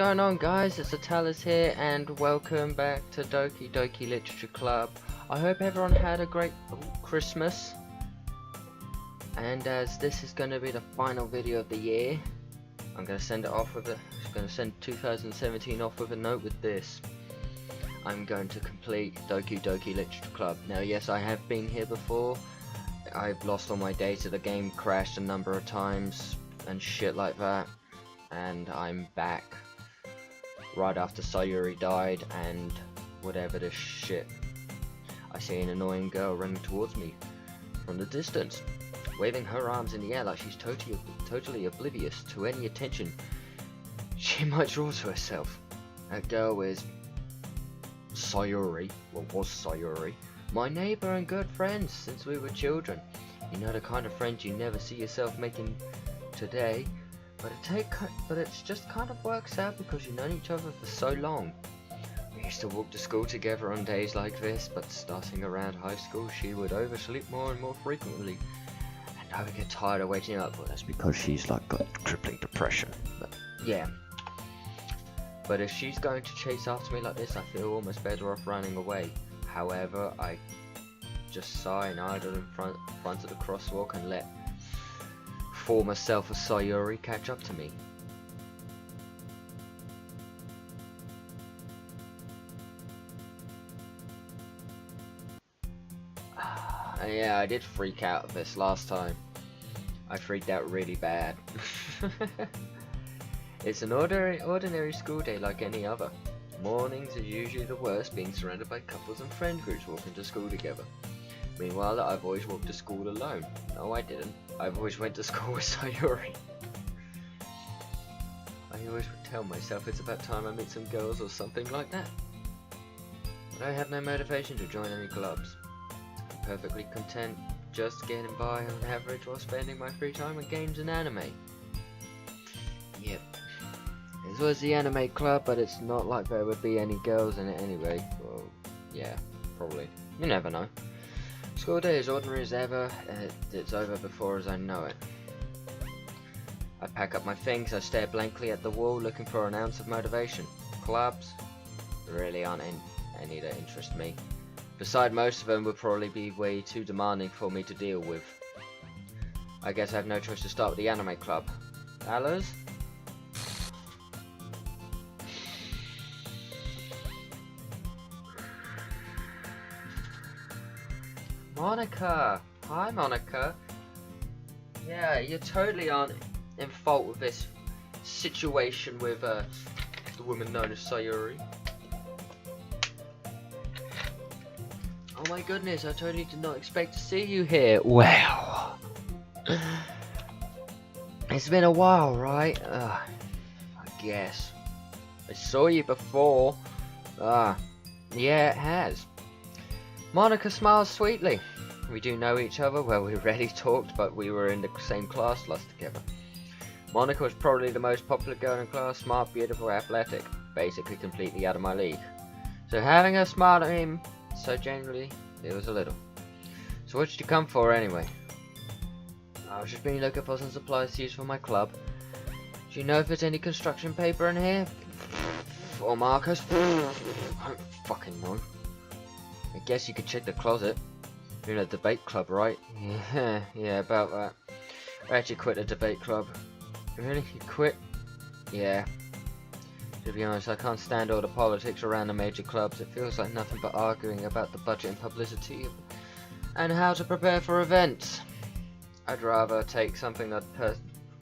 going on, guys? It's Atalis here, and welcome back to Doki Doki Literature Club. I hope everyone had a great Christmas, and as this is going to be the final video of the year, I'm going to send it off with going to send 2017 off with a note with this. I'm going to complete Doki Doki Literature Club. Now, yes, I have been here before. I've lost all my data. The game crashed a number of times and shit like that. And I'm back right after Sayuri died and whatever this shit. I see an annoying girl running towards me from the distance, waving her arms in the air like she's totally oblivious to any attention she might draw to herself. That girl is Sayuri, well, was Sayuri, my neighbour and good friend since we were children. You know, the kind of friends you never see yourself making today. But it just kind of works out because you've known each other for so long. We used to walk to school together on days like this, but starting around high school she would oversleep more and more frequently. And I would get tired of waking up. Well, that's because she's like got crippling depression. But yeah. But if she's going to chase after me like this, I feel almost better off running away. However, I just sigh and idle in front of the crosswalk and let former self of Sayuri catch up to me. Yeah, I did freak out this last time. I freaked out really bad. It's an ordinary school day like any other. Mornings are usually the worst, being surrounded by couples and friend groups walking to school together. Meanwhile, I've always walked to school alone. No, I didn't. I've always went to school with Sayuri. I always would tell myself it's about time I meet some girls or something like that. But I have no motivation to join any clubs. I'm perfectly content just getting by on average while spending my free time on games and anime. Yep. This was the anime club, but it's not like there would be any girls in it anyway. Well, yeah, probably. You never know. School day is ordinary as ever, and it's over before as I know it. I pack up my things, I stare blankly at the wall looking for an ounce of motivation. Clubs really aren't any that interest me. Besides, most of them would probably be way too demanding for me to deal with. I guess I have no choice to start with the anime club. Alice? Monika! Hi, Monika. Yeah, you totally aren't in fault with this situation with the woman known as Sayuri. Oh my goodness, I totally did not expect to see you here. Well, it's been a while, right? I guess. I saw you before. Yeah, it has. Monika smiles sweetly. We do know each other. Well, we rarely talked, but we were in the same class last together. Monika was probably the most popular girl in class, smart, beautiful, athletic, basically completely out of my league. So having her smile at him so genuinely, it was a little. So what did you come for anyway? I was just been looking for some supplies to use for my club. Do you know if there's any construction paper in here? Or markers? I don't fucking know. I guess you could check the closet. You're in a debate club, right? Yeah, about that. I actually quit the debate club. Really? You quit? Yeah. To be honest, I can't stand all the politics around the major clubs. It feels like nothing but arguing about the budget and publicity and how to prepare for events. I'd rather take something I'd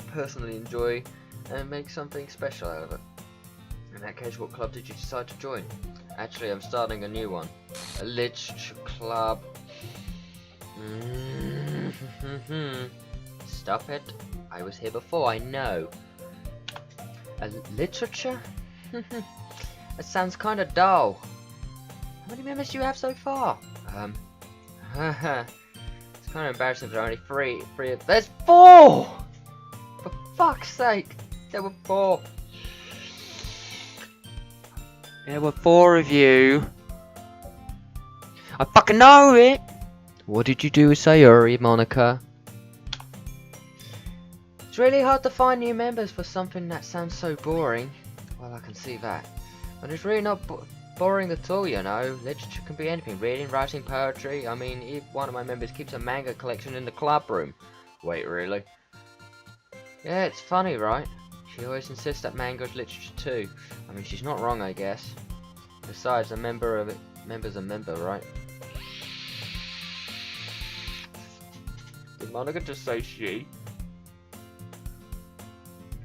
personally enjoy and make something special out of it. In that case, what club did you decide to join? Actually, I'm starting a new one. A literature club. Stop it. I was here before, I know. A literature? That sounds kind of dull. How many members do you have so far? It's kind of embarrassing there are only three. There's 4! For fuck's sake, there were 4. There were 4 of you. I fucking know it! What did you do with Sayuri, Monika? It's really hard to find new members for something that sounds so boring. Well, I can see that. But it's really not boring at all, you know. Literature can be anything. Reading, writing, poetry. I mean, one of my members keeps a manga collection in the club room. Wait, really? Yeah, it's funny, right? She always insists that manga is literature too. I mean, she's not wrong, I guess. Besides, member's a member, right? Did Monika just say she?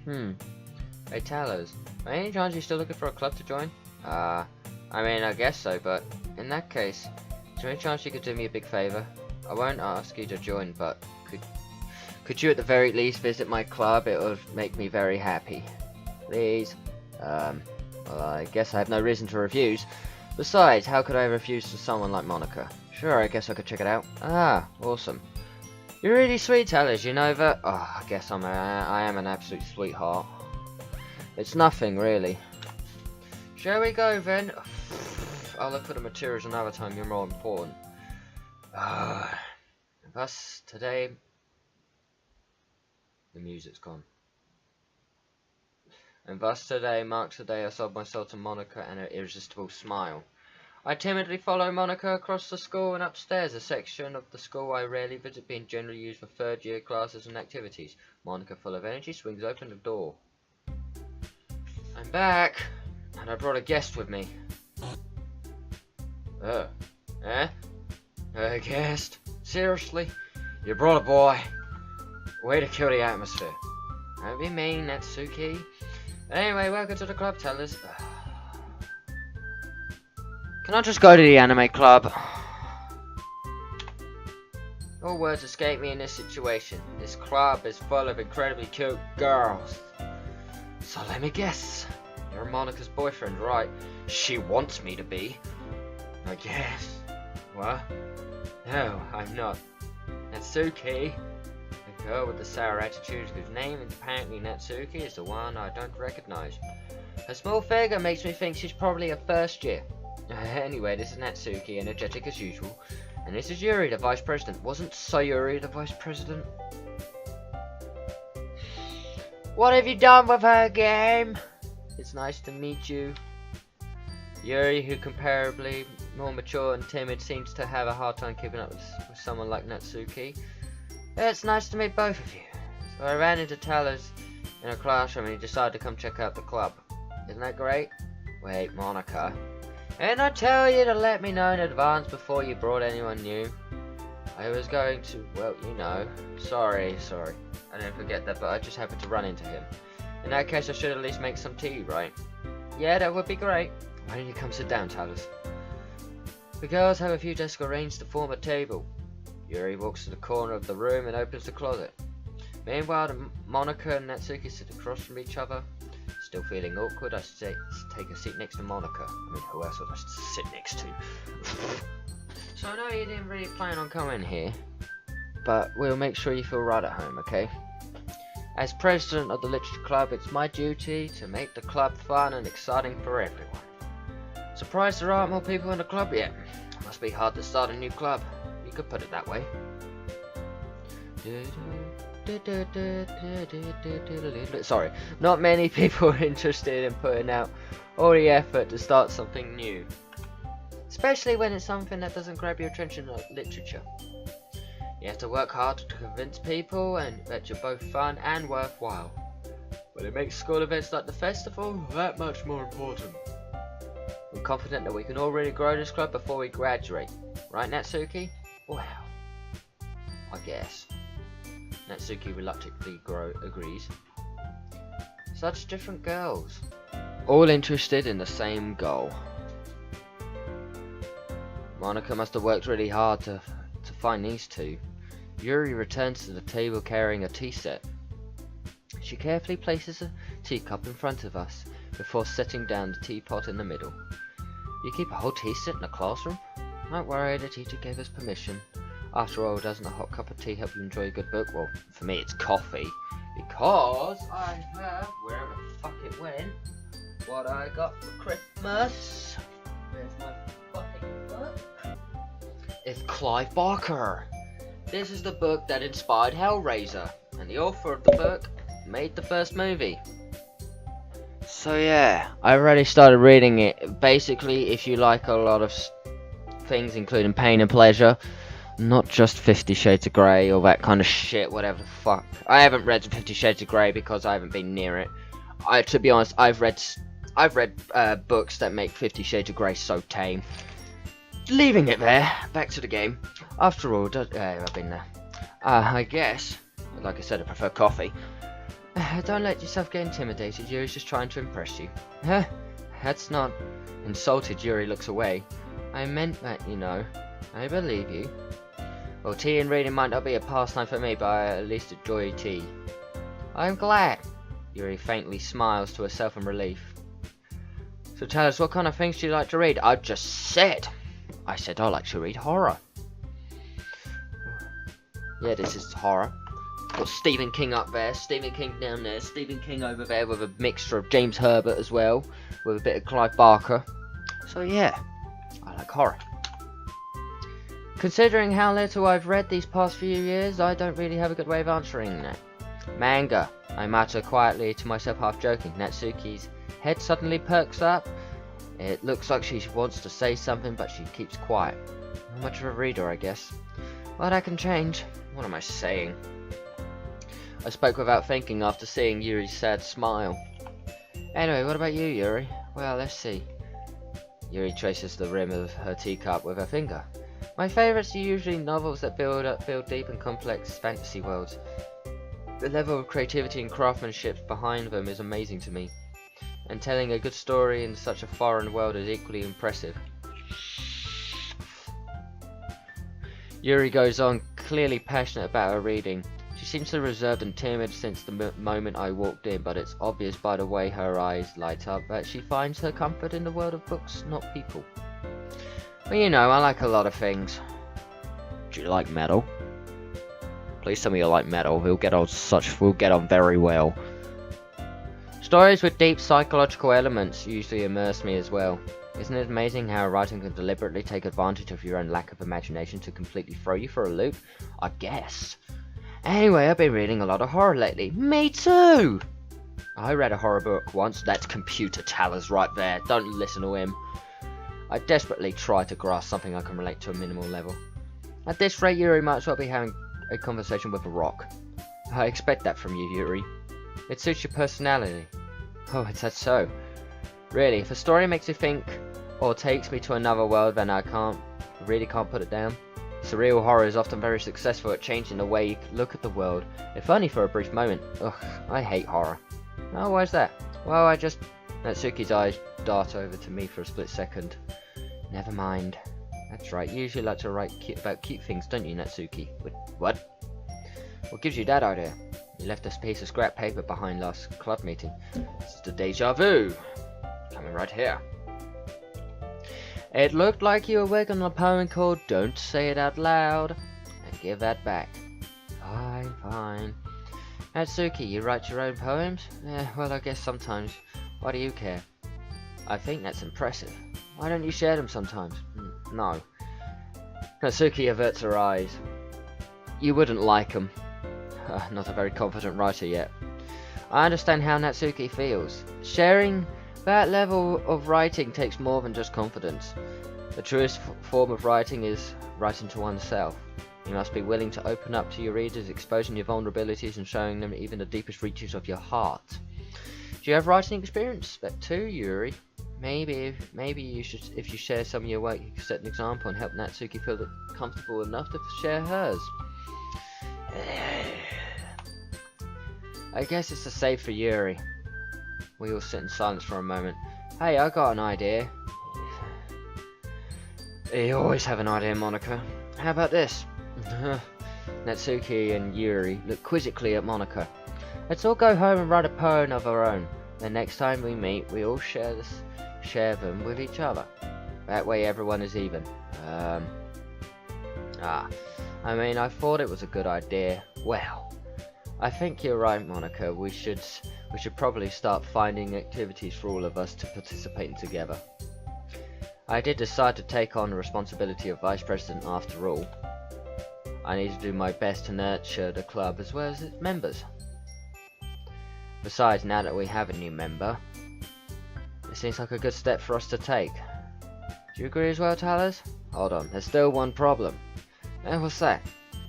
Hey, Talos. By any chance you still looking for a club to join? I mean, I guess so, but in that case, is there any chance you could do me a big favor? I won't ask you to join, but could you at the very least visit my club? It would make me very happy. Please. Well, I guess I have no reason to refuse. Besides, how could I refuse to someone like Monika? Sure, I guess I could check it out. Ah, awesome. You're really sweet, Talos, you know that? Oh, I guess I am an absolute sweetheart. It's nothing, really. Shall we go, then? I'll look for the materials another time, you're more important. Thus, today... The music's gone. And thus today marks the day I sold myself to Monika and her irresistible smile. I timidly follow Monika across the school and upstairs, a section of the school I rarely visit being generally used for third year classes and activities. Monika, full of energy, swings open the door. I'm back, and I brought a guest with me. A guest? Seriously? You brought a boy? Way to kill the atmosphere. Don't be mean, Natsuki. Anyway, welcome to the club, Talos. Can I just go to the anime club? All words escape me in this situation. This club is full of incredibly cute girls. So let me guess. You're Monika's boyfriend, right? She wants me to be. I guess. What? No, I'm not. Natsuki. The girl with the sour attitude whose name apparently Natsuki is the one I don't recognize. Her small figure makes me think she's probably a first year. Anyway, this is Natsuki, energetic as usual. And this is Yuri, the vice president. Wasn't Sayuri the vice president? What have you done with her, game? It's nice to meet you. Yuri, who comparably more mature and timid, seems to have a hard time keeping up with someone like Natsuki. It's nice to meet both of you. So I ran into Talos in a classroom and he decided to come check out the club. Isn't that great? Wait, Monika. And I tell you to let me know in advance before you brought anyone new. I was going to, well, you know. Sorry. I didn't forget that, but I just happened to run into him. In that case, I should at least make some tea, right? Yeah, that would be great. Why don't you come sit down, Talos? The girls have a few desks arranged to form a table. Yuri walks to the corner of the room and opens the closet. Meanwhile, Monika and Natsuki sit across from each other. Still feeling awkward, I take a seat next to Monika. I mean, who else would I sit next to? So I know you didn't really plan on coming here, but we'll make sure you feel right at home, okay? As president of the Literature Club, it's my duty to make the club fun and exciting for everyone. Surprised there aren't more people in the club yet? Must be hard to start a new club. You could put it that way. Sorry, not many people are interested in putting out all the effort to start something new. Especially when it's something that doesn't grab your attention like literature. You have to work hard to convince people and that you're both fun and worthwhile. But it makes school events like the festival that much more important. I'm confident that we can all really grow this club before we graduate. Right, Natsuki? Well, I guess. Natsuki reluctantly agrees. Such different girls. All interested in the same goal. Monika must have worked really hard to find these two. Yuri returns to the table carrying a tea set. She carefully places a teacup in front of us before setting down the teapot in the middle. You keep a whole tea set in the classroom? Don't worry, the teacher gave us permission. After all, doesn't a hot cup of tea help you enjoy a good book? Well, for me it's coffee. Because I have, wherever the fuck it went, what I got for Christmas. Where's my fucking book? It's Clive Barker. This is the book that inspired Hellraiser. And the author of the book made the first movie. So So yeah, I already started reading it. Basically, if you like a lot of things, including pain and pleasure, not just 50 Shades of Grey or that kind of shit, whatever the fuck. I haven't read 50 Shades of Grey because I haven't been near it. To be honest, I've read books that make 50 Shades of Grey so tame. Leaving it there, back to the game. After all, I've been there. I guess, like I said, I prefer coffee. Don't let yourself get intimidated. Yuri's just trying to impress you. Huh? That's not... Insulted, Yuri looks away. I meant that, you know. I believe you. Well, tea and reading might not be a pastime for me, but I at least enjoy tea. I'm glad. Yuri faintly smiles to herself in relief. So tell us, what kind of things do you like to read? I just said. I said I like to read horror. Yeah, this is horror. Got Stephen King up there, Stephen King down there, Stephen King over there with a mixture of James Herbert as well, with a bit of Clive Barker. So yeah, I like horror. Considering how little I've read these past few years, I don't really have a good way of answering that. Manga, I mutter quietly to myself, half joking. Natsuki's head suddenly perks up. It looks like she wants to say something, but she keeps quiet. Not much of a reader, I guess. Well, that can change. What am I saying? I spoke without thinking after seeing Yuri's sad smile. Anyway, what about you, Yuri? Well, let's see. Yuri traces the rim of her teacup with her finger. My favourites are usually novels that build deep and complex fantasy worlds. The level of creativity and craftsmanship behind them is amazing to me. And telling a good story in such a foreign world is equally impressive. Yuri goes on, clearly passionate about her reading. She seems so reserved and timid since the moment I walked in, but it's obvious by the way her eyes light up that she finds her comfort in the world of books, not people. Well, you know, I like a lot of things. Do you like metal? Please tell me you like metal. We'll get on very well. Stories with deep psychological elements usually immerse me as well. Isn't it amazing how writing can deliberately take advantage of your own lack of imagination to completely throw you for a loop? I guess. Anyway, I've been reading a lot of horror lately. Me too! I read a horror book once. That's Computer Towers right there. Don't listen to him. I desperately try to grasp something I can relate to a minimal level. At this rate, Yuri might as well be having a conversation with a rock. I expect that from you, Yuri. It suits your personality. Oh, is that so? Really, if a story makes you think or takes me to another world, then I really can't put it down. Surreal horror is often very successful at changing the way you look at the world, if only for a brief moment. Ugh, I hate horror. Oh, why's that? Well, Natsuki's eyes dart over to me for a split second. Never mind. That's right, you usually like to write about cute things, don't you, Natsuki? What? What gives you that idea? You left this piece of scrap paper behind last club meeting. It's the deja vu. Coming right here. It looked like you were working on a poem called Don't Say It Out Loud. And give that back. Fine, fine. Natsuki, you write your own poems? Well, I guess sometimes. Why do you care? I think that's impressive. Why don't you share them sometimes? No. Natsuki averts her eyes. You wouldn't like them. Not a very confident writer yet. I understand how Natsuki feels. Sharing that level of writing takes more than just confidence. The truest form of writing is writing to oneself. You must be willing to open up to your readers, exposing your vulnerabilities and showing them even the deepest reaches of your heart. Do you have writing experience too, Yuri? Maybe you should, if you share some of your work, you can set an example and help Natsuki feel comfortable enough to share hers. I guess it's the same for Yuri. We all sit in silence for a moment. Hey, I got an idea. You always have an idea, Monika. How about this? Natsuki and Yuri look quizzically at Monika. Let's all go home and write a poem of our own. The next time we meet, we all share them with each other. That way everyone is even. I mean, I thought it was a good idea. Well, I think you're right, Monika. We should probably start finding activities for all of us to participate in together. I did decide to take on the responsibility of Vice President after all. I need to do my best to nurture the club as well as its members. Besides, now that we have a new member, seems like a good step for us to take. Do you agree as well, Talers? Hold on, there's still one problem. And what's that?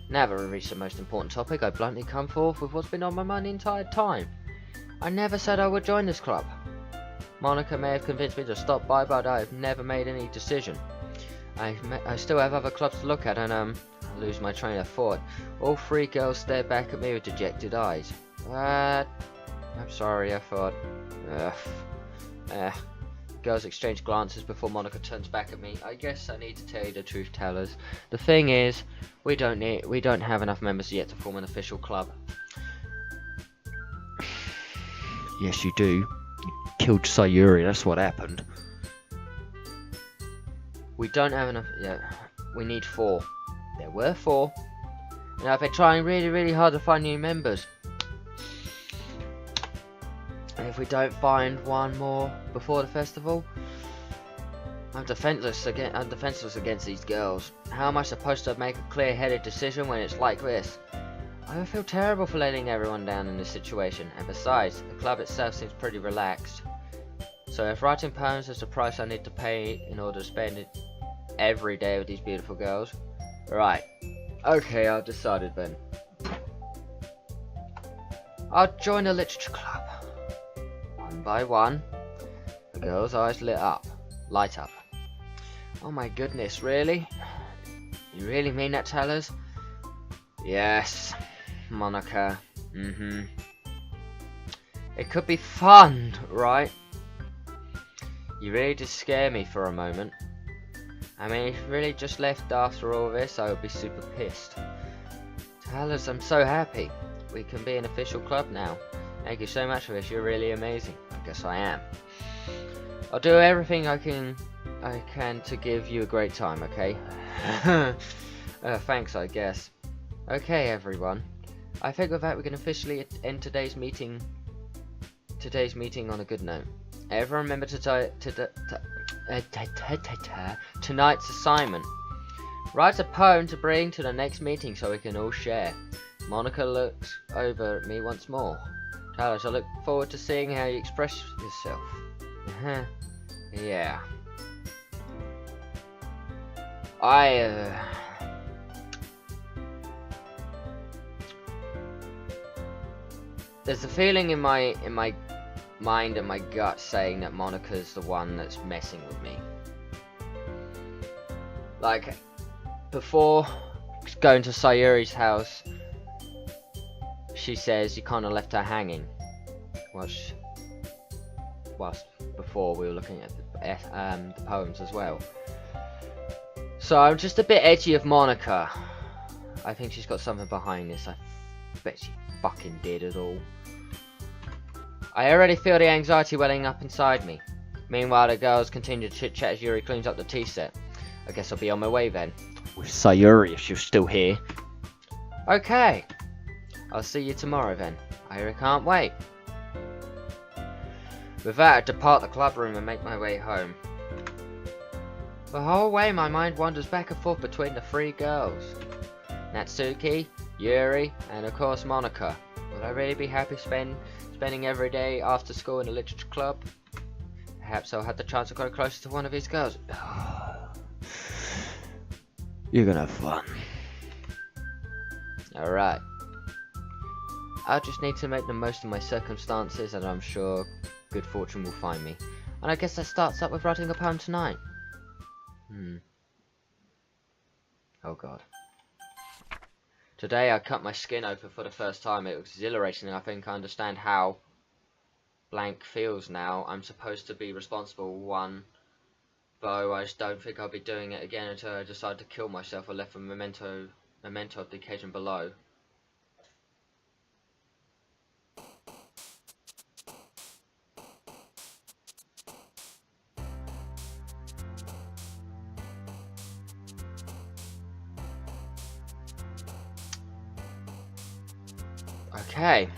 Now that we've reached the most important topic, I bluntly come forth with what's been on my mind the entire time. I never said I would join this club. Monika may have convinced me to stop by, but I have never made any decision. I still have other clubs to look at, and I lose my train of thought. All three girls stare back at me with dejected eyes. What? I'm sorry, I thought. Girls exchange glances before Monika turns back at me. I guess I need to tell you the truth, Tellers. The thing is, we don't have enough members yet to form an official club. Yes, you do. You killed Sayuri, that's what happened. We don't have enough yet. We need 4. There were 4. And I've been trying really hard to find new members. And if we don't find one more before the festival, I'm defenseless against these girls. How am I supposed to make a clear-headed decision when it's like this? I would feel terrible for letting everyone down in this situation, and besides, the club itself seems pretty relaxed. So if writing poems is the price I need to pay in order to spend it every day with these beautiful girls, right, okay, I've decided then. I'll join a literature club. One by one, the girls' eyes light up. Oh my goodness, really? You really mean that, Tellers? Yes, Monika. It could be fun, right? You really did scare me for a moment. I mean, if you really just left after all this, I would be super pissed. Tellers, I'm so happy. We can be an official club now. Thank you so much for this, you're really amazing. I guess I am. I'll do everything I can to give you a great time, okay? Thanks, I guess. Okay, everyone. I think with that we can officially end today's meeting on a good note. Everyone remember tonight's assignment. Write a poem to bring to the next meeting so we can all share. Monika looks over at me once more. Talos, I look forward to seeing how you express yourself. Yeah. There's a feeling in my mind and my gut saying that Monika's the one that's messing with me. Like, before going to Sayuri's house, she says you kind of left her hanging. Whilst before we were looking at the poems as well. So I'm just a bit edgy of Monika. I think she's got something behind this. I bet she fucking did it all. I already feel the anxiety welling up inside me. Meanwhile, the girls continue to chit-chat as Yuri cleans up the tea set. I guess I'll be on my way then. With Sayuri if she's still here. Okay. I'll see you tomorrow then. I really can't wait. With that, I depart the club room and make my way home. The whole way my mind wanders back and forth between the 3 girls. Natsuki, Yuri, and of course Monika. Will I really be happy spending every day after school in a literature club? Perhaps I'll have the chance to go closer to one of these girls. You're gonna have fun. Alright. I just need to make the most of my circumstances, and I'm sure good fortune will find me. And I guess that starts up with writing a poem tonight. Oh god. Today I cut my skin open for the first time. It was exhilarating, and I think I understand how blank feels now. I'm supposed to be responsible one, though I just don't think I'll be doing it again until I decide to kill myself or left a memento of the occasion below. Okay.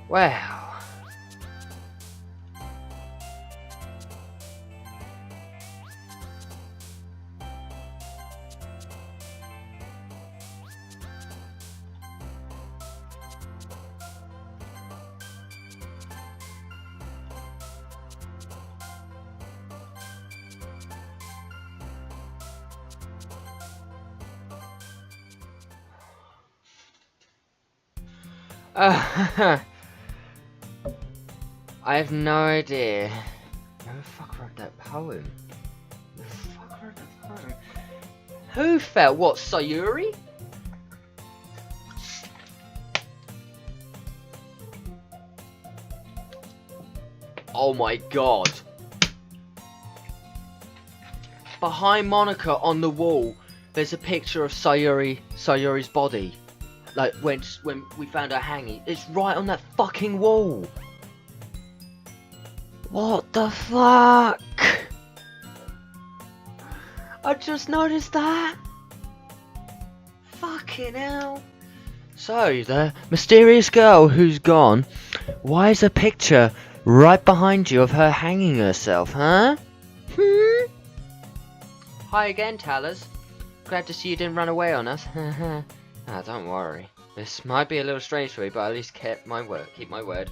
Well. I have no idea. Who the fuck wrote that poem? Who the fuck wrote that poem? Who felt what, Sayuri? Oh my god. Behind Monika on the wall, there's a picture of Sayuri's body. Like when we found her hanging. It's right on that fucking wall. What the fuck? I just noticed that. Fucking hell. So, the mysterious girl who's gone, why is a picture right behind you of her hanging herself, huh? Hi again, Talas. Glad to see you didn't run away on us. Don't worry. This might be a little strange for me, but at least keep my word.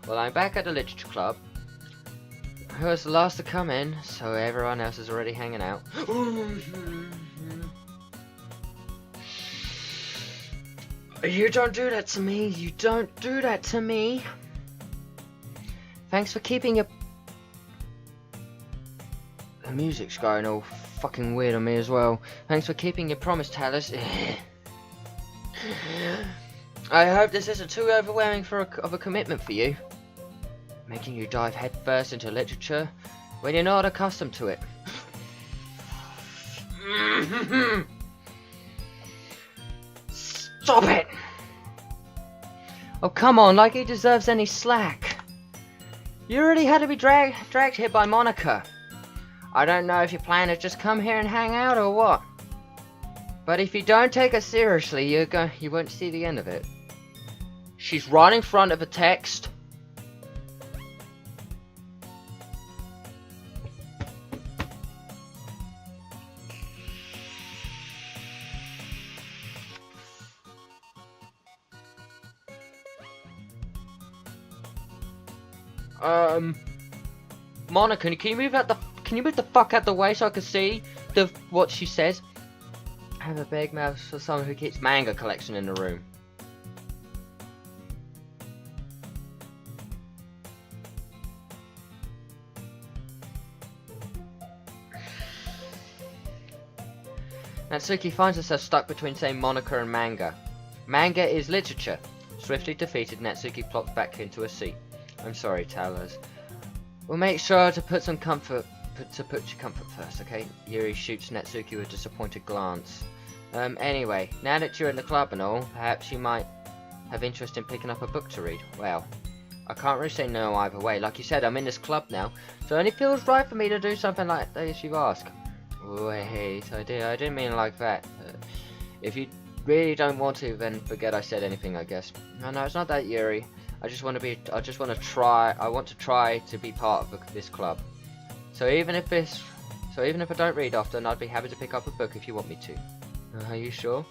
Well, I'm back at the literature club. I was the last to come in, so everyone else is already hanging out. You don't do that to me. You don't do that to me. Thanks for keeping your... The music's going all fucking weird on me as well. Thanks for keeping your promise, Talas. I hope this isn't too overwhelming of a commitment for you. Making you dive headfirst into literature when you're not accustomed to it. Stop it! Oh come on, like he deserves any slack. You already had to be dragged here by Monika. I don't know if you plan to just come here and hang out or what. But if you don't take her seriously, you won't see the end of it. She's right in front of a text. Monika, can you move the fuck out the way so I can see what she says? I have a big mouth for someone who keeps manga collection in the room. Natsuki finds herself stuck between saying Monika and manga. Manga is literature. Swiftly defeated, Natsuki plops back into a seat. I'm sorry, Talas. We'll make sure to put your comfort first, okay? Yuri shoots Natsuki with a disappointed glance. Anyway, now that you're in the club and all, perhaps you might have interest in picking up a book to read. Well, I can't really say no either way. Like you said, I'm in this club now, so it only feels right for me to do something like this you ask. Wait, I didn't mean like that. If you really don't want to, then forget I said anything, I guess. No, it's not that, Yuri. I want to try to be part of this club. So even if I don't read often, I'd be happy to pick up a book if you want me to. Are you sure?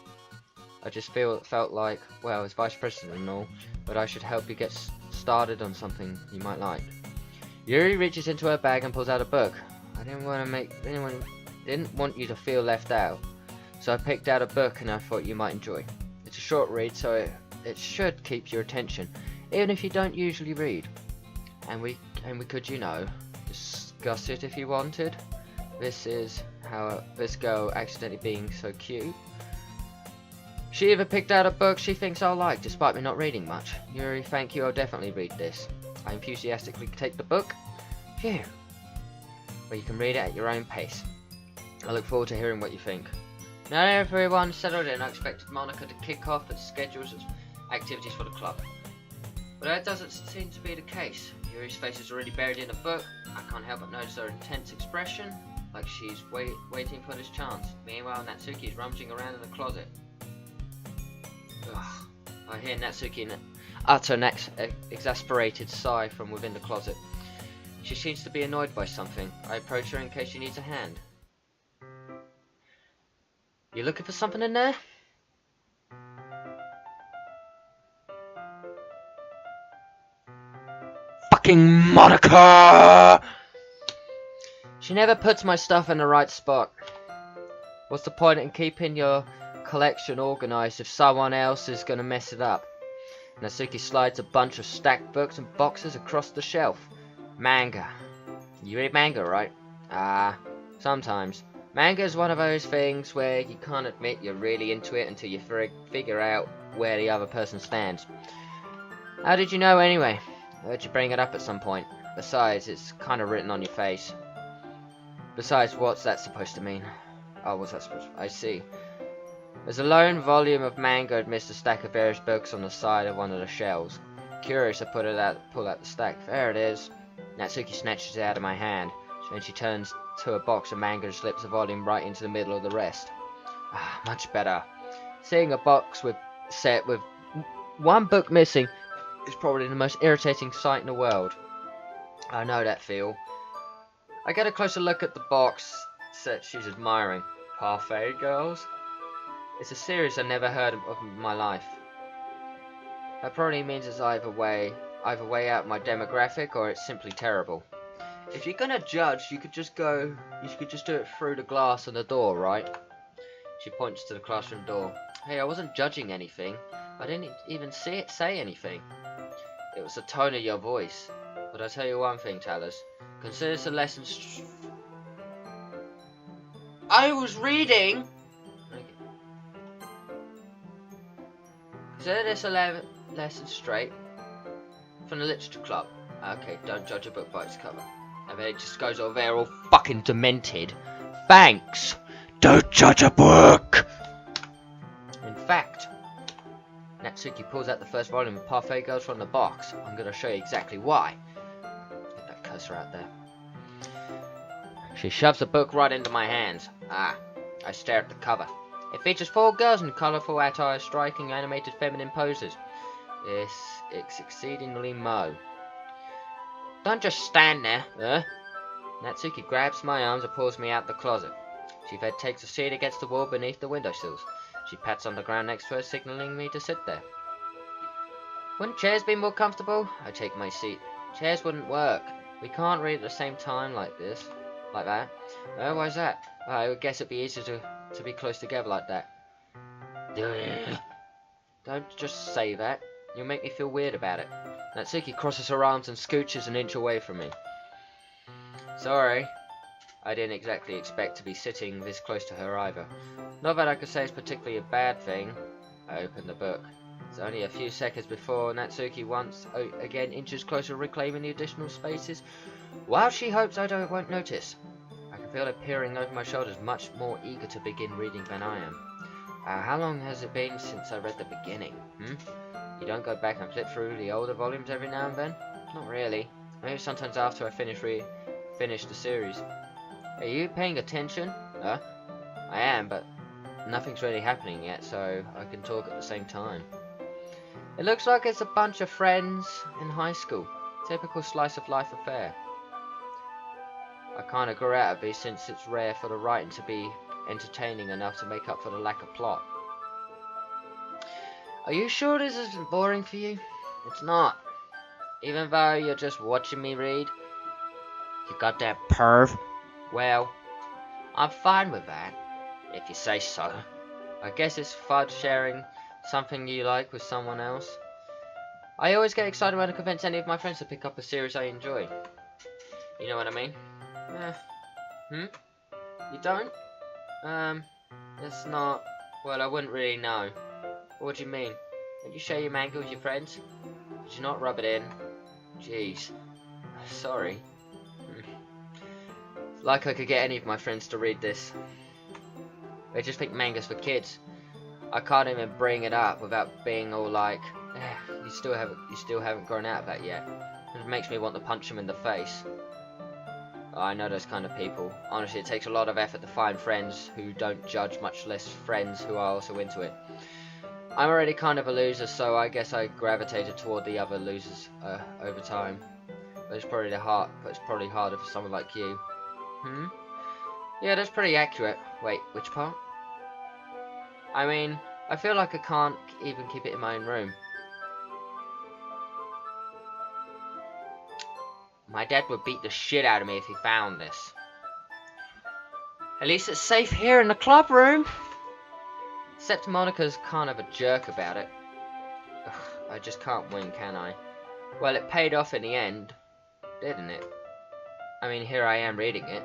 I just felt like, well, as vice president and all, but I should help you get started on something you might like. Yuri reaches into her bag and pulls out a book. I didn't want you to feel left out, so I picked out a book and I thought you might enjoy. It's a short read, so it should keep your attention, even if you don't usually read. And we could, you know, discuss it if you wanted. This is how this girl accidentally being so cute. She even picked out a book she thinks I'll like, despite me not reading much. Yuri, thank you, I'll definitely read this. I enthusiastically take the book. Phew. But you can read it at your own pace. I look forward to hearing what you think. Now that everyone's settled in, I expected Monika to kick off and schedule activities for the club. But that doesn't seem to be the case. Yuri's face is already buried in a book. I can't help but notice her intense expression, like she's waiting for this chance. Meanwhile, Natsuki is rummaging around in the closet. Ugh. I hear Natsuki utter an exasperated sigh from within the closet. She seems to be annoyed by something. I approach her in case she needs a hand. You looking for something in there? Fucking Monika! She never puts my stuff in the right spot. What's the point in keeping your collection organized if someone else is gonna mess it up? Natsuki slides a bunch of stacked books and boxes across the shelf. Manga. You read manga, right? Sometimes. Manga is one of those things where you can't admit you're really into it until you figure out where the other person stands. How did you know anyway? I heard you bring it up at some point. Besides, it's kind of written on your face. Besides, what's that supposed to mean? Oh, what's that supposed to... I see. There's a lone volume of manga amidst a stack of various books on the side of one of the shelves. Curious, I pull out the stack. There it is. Natsuki snatches it out of my hand. Then she turns to a box of manga and slips the volume right into the middle of the rest. Much better. Seeing a box set with one book missing is probably the most irritating sight in the world. I know that feel. I get a closer look at the box set she's admiring. Parfait Girls? It's a series I've never heard of in my life. That probably means it's either way out my demographic or it's simply terrible. If you're gonna judge, you could just do it through the glass on the door, right? She points to the classroom door. Hey, I wasn't judging anything. I didn't even say anything. It was the tone of your voice. But I'll tell you one thing, Talus. Consider this a lesson. I was reading. Consider this a lesson straight from the literature club. Okay, don't judge a book by its cover. And then it just goes over there all fucking demented. Thanks. Don't judge a book. In fact, Natsuki pulls out the first volume of Parfait Girls from the box. I'm gonna show you exactly why. Get that cursor out there. She shoves the book right into my hands. I stare at the cover. It features 4 girls in colourful attire, striking animated feminine poses. It's exceedingly mo. Don't just stand there, Natsuki grabs my arms and pulls me out the closet. She then takes a seat against the wall beneath the windowsills. She pats on the ground next to her, signaling me to sit there. Wouldn't chairs be more comfortable? I take my seat. Chairs wouldn't work. We can't read at the same time like that. Why's that? Well, I would guess it'd be easier to be close together like that. Don't just say that. You'll make me feel weird about it. Natsuki crosses her arms and scooches an inch away from me. Sorry. I didn't exactly expect to be sitting this close to her either. Not that I could say it's particularly a bad thing. I opened the book. It's only a few seconds before Natsuki once again inches closer, reclaiming the additional spaces, while she hopes I won't notice. I can feel her peering over my shoulders, much more eager to begin reading than I am. How long has it been since I read the beginning? You don't go back and flip through the older volumes every now and then? Not really. Maybe sometimes after I finish the series. Are you paying attention? I am, but nothing's really happening yet, so I can talk at the same time. It looks like it's a bunch of friends in high school. Typical slice of life affair. I kinda grew out of it since it's rare for the writing to be entertaining enough to make up for the lack of plot. Are you sure this isn't boring for you? It's not. Even though you're just watching me read? You got that perv? Well, I'm fine with that, if you say so. I guess it's fun sharing something you like with someone else. I always get excited when I convince any of my friends to pick up a series I enjoy. You know what I mean? You don't? It's not... Well, I wouldn't really know. What do you mean? Don't you share your manga with your friends? Did you not rub it in? Jeez. Sorry. Like I could get any of my friends to read this. They just think manga's for kids. I can't even bring it up without being all like, you still haven't grown out of that yet. It makes me want to punch them in the face. I know those kind of people. Honestly, it takes a lot of effort to find friends who don't judge, much less friends who are also into it. I'm already kind of a loser, so I guess I gravitated toward the other losers over time. But it's probably harder for someone like you. Yeah, that's pretty accurate. Wait, which part? I mean, I feel like I can't even keep it in my own room. My dad would beat the shit out of me if he found this. At least it's safe here in the club room. Except Monika's kind of a jerk about it. Ugh, I just can't win, can I? Well, it paid off in the end, didn't it? I mean, here I am reading it.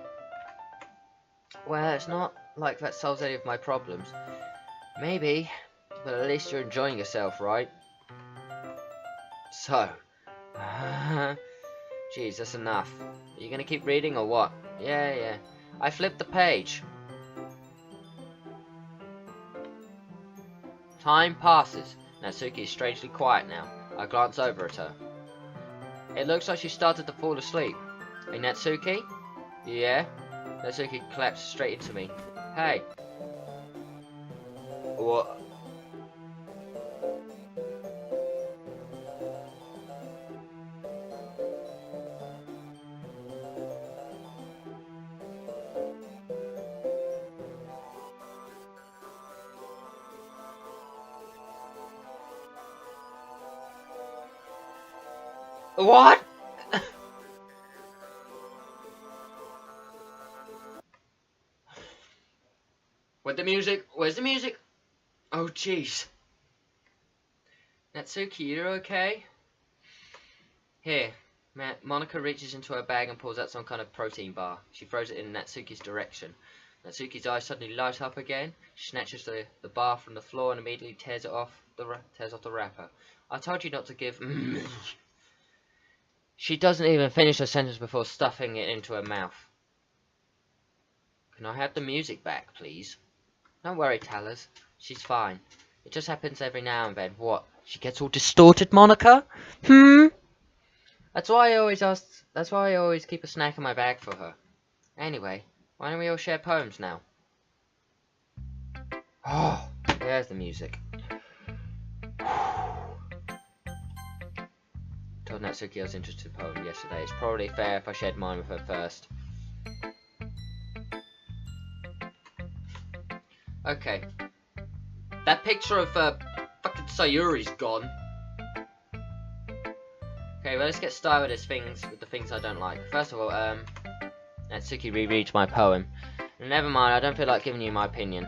Well, it's not like that solves any of my problems. Maybe, but at least you're enjoying yourself, right? So, jeez, that's enough. Are you gonna keep reading or what? Yeah. I flipped the page. Time passes. Natsuki is strangely quiet now. I glance over at her. It looks like she started to fall asleep. Hey, Natsuki? Yeah? Natsuki collapsed straight into me. Hey. What? What? Where's the music? Where's the music? Oh, jeez. Natsuki, you okay? Here. Monika reaches into her bag and pulls out some kind of protein bar. She throws it in Natsuki's direction. Natsuki's eyes suddenly light up again. She snatches the bar from the floor and immediately tears off the wrapper. I told you not to give... She doesn't even finish her sentence before stuffing it into her mouth. Can I have the music back, please? Don't worry, Tallers. She's fine. It just happens every now and then. What? She gets all distorted, Monika? That's why I always keep a snack in my bag for her. Anyway, why don't we all share poems now? Oh, there's the music. Told Natsuki I was interested in poem yesterday. It's probably fair if I shared mine with her first. Okay. That picture of fucking Sayuri's gone. Okay, well, let's get started with the things I don't like. First of all, Natsuki rereads my poem. Never mind, I don't feel like giving you my opinion.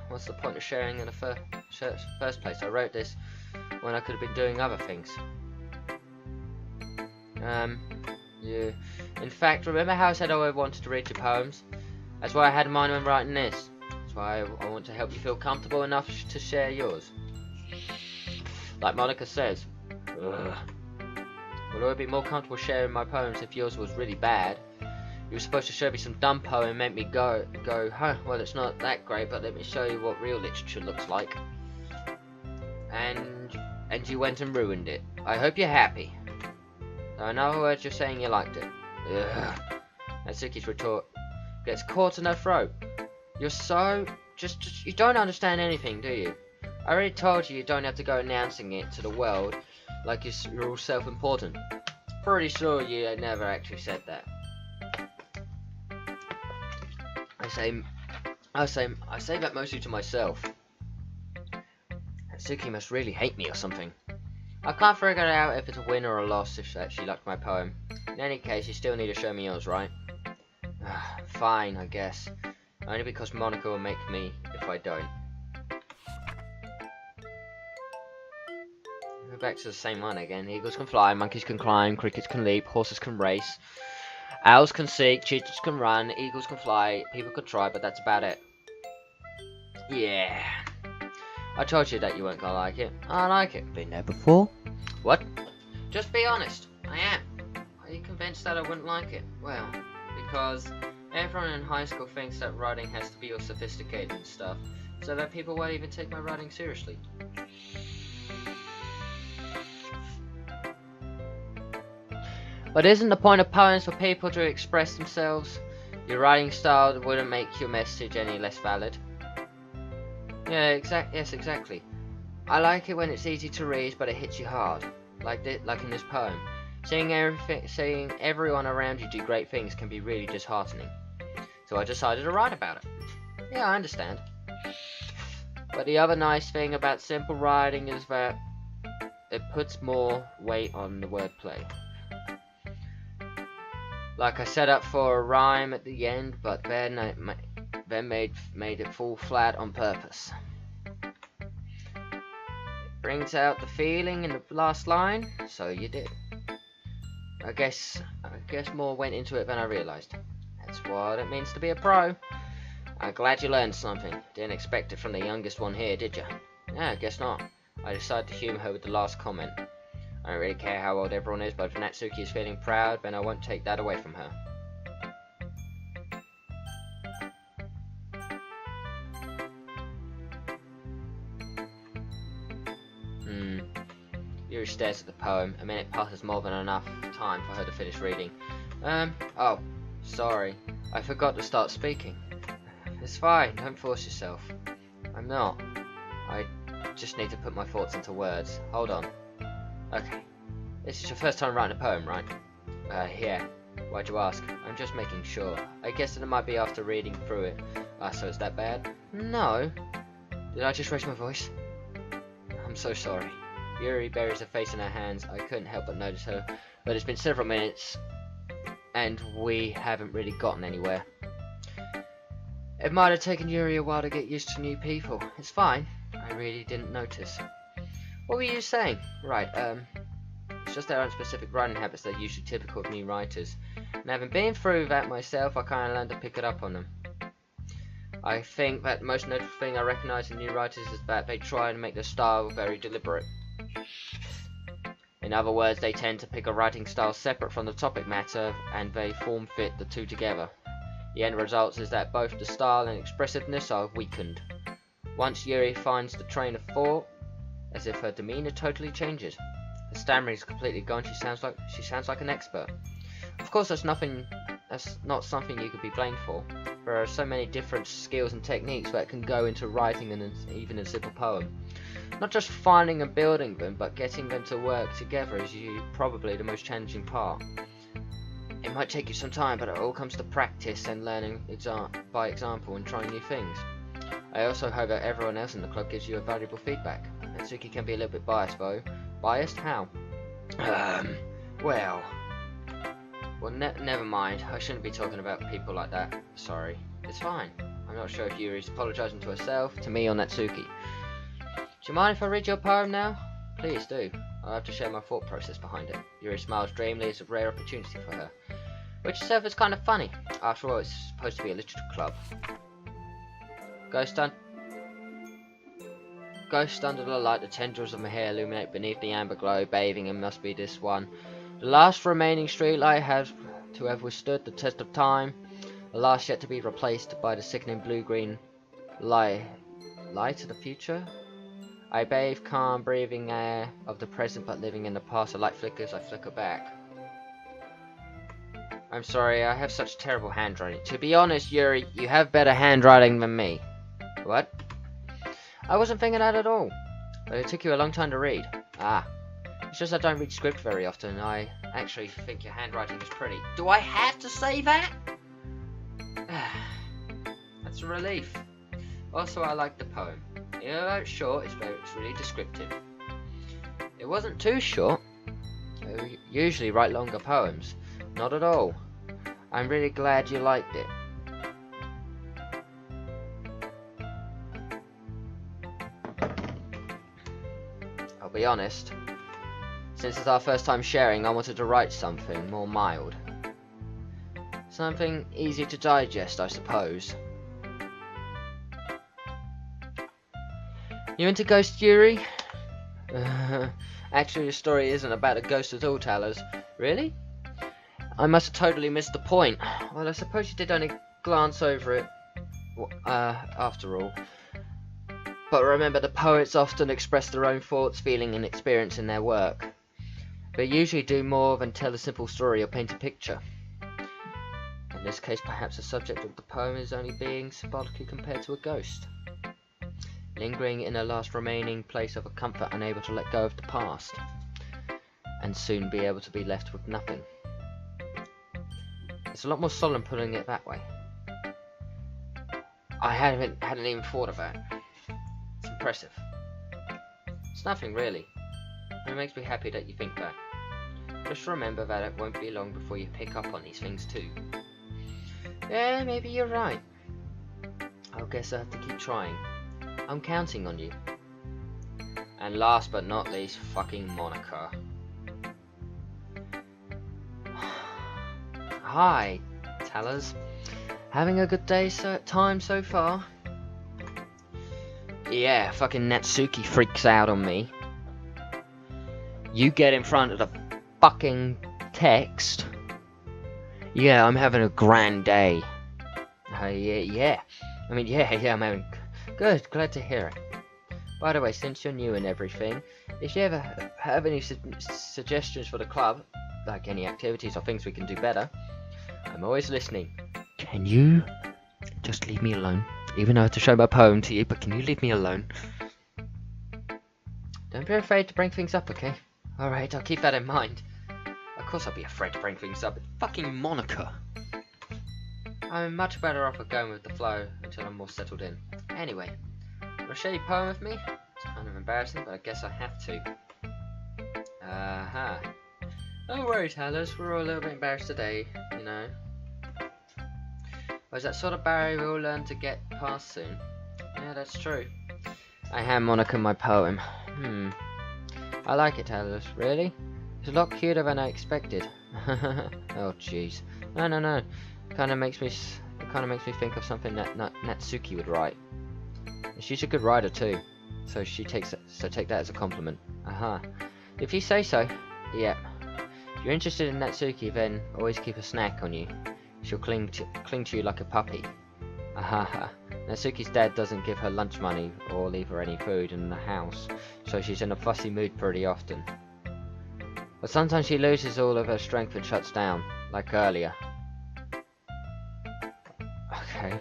What's the point of sharing in the first place? I wrote this when I could have been doing other things. Yeah. In fact, remember how I said I wanted to read your poems? That's why I had in mind when writing this. That's why I want to help you feel comfortable enough to share yours. Like Monika says. Ugh. Well, I would be more comfortable sharing my poems if yours was really bad. You were supposed to show me some dumb poem and make me go, huh, well, it's not that great, but let me show you what real literature looks like. And you went and ruined it. I hope you're happy. So in other words, you're saying you liked it. Ugh. Natsuki's retort gets caught in her throat. You're so... Just you don't understand anything, do you? I already told you don't have to go announcing it to the world like you're all self-important. Pretty sure you never actually said that. I say that mostly to myself. Natsuki must really hate me or something. I can't figure out if it's a win or a loss if she liked my poem. In any case, you still need to show me yours, right? Fine, I guess. Only because Monika will make me if I don't. Go back to the same one again. Eagles can fly, monkeys can climb, crickets can leap, horses can race. Owls can seek, cheetahs can run, eagles can fly, people can try, but that's about it. Yeah. I told you that you weren't gonna like it. I like it. Been there before? What? Just be honest. I am. Are you convinced that I wouldn't like it? Well, because everyone in high school thinks that writing has to be all sophisticated and stuff, so that people won't even take my writing seriously. But isn't the point of poems for people to express themselves? Your writing style wouldn't make your message any less valid. Yeah, yes, exactly. I like it when it's easy to read, but it hits you hard, like in this poem. Seeing everyone around you do great things can be really disheartening. So I decided to write about it. Yeah, I understand. But the other nice thing about simple writing is that it puts more weight on the wordplay. Like I set up for a rhyme at the end, but then made it fall flat on purpose. It brings out the feeling in the last line, so you did. I guess more went into it than I realised. That's what it means to be a pro. I'm glad you learned something. Didn't expect it from the youngest one here, did you? Yeah, I guess not. I decided to humour her with the last comment. I don't really care how old everyone is, but if Natsuki is feeling proud, then I won't take that away from her. Yuri stares at the poem. A minute passes more than enough time for her to finish reading. Oh, sorry. I forgot to start speaking. It's fine, don't force yourself. I'm not. I just need to put my thoughts into words. Hold on. Okay. This is your first time writing a poem, right? Yeah. Why'd you ask? I'm just making sure. I guess that it might be after reading through it. So it's that bad? No. Did I just raise my voice? I'm so sorry. Yuri buries her face in her hands. I couldn't help but notice her. But it's been several minutes, and we haven't really gotten anywhere. It might have taken Yuri a while to get used to new people. It's fine. I really didn't notice. What were you saying? Right, it's just their own specific writing habits that are usually typical of new writers. And having been through that myself, I kind of learned to pick it up on them. I think that the most notable thing I recognise in new writers is that they try and make their style very deliberate. In other words, they tend to pick a writing style separate from the topic matter, and they form fit the two together. The end result is that both the style and expressiveness are weakened. Once Yuri finds the train of thought, as if her demeanour totally changes. Her stammering is completely gone. She sounds like an expert. Of course, that's not something you could be blamed for. There are so many different skills and techniques that can go into writing even a simple poem. Not just finding and building them, but getting them to work together is probably the most challenging part. It might take you some time, but it all comes to practice and learning by example and trying new things. I also hope that everyone else in the club gives you a valuable feedback. Natsuki can be a little bit biased though. Biased? How? Well, never mind. I shouldn't be talking about people like that. Sorry. It's fine. I'm not sure if Yuri's apologising to herself, to me, or Natsuki. Do you mind if I read your poem now? Please do. I'll have to share my thought process behind it. Yuri smiles dreamily. It's a rare opportunity for her. Which itself is kind of funny. After all, it's supposed to be a literature club. Ghost under the light, the tendrils of my hair illuminate beneath the amber glow, bathing and must be this one. The last remaining streetlight has to have withstood the test of time. The last yet to be replaced by the sickening blue-green light of the future. I bathe calm, breathing air of the present, but living in the past. The light flickers, I flicker back. I'm sorry, I have such terrible handwriting. To be honest, Yuri, you have better handwriting than me. What? I wasn't thinking that at all. But it took you a long time to read. It's just I don't read script very often. I actually think your handwriting is pretty. Do I have to say that? That's a relief. Also, I like the poem. You know, it's short, it's really descriptive. It wasn't too short. I usually write longer poems. Not at all. I'm really glad you liked it. I'll be honest. Since it's our first time sharing, I wanted to write something more mild. Something easy to digest, I suppose. You into ghosts, Yuri? Actually, the story isn't about a ghost at all, Tellers. Really? I must have totally missed the point. Well, I suppose you did only glance over it, after all. But remember, the poets often express their own thoughts, feeling and experience in their work. They usually do more than tell a simple story or paint a picture. In this case, perhaps the subject of the poem is only being symbolically compared to a ghost. Lingering in a last remaining place of a comfort, unable to let go of the past, and soon be able to be left with nothing. It's a lot more solemn putting it that way. I hadn't even thought of that. It's impressive. It's nothing really. It makes me happy that you think that. Just remember that it won't be long before you pick up on these things too. Yeah, maybe you're right. I guess I have to keep trying. I'm counting on you. And last but not least, fucking Monika. Hi, tellers. Having a good time so far? Yeah, fucking Natsuki freaks out on me. You get in front of the fucking text. Yeah, I'm having a grand day. Yeah. I mean, yeah, I'm having... Good, glad to hear it. By the way, since you're new and everything, if you ever have any suggestions for the club, like any activities or things we can do better, I'm always listening. Can you just leave me alone? Even though I have to show my poem to you, but can you leave me alone? Don't be afraid to bring things up, okay? Alright, I'll keep that in mind. Of course I'll be afraid to bring things up. It's fucking Monika. I'm much better off of going with the flow until I'm more settled in. Anyway, wanna share your poem with me? It's kind of embarrassing, but I guess I have to. Don't worry, tellers, we're all a little bit embarrassed today, you know. Well, it's that sort of barrier we all learn to get past soon. Yeah, that's true. I hand Monika my poem. I like it, tellers. Really? It's a lot cuter than I expected. Oh, jeez. No. It kind of makes me think of something that Natsuki would write. And she's a good writer too, so take that as a compliment. If you say so. Yeah. If you're interested in Natsuki, then always keep a snack on you. She'll cling to you like a puppy. Natsuki's dad doesn't give her lunch money or leave her any food in the house, so she's in a fussy mood pretty often. But sometimes she loses all of her strength and shuts down, like earlier. Okay.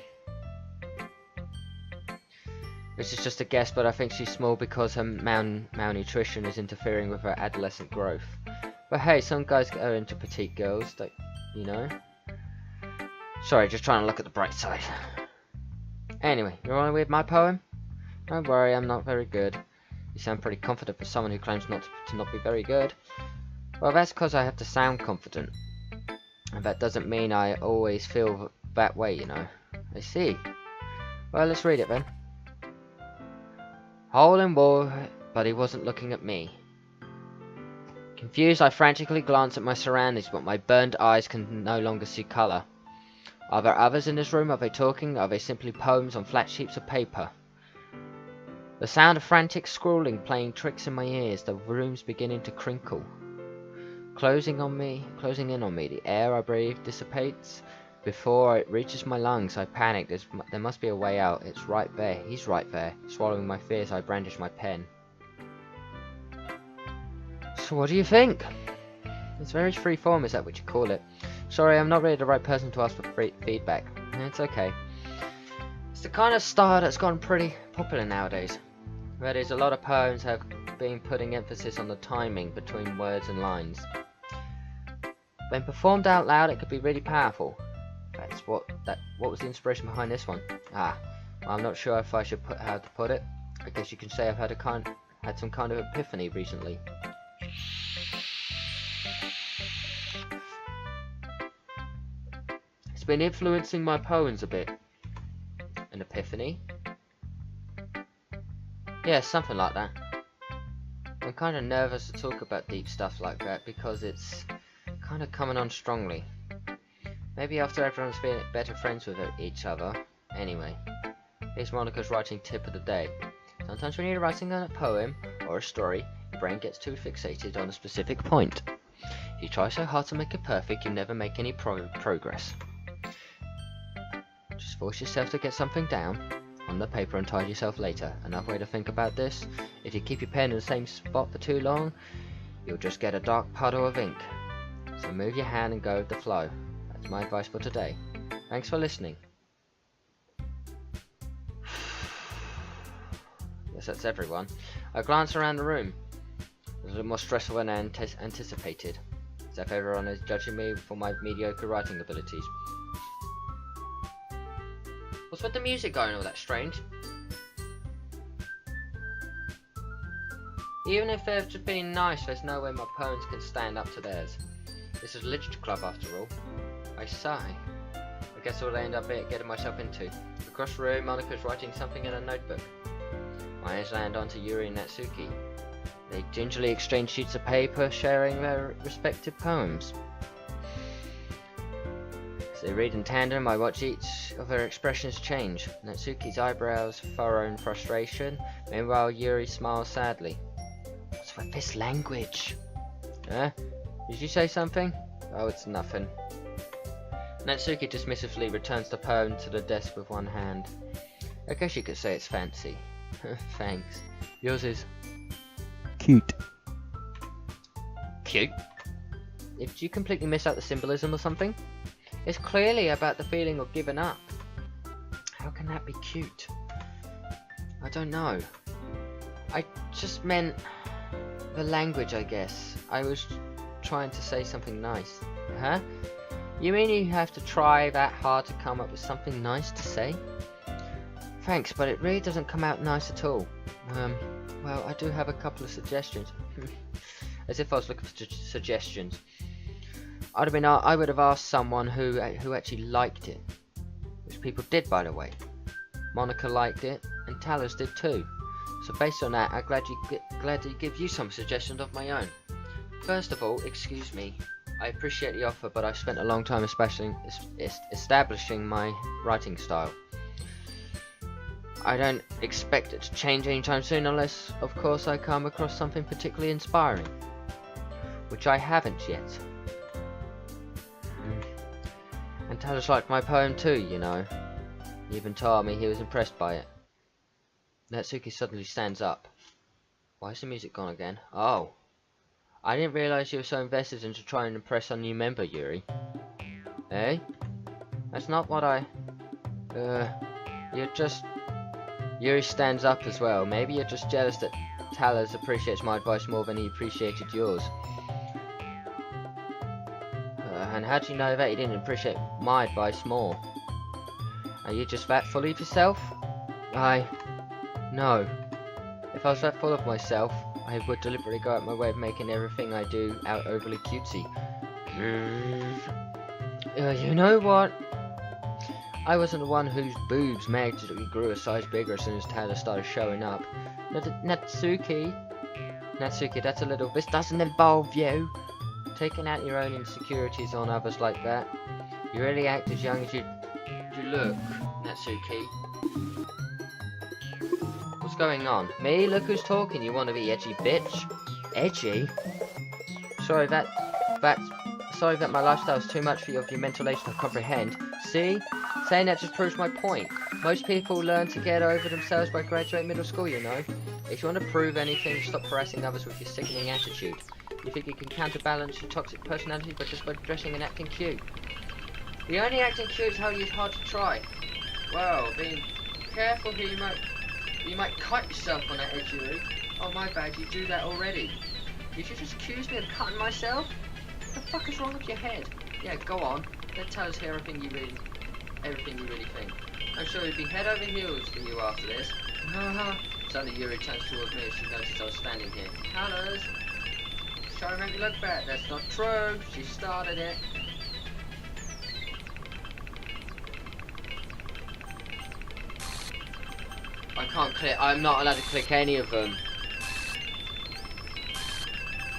This is just a guess, but I think she's small because her malnutrition is interfering with her adolescent growth. But hey, some guys are into petite girls, that, you know. Sorry, just trying to look at the bright side. Anyway, you wanna read my poem? Don't worry, I'm not very good. You sound pretty confident for someone who claims to not be very good. Well, that's because I have to sound confident. And that doesn't mean I always feel that way, you know. I see. Well, let's read it then. Hole in wall, but he wasn't looking at me. Confused, I frantically glance at my surroundings, but my burned eyes can no longer see colour. Are there others in this room? Are they talking? Are they simply poems on flat sheets of paper? The sound of frantic scrawling playing tricks in my ears, the room's beginning to crinkle. Closing in on me, the air I breathe dissipates. Before it reaches my lungs, I panic. There must be a way out. It's right there. He's right there. Swallowing my fears, I brandish my pen. So what do you think? It's very free form, is that what you call it? Sorry, I'm not really the right person to ask for feedback. It's okay. It's the kind of style that's gone pretty popular nowadays. That is, a lot of poems have been putting emphasis on the timing between words and lines. When performed out loud, it could be really powerful. What was the inspiration behind this one? Well, I'm not sure if I should how to put it. I guess you can say I've had some kind of epiphany recently. It's been influencing my poems a bit. An epiphany? Yeah, something like that. I'm kind of nervous to talk about deep stuff like that because it's kind of coming on strongly. Maybe after everyone's feeling better friends with each other. Anyway, here's Monika's writing tip of the day. Sometimes when you're writing a poem or a story, your brain gets too fixated on a specific point. If you try so hard to make it perfect, you never make any progress. Just force yourself to get something down on the paper and tidy yourself later. Another way to think about this, if you keep your pen in the same spot for too long, you'll just get a dark puddle of ink. So move your hand and go with the flow. That's my advice for today. Thanks for listening. Yes, that's everyone. I glance around the room. It was a little more stressful than I anticipated. As if everyone is judging me for my mediocre writing abilities. What's with the music going all that strange? Even if they've just been nice, there's no way my poems can stand up to theirs. This is a literature club after all. I sigh. I guess what I end up getting myself into. Across the room, Monika's writing something in a notebook. My eyes land onto Yuri and Natsuki. They gingerly exchange sheets of paper, sharing their respective poems. As they read in tandem, I watch each of their expressions change. Natsuki's eyebrows furrow in frustration, meanwhile Yuri smiles sadly. What's with this language? Huh? Did you say something? Oh, it's nothing. Natsuki dismissively returns the poem to the desk with one hand. I guess you could say it's fancy. Thanks. Yours is... Cute. Cute? Did you completely miss out the symbolism or something? It's clearly about the feeling of giving up. How can that be cute? I don't know. I just meant the language, I guess. I was trying to say something nice. Huh? You mean you have to try that hard to come up with something nice to say? Thanks, but it really doesn't come out nice at all. Well, I do have a couple of suggestions. As if I was looking for suggestions. I would have asked someone who actually liked it. Which people did, by the way. Monika liked it, and Talus did too. So based on that, I'm glad to give you some suggestions of my own. First of all, excuse me. I appreciate the offer, but I've spent a long time establishing my writing style. I don't expect it to change anytime soon unless, of course, I come across something particularly inspiring. Which I haven't yet. And Talus liked my poem too, you know. He even told me he was impressed by it. Natsuki suddenly stands up. Why is the music gone again? Oh. I didn't realize you were so invested into trying to impress a new member, Yuri. Eh? That's not what I... You're just... Yuri stands up as well. Maybe you're just jealous that Talus appreciates my advice more than he appreciated yours. And how do you know that he didn't appreciate my advice more? Are you just that full of yourself? No. If I was that full of myself, I would deliberately go out my way of making everything I do out overly cutesy. You know what? I wasn't the one whose boobs magically grew a size bigger as soon as Talus started showing up. Natsuki, that's a little... This doesn't involve you. Taking out your own insecurities on others like that. You really act as young as you look, Natsuki. What's going on? Me? Look who's talking, you wanna be edgy bitch. Edgy? Sorry that my lifestyle's too much for your mental age to comprehend. See? Saying that just proves my point. Most people learn to get over themselves by graduating middle school, you know. If you want to prove anything, stop harassing others with your sickening attitude. You think you can counterbalance your toxic personality just by dressing and acting cute. The only acting cute is how it's hard to try. Well, being careful here, you might cut yourself on that edge, Yuri. Oh my bad, you do that already. Did you just accuse me of cutting myself? What the fuck is wrong with your head? Yeah, go on. Let's tell us everything you really think. I'm sure he'd be head over heels for you after this. Suddenly Yuri turns towards me as she noticed I was standing here. Talus! She's trying to make me look bad. That's not true. She started it. I can't click. I'm not allowed to click any of them.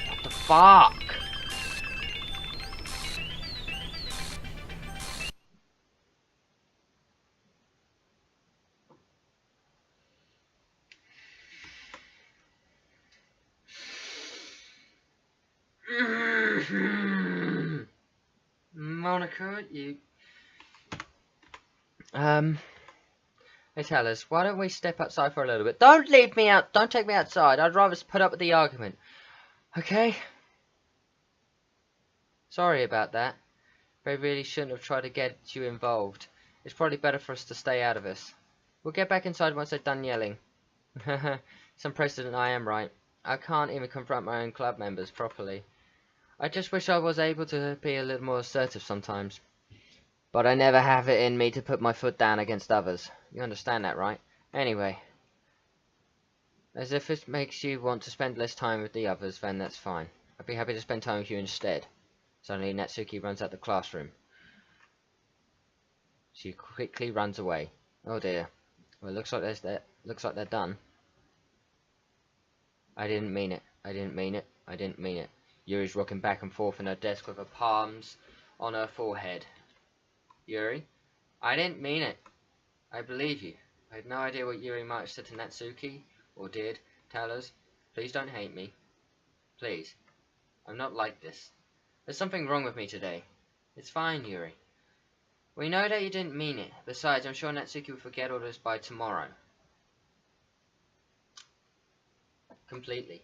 What the fuck? Monika, you... Hey Talus, why don't we step outside for a little bit? Don't leave me out, don't take me outside. I'd rather put up with the argument. Okay? Sorry about that. They really shouldn't have tried to get you involved. It's probably better for us to stay out of this. We'll get back inside once they're done yelling. Some precedent I am right. I can't even confront my own club members properly. I just wish I was able to be a little more assertive sometimes. But I never have it in me to put my foot down against others. You understand that, right? Anyway. As if it makes you want to spend less time with the others, then that's fine. I'd be happy to spend time with you instead. Suddenly Natsuki runs out the classroom. She quickly runs away. Oh dear. Well, it looks like they're done. I didn't mean it. I didn't mean it. I didn't mean it. Yuri's rocking back and forth in her desk with her palms on her forehead. Yuri, I didn't mean it. I believe you. I had no idea what Yuri might have said to Natsuki, or did. Tell us. Please don't hate me. Please. I'm not like this. There's something wrong with me today. It's fine, Yuri. We know that you didn't mean it. Besides, I'm sure Natsuki will forget all this by tomorrow. Completely.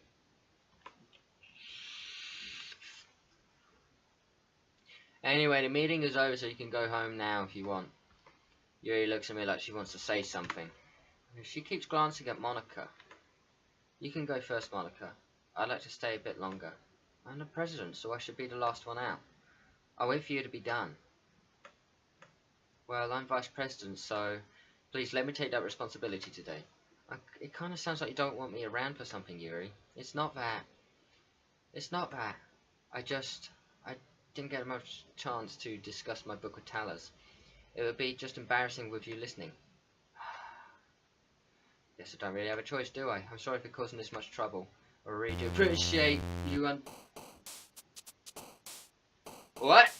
Anyway, the meeting is over, so you can go home now if you want. Yuri looks at me like she wants to say something. She keeps glancing at Monika. You can go first, Monika. I'd like to stay a bit longer. I'm the president, so I should be the last one out. I'll wait for you to be done. Well, I'm vice president, so please let me take that responsibility today. It kind of sounds like you don't want me around for something, Yuri. It's not that. It's not that. I didn't get much chance to discuss my book with Talas. It would be just embarrassing with you listening. Guess I don't really have a choice, do I? I'm sorry for causing this much trouble. I really do appreciate you What?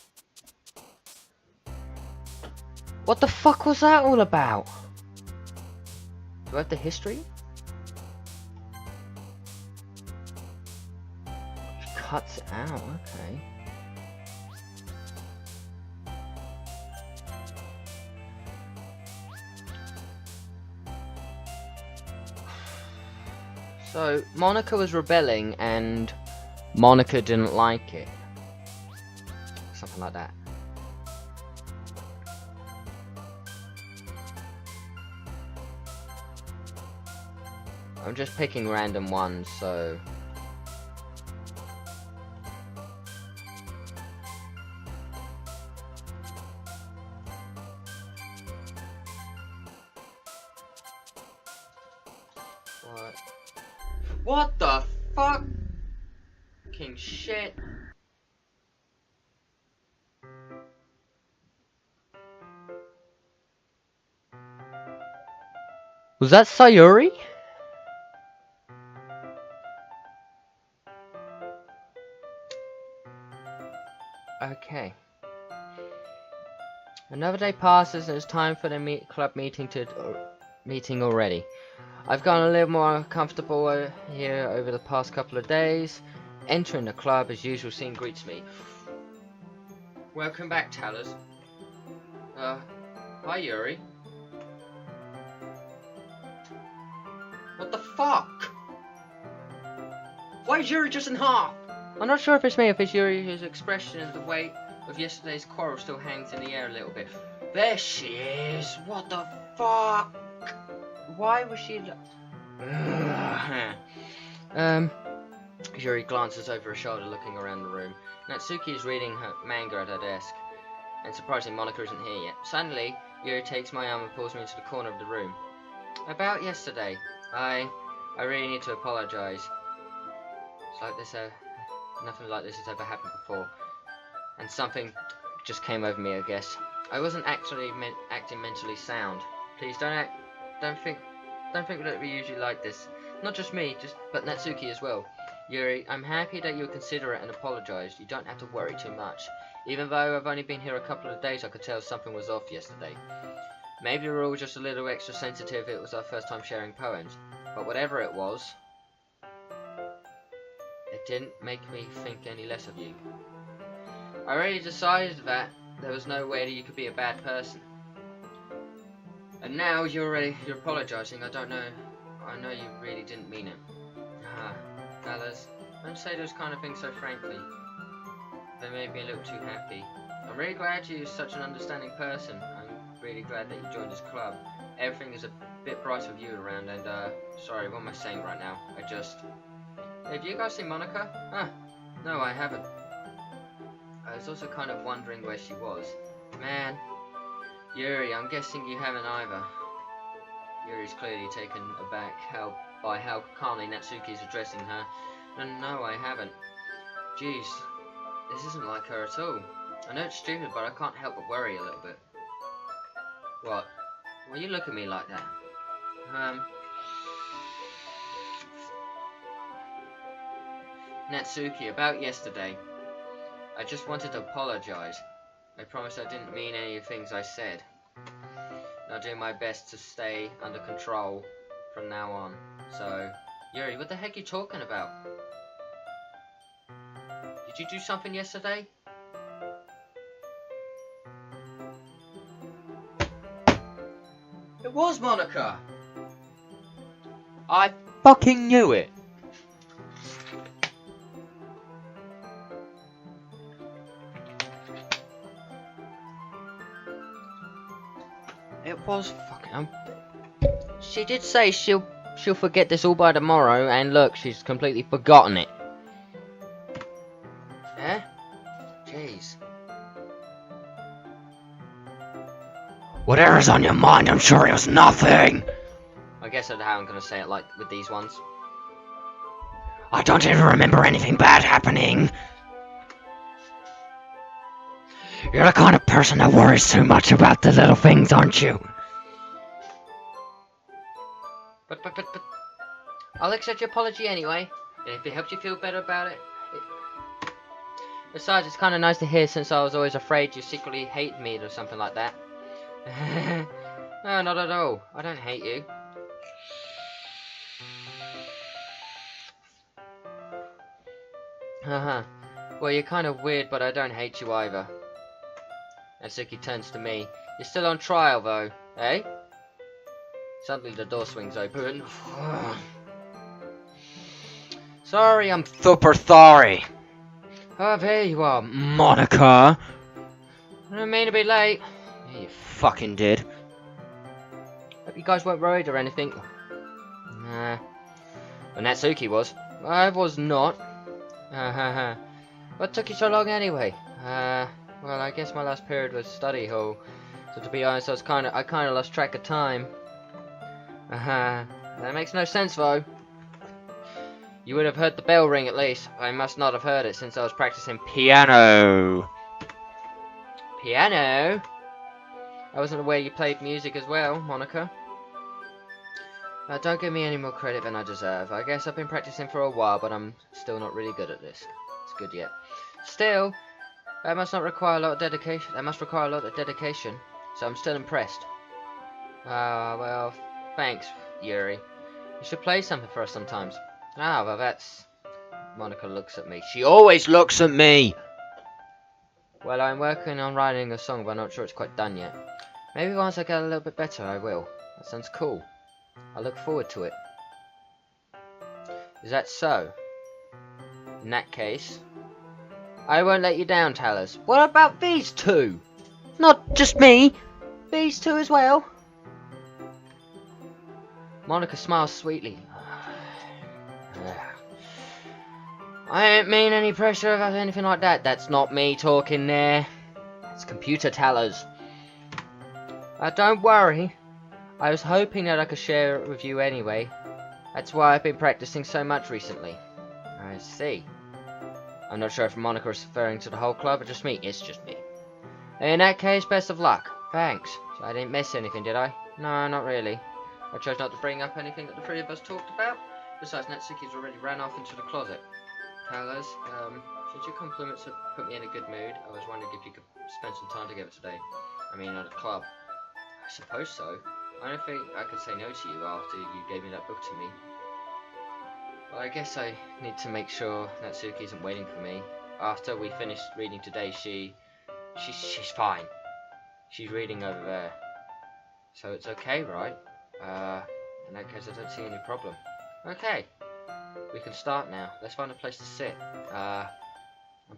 What the fuck was that all about? Do I have the history? It cuts it out, okay. So, Monika was rebelling and Monika didn't like it. Something like that. I'm just picking random ones, so... What the fuck? Fucking shit. Was that Sayuri? Okay. Another day passes and it's time for the club meeting already. I've gotten a little more comfortable here over the past couple of days. Entering the club, as usual, scene greets me. Welcome back, Talas. Hi, Yuri. What the fuck? Why is Yuri just in half? I'm not sure if it's me, if it's Yuri, his expression and the weight of yesterday's quarrel still hangs in the air a little bit. There she is! What the fuck? Why was she... Yuri glances over her shoulder looking around the room. Natsuki is reading her manga at her desk. And surprisingly, Monika isn't here yet. Suddenly, Yuri takes my arm and pulls me into the corner of the room. About yesterday, I really need to apologize. It's like this, nothing like this has ever happened before. And something just came over me, I guess. I wasn't actually acting mentally sound. Please don't think that we usually like this. Not just me, but Natsuki as well. Yuri, I'm happy that you're considerate and apologized. You don't have to worry too much. Even though I've only been here a couple of days, I could tell something was off yesterday. Maybe we're all just a little extra sensitive. It was our first time sharing poems. But whatever it was, it didn't make me think any less of you. I already decided that there was no way that you could be a bad person. And now you're apologizing. I know you really didn't mean it. Fellas, don't say those kind of things so frankly. They made me a little too happy. I'm really glad you're such an understanding person. I'm really glad that you joined this club. Everything is a bit brighter with you around, and sorry, what am I saying right now? Have you guys seen Monika? No, I haven't. I was also kind of wondering where she was. Man, Yuri, I'm guessing you haven't either. Yuri's clearly taken aback by how calmly Natsuki is addressing her. No, I haven't. Jeez, this isn't like her at all. I know it's stupid, but I can't help but worry a little bit. What? Why you look at me like that? Natsuki, about yesterday. I just wanted to apologize. I promise I didn't mean any of the things I said. I'll do my best to stay under control from now on. So, Yuri, what the heck are you talking about? Did you do something yesterday? It was Monika! I fucking knew it! It was fucking... she did say she'll forget this all by tomorrow, and look, she's completely forgotten it. Eh? Jeez. Whatever's on your mind, I'm sure it was nothing! I guess that's how I'm gonna say it, like, with these ones. I don't even remember anything bad happening! You're the kind of person that worries too much about the little things, aren't you? But... I'll accept your apology anyway, and if it helps you feel better about it... Besides, it's kind of nice to hear since I was always afraid you secretly hate me or something like that. No, not at all. I don't hate you. Haha. Well, you're kind of weird, but I don't hate you either. Natsuki turns to me. You're still on trial, though, eh? Suddenly the door swings open. Sorry, I'm super sorry. Oh, there you are, Monika. I didn't mean to be late. Yeah, you fucking did. Hope you guys weren't worried or anything. Nah. Well, Natsuki was. I was not. What took you so long anyway? Well, I guess my last period was study hall. So to be honest, I kinda lost track of time. That makes no sense though. You would have heard the bell ring at least. I must not have heard it since I was practicing piano. Piano? I wasn't aware you played music as well, Monika. Don't give me any more credit than I deserve. I guess I've been practicing for a while, but I'm still not really good at this. It's good yet. Still, that must require a lot of dedication. So I'm still impressed. Well, thanks, Yuri. You should play something for us sometimes. Well, that's... Monika looks at me. She always looks at me! Well, I'm working on writing a song, but I'm not sure it's quite done yet. Maybe once I get a little bit better, I will. That sounds cool. I look forward to it. Is that so? In that case... I won't let you down, Talers. What about these two? Not just me! These two as well? Monika smiles sweetly. I don't mean any pressure about anything like that. That's not me talking there. It's computer Talers. Don't worry. I was hoping that I could share it with you anyway. That's why I've been practicing so much recently. I see. I'm not sure if Monika is referring to the whole club or just me. It's just me. In that case, best of luck. Thanks. So I didn't miss anything, did I? No, not really. I chose not to bring up anything that the three of us talked about. Besides, Natsuki's already ran off into the closet. Talers, since your compliments have put me in a good mood, I was wondering if you could spend some time together today. I mean, at a club. I suppose so. I don't think I could say no to you after you gave me that book to me. Well, I guess I need to make sure Natsuki isn't waiting for me. After we finished reading today, she's fine. She's reading over there. So it's okay, right? In that case, I don't see any problem. Okay. We can start now. Let's find a place to sit. I'm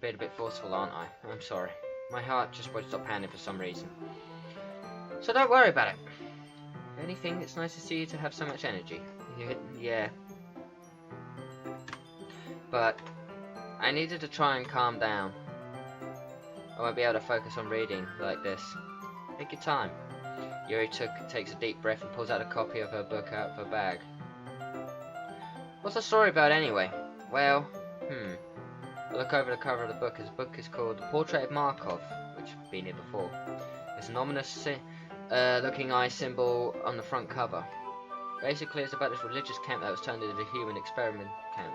being a bit forceful, aren't I? I'm sorry. My heart just won't stop pounding for some reason. So don't worry about it. If anything, it's nice to see you to have so much energy. Yeah. But I needed to try and calm down. I won't be able to focus on reading like this. Take your time. Yuri takes a deep breath and pulls out a copy of her book out of her bag. What's the story about anyway? Well, I look over the cover of the book. His book is called The Portrait of Markov, which I've been here before. There's an ominous looking eye symbol on the front cover. Basically, it's about this religious camp that was turned into a human experiment camp.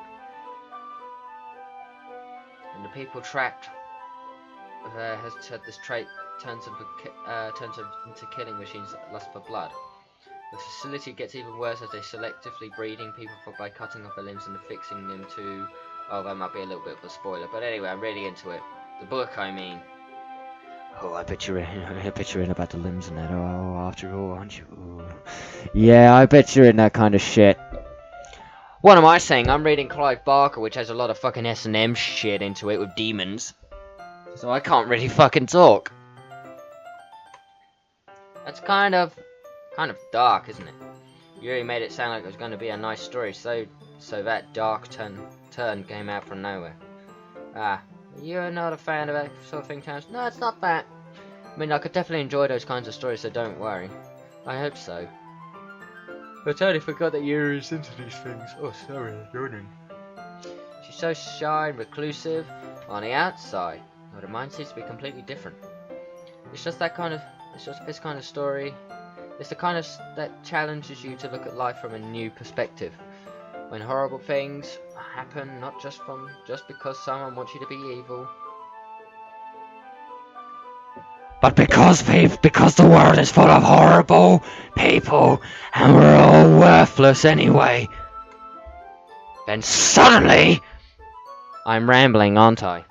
and the people trapped there has said this trait turns them into killing machines that lust for blood. The facility gets even worse as they selectively breeding people by cutting off their limbs and affixing them to... Oh, that might be a little bit of a spoiler, but anyway, I'm really into it. The book, I mean. Oh, I bet you're in about the limbs and that. Oh, after all, aren't you? Ooh. Yeah, I bet you're in that kind of shit. What am I saying? I'm reading Clive Barker, which has a lot of fucking S&M shit into it with demons. So I can't really fucking talk. That's kind of dark, isn't it? You really made it sound like it was going to be a nice story, so that dark turn came out from nowhere. Ah, you're not a fan of that sort of thing, Terence? No, it's not that. I mean, I could definitely enjoy those kinds of stories, so don't worry. I hope so. I totally forgot that Yuri's into these things. Oh, sorry, yawning. She's so shy and reclusive on the outside, but her mind seems to be completely different. It's just this kind of story. It's the kind of that challenges you to look at life from a new perspective. When horrible things happen, not just because someone wants you to be evil, But because the world is full of horrible people, and we're all worthless anyway, then suddenly... I'm rambling, aren't I?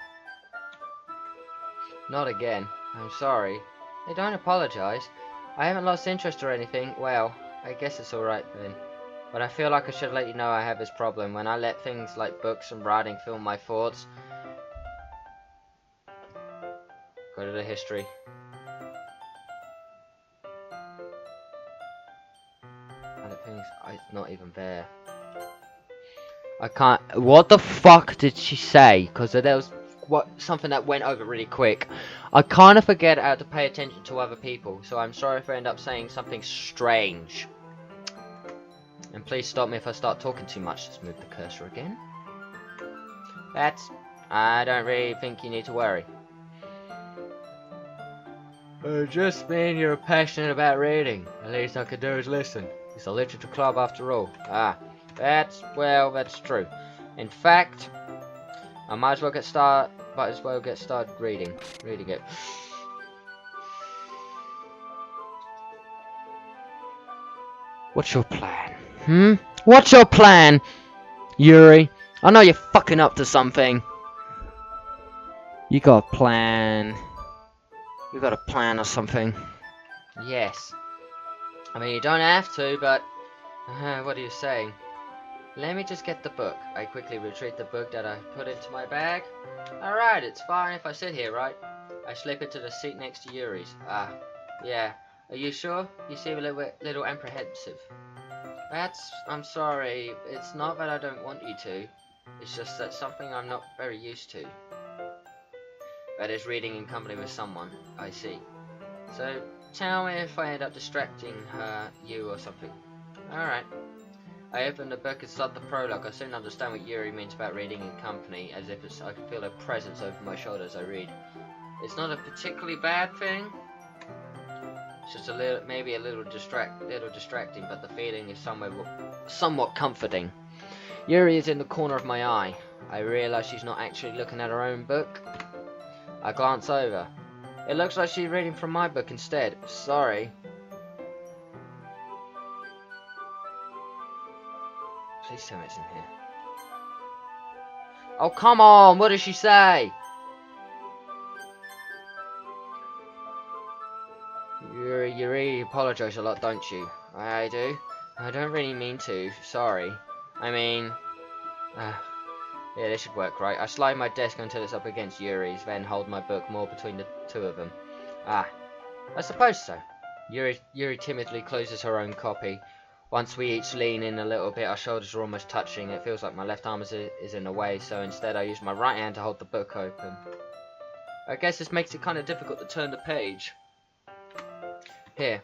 Not again. I'm sorry. Hey, don't apologize. I haven't lost interest or anything. Well, I guess it's alright then. But I feel like I should let you know I have this problem. When I let things like books and writing fill my thoughts... Go to the history. It's not even there. I can't... What the fuck did she say? Because there was something that went over really quick. I kind of forget how to pay attention to other people, so I'm sorry if I end up saying something strange. And please stop me if I start talking too much. Let's move the cursor again. I don't really think you need to worry. Just mean you're passionate about reading. The least I could do is listen. It's a literature club after all. Ah, that's true. In fact, I might as well get started reading it. What's your plan? What's your plan, Yuri? I know you're fucking up to something. You got a plan. You got a plan or something. Yes. I mean, you don't have to, but... what are you saying? Let me just get the book. I quickly retrieve the book that I put into my bag. Alright, it's fine if I sit here, right? I slip into the seat next to Yuri's. Ah, yeah. Are you sure? You seem a little apprehensive. I'm sorry. It's not that I don't want you to. It's just that something I'm not very used to. That is reading in company with someone. I see. So, tell me if I end up distracting you or something. Alright. I open the book and start the prologue. I soon understand what Yuri means about reading in company, as if I can feel her presence over my shoulder as I read. It's not a particularly bad thing. It's just maybe a little distracting, but the feeling is somewhat comforting. Yuri is in the corner of my eye. I realise she's not actually looking at her own book. I glance over. It looks like she's reading from my book instead. Sorry. Please tell me it's in here. Oh, come on! What does she say? You really apologise a lot, don't you? I do. I don't really mean to. Sorry. I mean... yeah, this should work, right? I slide my desk until it's up against Yuri's, then hold my book more between the two of them. Ah, I suppose so. Yuri timidly closes her own copy. Once we each lean in a little bit, our shoulders are almost touching. It feels like my left arm is in the way, so instead I use my right hand to hold the book open. I guess this makes it kind of difficult to turn the page. Here.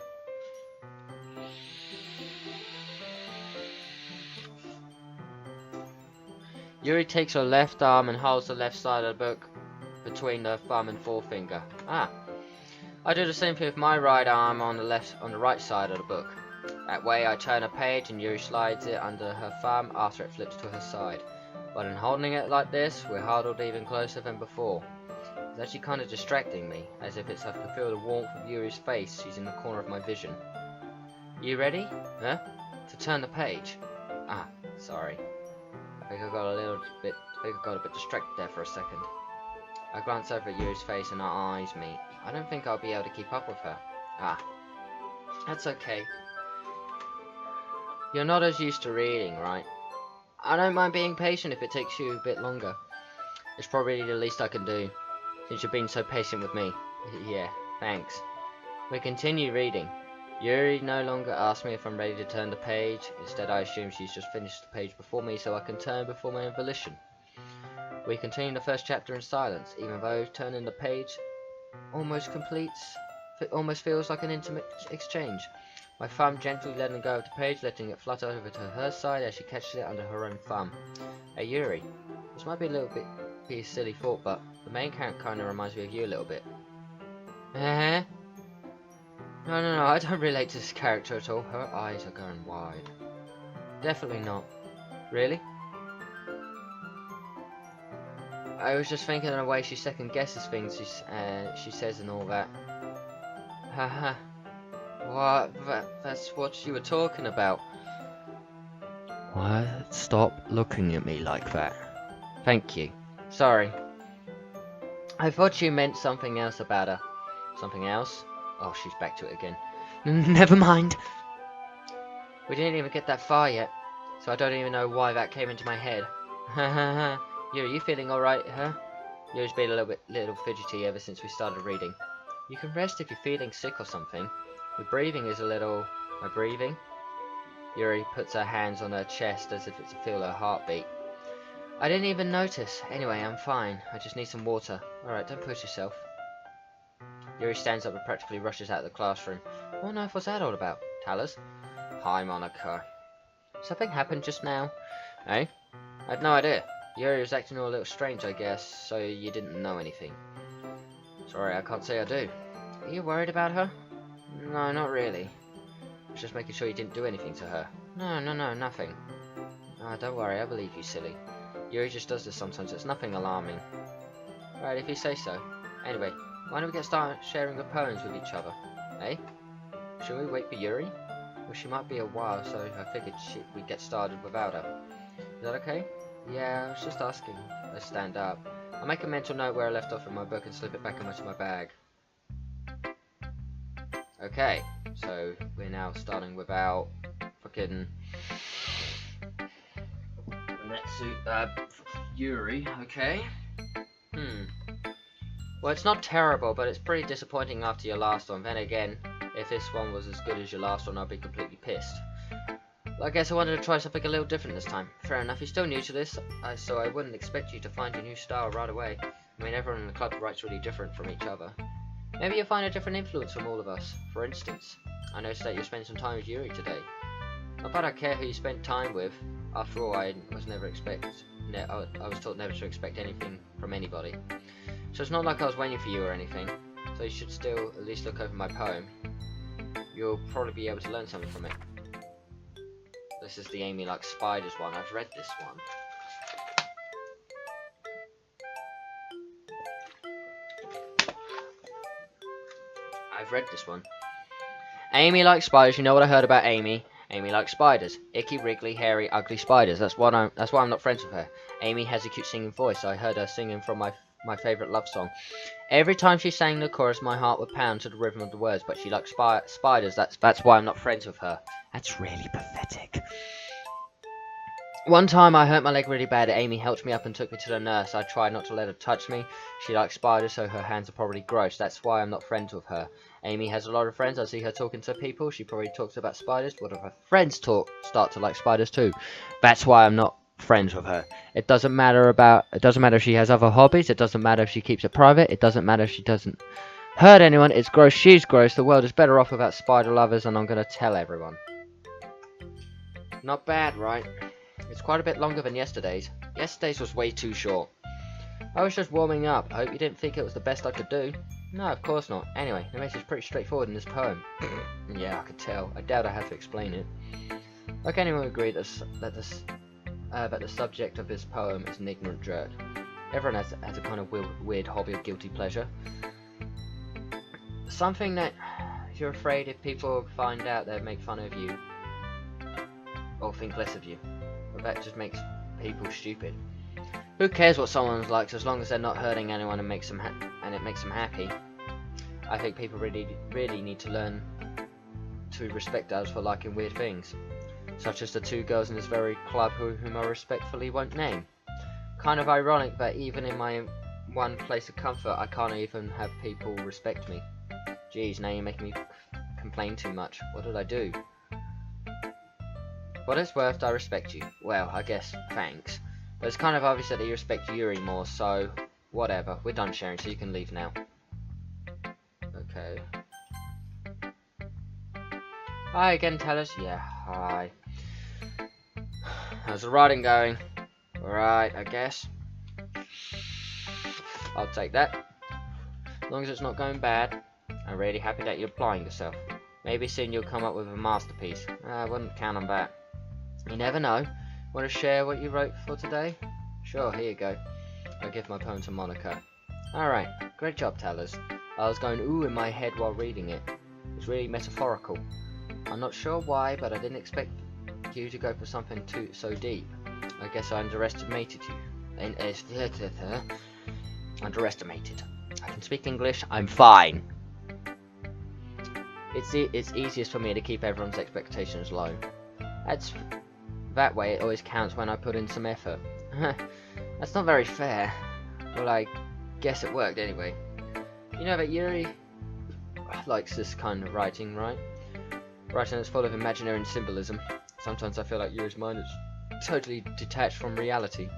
Yuri takes her left arm and holds the left side of the book between the thumb and forefinger. Ah. I do the same thing with my right arm on the right side of the book. That way I turn a page and Yuri slides it under her thumb after it flips to her side. but in holding it like this, we're huddled even closer than before. It's actually kind of distracting me, as if I can feel the warmth of Yuri's face. She's in the corner of my vision. You ready? Huh? To turn the page? Ah, sorry. I think I got a bit distracted there for a second. I glance over at Yuri's face and our eyes meet. I don't think I'll be able to keep up with her. Ah, that's okay. You're not as used to reading, right? I don't mind being patient if it takes you a bit longer. It's probably the least I can do, since you've been so patient with me. Yeah, thanks. We continue reading. Yuri no longer asks me if I'm ready to turn the page. Instead, I assume she's just finished the page before me so I can turn before my own volition. We continue the first chapter in silence, even though turning the page almost feels like an intimate exchange. My thumb gently letting go of the page, letting it flutter over to her side as she catches it under her own thumb. Hey Yuri, this might be a silly thought, but the main character kind of reminds me of you a little bit. No, I don't relate to this character at all. Her eyes are going wide. Definitely not. Really? I was just thinking of the way she second guesses things she says and all that. Haha. What? That's what you were talking about. What? Stop looking at me like that. Thank you. Sorry. I thought you meant something else about her. Something else? Oh, she's back to it again. Never mind. We didn't even get that far yet, so I don't even know why that came into my head. Hahaha. Yuri, you feeling alright, huh? Yuri's been a little fidgety ever since we started reading. You can rest if you're feeling sick or something. Your breathing is a little... My breathing? Yuri puts her hands on her chest as if it's to feel her heartbeat. I didn't even notice. Anyway, I'm fine. I just need some water. Alright, don't push yourself. Yuri stands up and practically rushes out of the classroom. What on earth was that all about? Talas? Hi, Monika. Something happened just now. Eh? I had no idea. Yuri was acting all a little strange, I guess, so you didn't know anything. Sorry, I can't say I do. Are you worried about her? No, not really. I was just making sure you didn't do anything to her. No, nothing. Ah, don't worry, I believe you, silly. Yuri just does this sometimes, it's nothing alarming. Right, if you say so. Anyway, why don't we start sharing the poems with each other? Eh? Should we wait for Yuri? Well, she might be a while, so I figured we'd get started without her. Is that okay? Yeah, I was just asking. I stand up. I make a mental note where I left off in my book and slip it back into my bag. Okay, so we're now starting without fucking Yuri, okay? Well, it's not terrible, but it's pretty disappointing after your last one. Then again, if this one was as good as your last one, I'd be completely pissed. Well, I guess I wanted to try something a little different this time. Fair enough, you're still new to this, so I wouldn't expect you to find your new style right away. I mean, everyone in the club writes really different from each other. Maybe you'll find a different influence from all of us. For instance, I noticed that you spent some time with Yuri today. Not that I care who you spend time with. After all, I was told never to expect anything from anybody. So it's not like I was waiting for you or anything. So you should still at least look over my poem. You'll probably be able to learn something from it. This is the Amy Likes Spiders one. I've read this one. Amy likes spiders. You know what I heard about Amy? Amy likes spiders. Icky, wriggly, hairy, ugly spiders. That's why I'm not friends with her. Amy has a cute singing voice. I heard her singing from my favourite love song. Every time she sang the chorus, my heart would pound to the rhythm of the words. But she likes spiders. That's why I'm not friends with her. That's really pathetic. One time I hurt my leg really bad. Amy helped me up and took me to the nurse. I tried not to let her touch me. She likes spiders, so her hands are probably gross. That's why I'm not friends with her. Amy has a lot of friends. I see her talking to people. She probably talks about spiders. What if her friends start to like spiders too? That's why I'm not friends with her. It doesn't matter if she has other hobbies. It doesn't matter if she keeps it private. It doesn't matter if she doesn't hurt anyone. It's gross. She's gross. The world is better off without spider lovers, and I'm gonna tell everyone. Not bad, right? It's quite a bit longer than yesterday's. Yesterday's was way too short. I was just warming up. I hope you didn't think it was the best I could do. No, of course not. Anyway, the message is pretty straightforward in this poem. Yeah, I could tell. I doubt I have to explain it. Like anyone would agree that but the subject of his poem is an ignorant jerk. Everyone has a kind of weird hobby of guilty pleasure. Something that you're afraid if people find out they'll make fun of you or think less of you. Well, that just makes people stupid. Who cares what someone likes as long as they're not hurting anyone and makes them it makes them happy. I think people really need to learn to respect others for liking weird things, such as the two girls in this very club whom I respectfully won't name. Kind of ironic that even in my one place of comfort I can't even have people respect me. Jeez, now you're making me complain too much. What did I do? What it's worth, I respect you. Well, I guess, thanks. But it's kind of obvious that you respect Yuri more, so whatever. We're done sharing, so you can leave now. Okay. Hi again, Tellers. Yeah, hi. How's the writing going? Alright, I guess. I'll take that. As long as it's not going bad. I'm really happy that you're applying yourself. Maybe soon you'll come up with a masterpiece. I wouldn't count on that. You never know. Want to share what you wrote for today? Sure, here you go. I'll give my poem to Monika. Alright, great job, Tellers. I was going ooh in my head while reading it. It's really metaphorical. I'm not sure why, but I didn't expect you to go for something so deep. I guess I underestimated you. Underestimated. I can speak English. I'm fine. It's easiest for me to keep everyone's expectations low. That way it always counts when I put in some effort. That's not very fair. Well, I guess it worked anyway. You know that Yuri likes this kind of writing, right? Writing that's full of imaginary and symbolism. Sometimes I feel like Yuri's mind is totally detached from reality.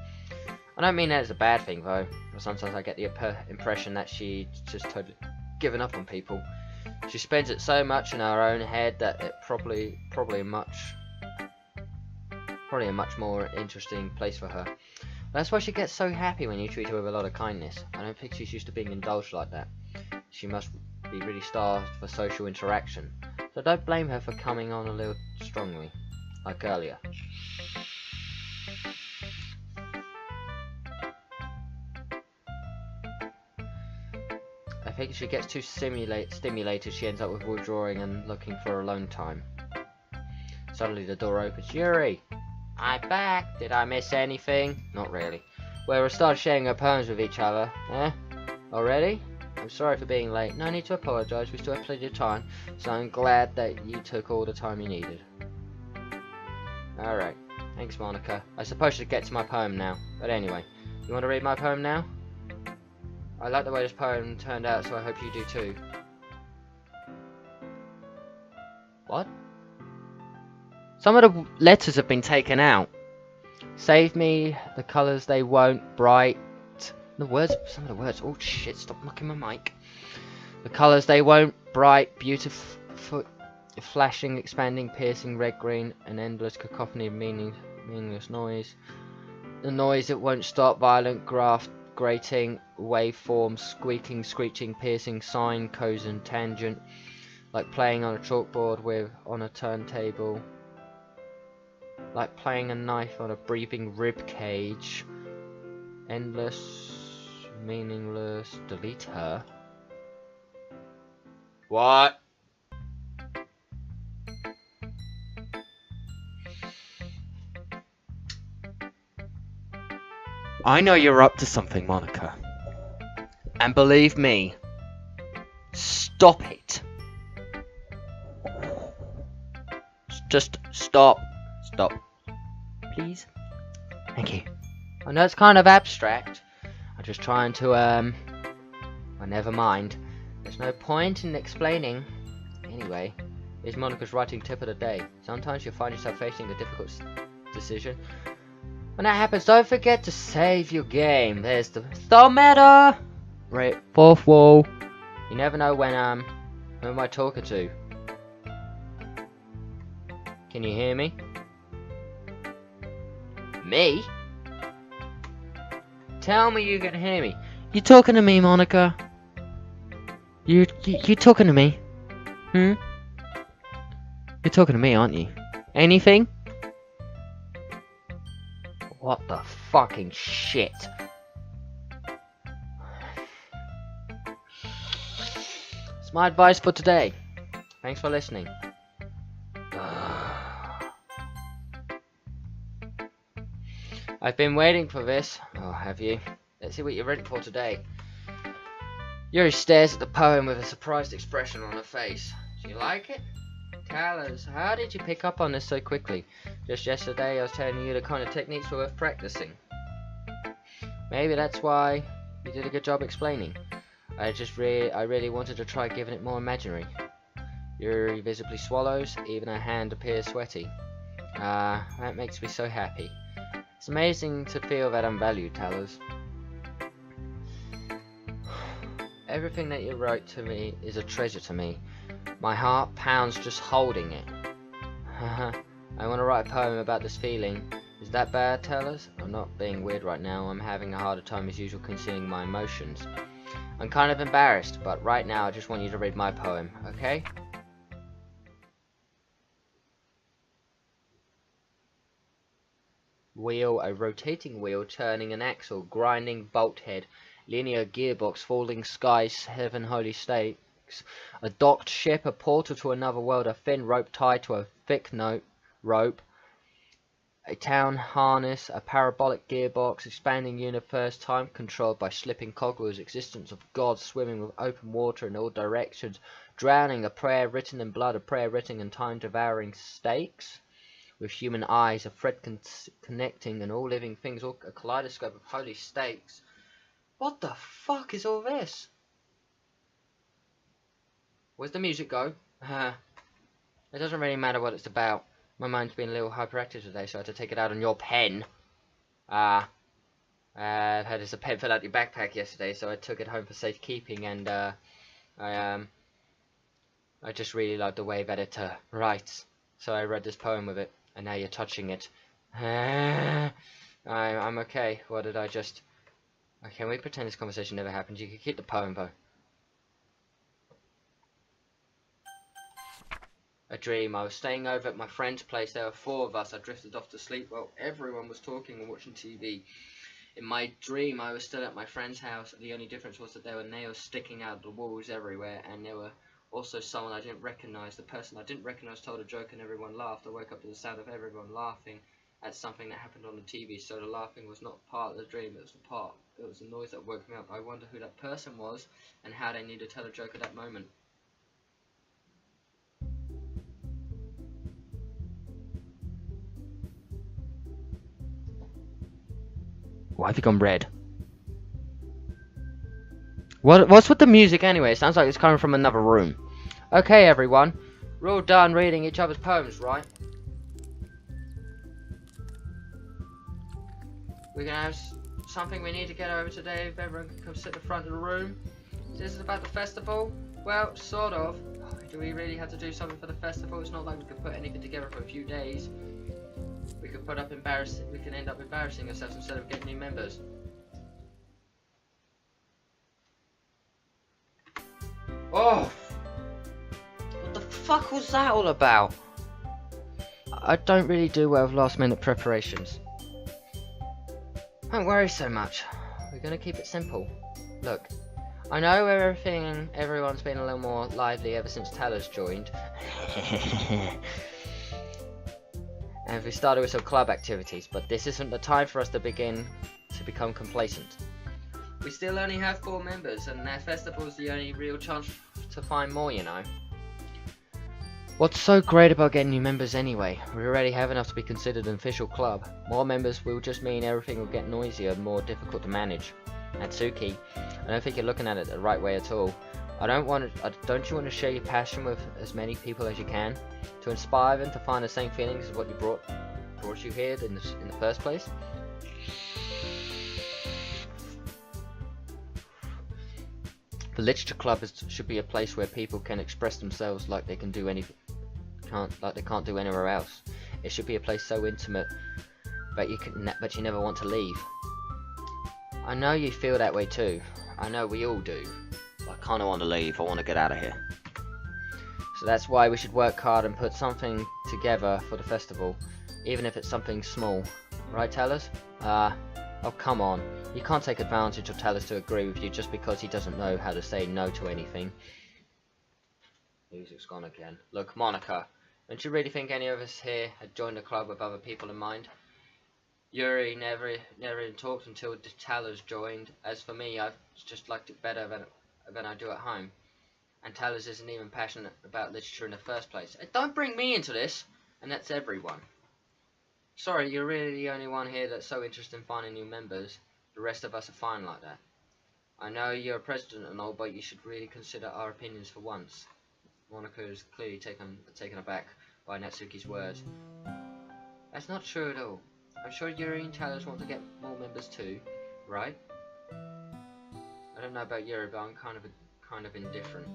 I don't mean that as a bad thing, though. Sometimes I get the impression that she's just totally given up on people. She spends it so much in her own head that it probably a much more interesting place for her. That's why she gets so happy when you treat her with a lot of kindness. I don't think she's used to being indulged like that. She must be really starved for social interaction. So don't blame her for coming on a little strongly, like earlier. I think if she gets too stimulated, she ends up with withdrawing and looking for alone time. Suddenly the door opens. Yuri! I'm back! Did I miss anything? Not really. Well, we started sharing our poems with each other. Eh? Already? I'm sorry for being late. No need to apologise, we still have plenty of time, so I'm glad that you took all the time you needed. Alright. Thanks, Monika. I suppose I should get to my poem now. But anyway, you want to read my poem now? I like the way this poem turned out, so I hope you do too. What? Some of the letters have been taken out. Save me, the colours they won't, bright. Some of the words. Oh shit, stop knocking my mic. The colours they won't, bright, beautiful, flashing, expanding, piercing, red, green, an endless cacophony of meaningless noise. The noise that won't stop, violent, grating, waveform, squeaking, screeching, piercing, sine, cosine, tangent, like playing on a chalkboard on a turntable, like playing a knife on a breathing rib cage, endless, meaningless, delete her. What? I know you're up to something, Monika. And believe me, stop it. Just stop. Stop. Please. Thank you. I know it's kind of abstract. I'm just trying to, well, never mind. There's no point in explaining. Anyway, here's Monika's writing tip of the day. Sometimes you'll find yourself facing a difficult decision. When that happens, don't forget to save your game. There's the thermometer. Right, fourth wall. You never know when who am I talking to? Can you hear me? Me? Tell me you can hear me. You talking to me, Monika? You talking to me? Hmm? You're talking to me, aren't you? Anything? What the fucking shit? It's my advice for today. Thanks for listening. I've been waiting for this. Oh, have you? Let's see what you're ready for today. Yuri stares at the poem with a surprised expression on her face. Do you like it? Tell us, how did you pick up on this so quickly? Just yesterday I was telling you the kind of techniques were worth practicing. Maybe that's why you did a good job explaining. I really wanted to try giving it more imaginary. Yuri visibly swallows, even her hand appears sweaty. That makes me so happy. It's amazing to feel that I'm valued, Talos. Everything that you wrote to me is a treasure to me. My heart pounds just holding it. I want to write a poem about this feeling. Is that bad, Talos? I'm not being weird right now. I'm having a harder time as usual concealing my emotions. I'm kind of embarrassed, but right now I just want you to read my poem, okay? Wheel, a rotating wheel, turning an axle, grinding bolt head, linear gearbox, falling skies, heaven holy stakes, a docked ship, a portal to another world, a thin rope tied to a thick rope, a town harness, a parabolic gearbox, expanding universe, time controlled by slipping cogwheels, existence of God swimming with open water in all directions, drowning, a prayer written in blood, a prayer written in time devouring stakes. With human eyes, a thread connecting and all living things, all a kaleidoscope of holy stakes. What the fuck is all this? Where's the music go? It doesn't really matter what it's about. My mind's been a little hyperactive today, so I had to take it out on your pen. I had a pen fell out your backpack yesterday, so I took it home for safekeeping, and I just really like the way that it writes. So I read this poem with it. And now you're touching it. I'm okay. What did I just... Okay, we pretend this conversation never happened. You can keep the poem, though. A dream. I was staying over at my friend's place. There were 4 of us. I drifted off to sleep while everyone was talking and watching TV. In my dream, I was still at my friend's house. The only difference was that there were nails sticking out of the walls everywhere, and there were also someone I didn't recognize. The person I didn't recognize told a joke and everyone laughed. I woke up to the sound of everyone laughing at something that happened on the TV. So the laughing was not part of the dream, it was the noise that woke me up. I wonder who that person was and how they knew to tell a joke at that moment. Why have you gone red? What's with the music anyway? It sounds like it's coming from another room. Okay, everyone. We're all done reading each other's poems, right? We're gonna have something we need to get over today. If everyone can come sit at the front of the room. This is about the festival? Well, sort of. Do we really have to do something for the festival? It's not like we could put anything together for a few days. We could we can end up embarrassing ourselves instead of getting new members. Oh! What the fuck was that all about? I don't really do well with last minute preparations. Don't worry so much. We're gonna keep it simple. Look, I know everyone's been a little more lively ever since Talos joined. And we started with some club activities, but this isn't the time for us to begin to become complacent. We still only have 4 members, and their festival's the only real chance to find more, you know. What's so great about getting new members anyway? We already have enough to be considered an official club. More members will just mean everything will get noisier and more difficult to manage. Natsuki, I don't think you're looking at it the right way at all. Don't you want to share your passion with as many people as you can? To inspire them to find the same feelings as what you brought you here in the first place? The literature club should be a place where people can express themselves like they can do they can't do anywhere else. It should be a place so intimate that you never want to leave. I know you feel that way too. I know we all do. I kind of want to leave. I want to get out of here. So that's why we should work hard and put something together for the festival, even if it's something small. Right, Tellers? Oh come on. You can't take advantage of Tellers to agree with you just because he doesn't know how to say no to anything. Music's gone again. Look, Monika, don't you really think any of us here had joined the club with other people in mind? Yuri never even talked until the Tellers joined. As for me, I've just liked it better than I do at home. And Tellers isn't even passionate about literature in the first place. Don't bring me into this! And that's everyone. Sorry, you're really the only one here that's so interested in finding new members. The rest of us are fine like that. I know you're a president and all, but you should really consider our opinions for once. Monika is clearly taken aback by Natsuki's words. That's not true at all. I'm sure Yuri and Tellers want to get more members too, right? I don't know about Yuri, but I'm kind of indifferent.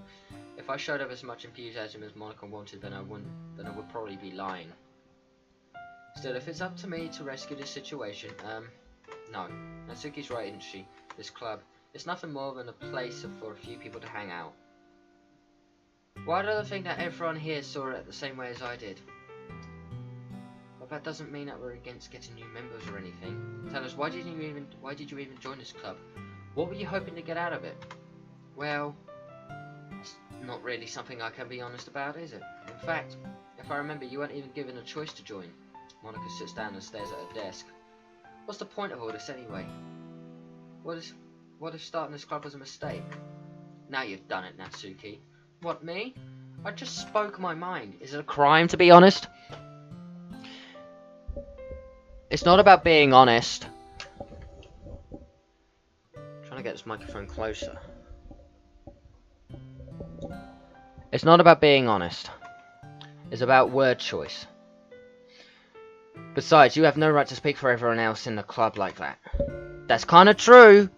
If I showed up as much enthusiasm as Monika wanted, then I would probably be lying. Still, if it's up to me to rescue this situation, no. Natsuki's right, isn't she? This club, it's nothing more than a place for a few people to hang out. Why do I think that everyone here saw it the same way as I did? But that doesn't mean that we're against getting new members or anything. Tell us, why did you even join this club? What were you hoping to get out of it? Well, it's not really something I can be honest about, is it? In fact, if I remember, you weren't even given a choice to join. Monika sits down and stares at her desk. What's the point of all this anyway? What if starting this club was a mistake? Now you've done it, Natsuki. What, me? I just spoke my mind. Is it a crime to be honest? It's not about being honest. I'm trying to get this microphone closer. It's not about being honest. It's about word choice. Besides, you have no right to speak for everyone else in the club like that. That's kind of true.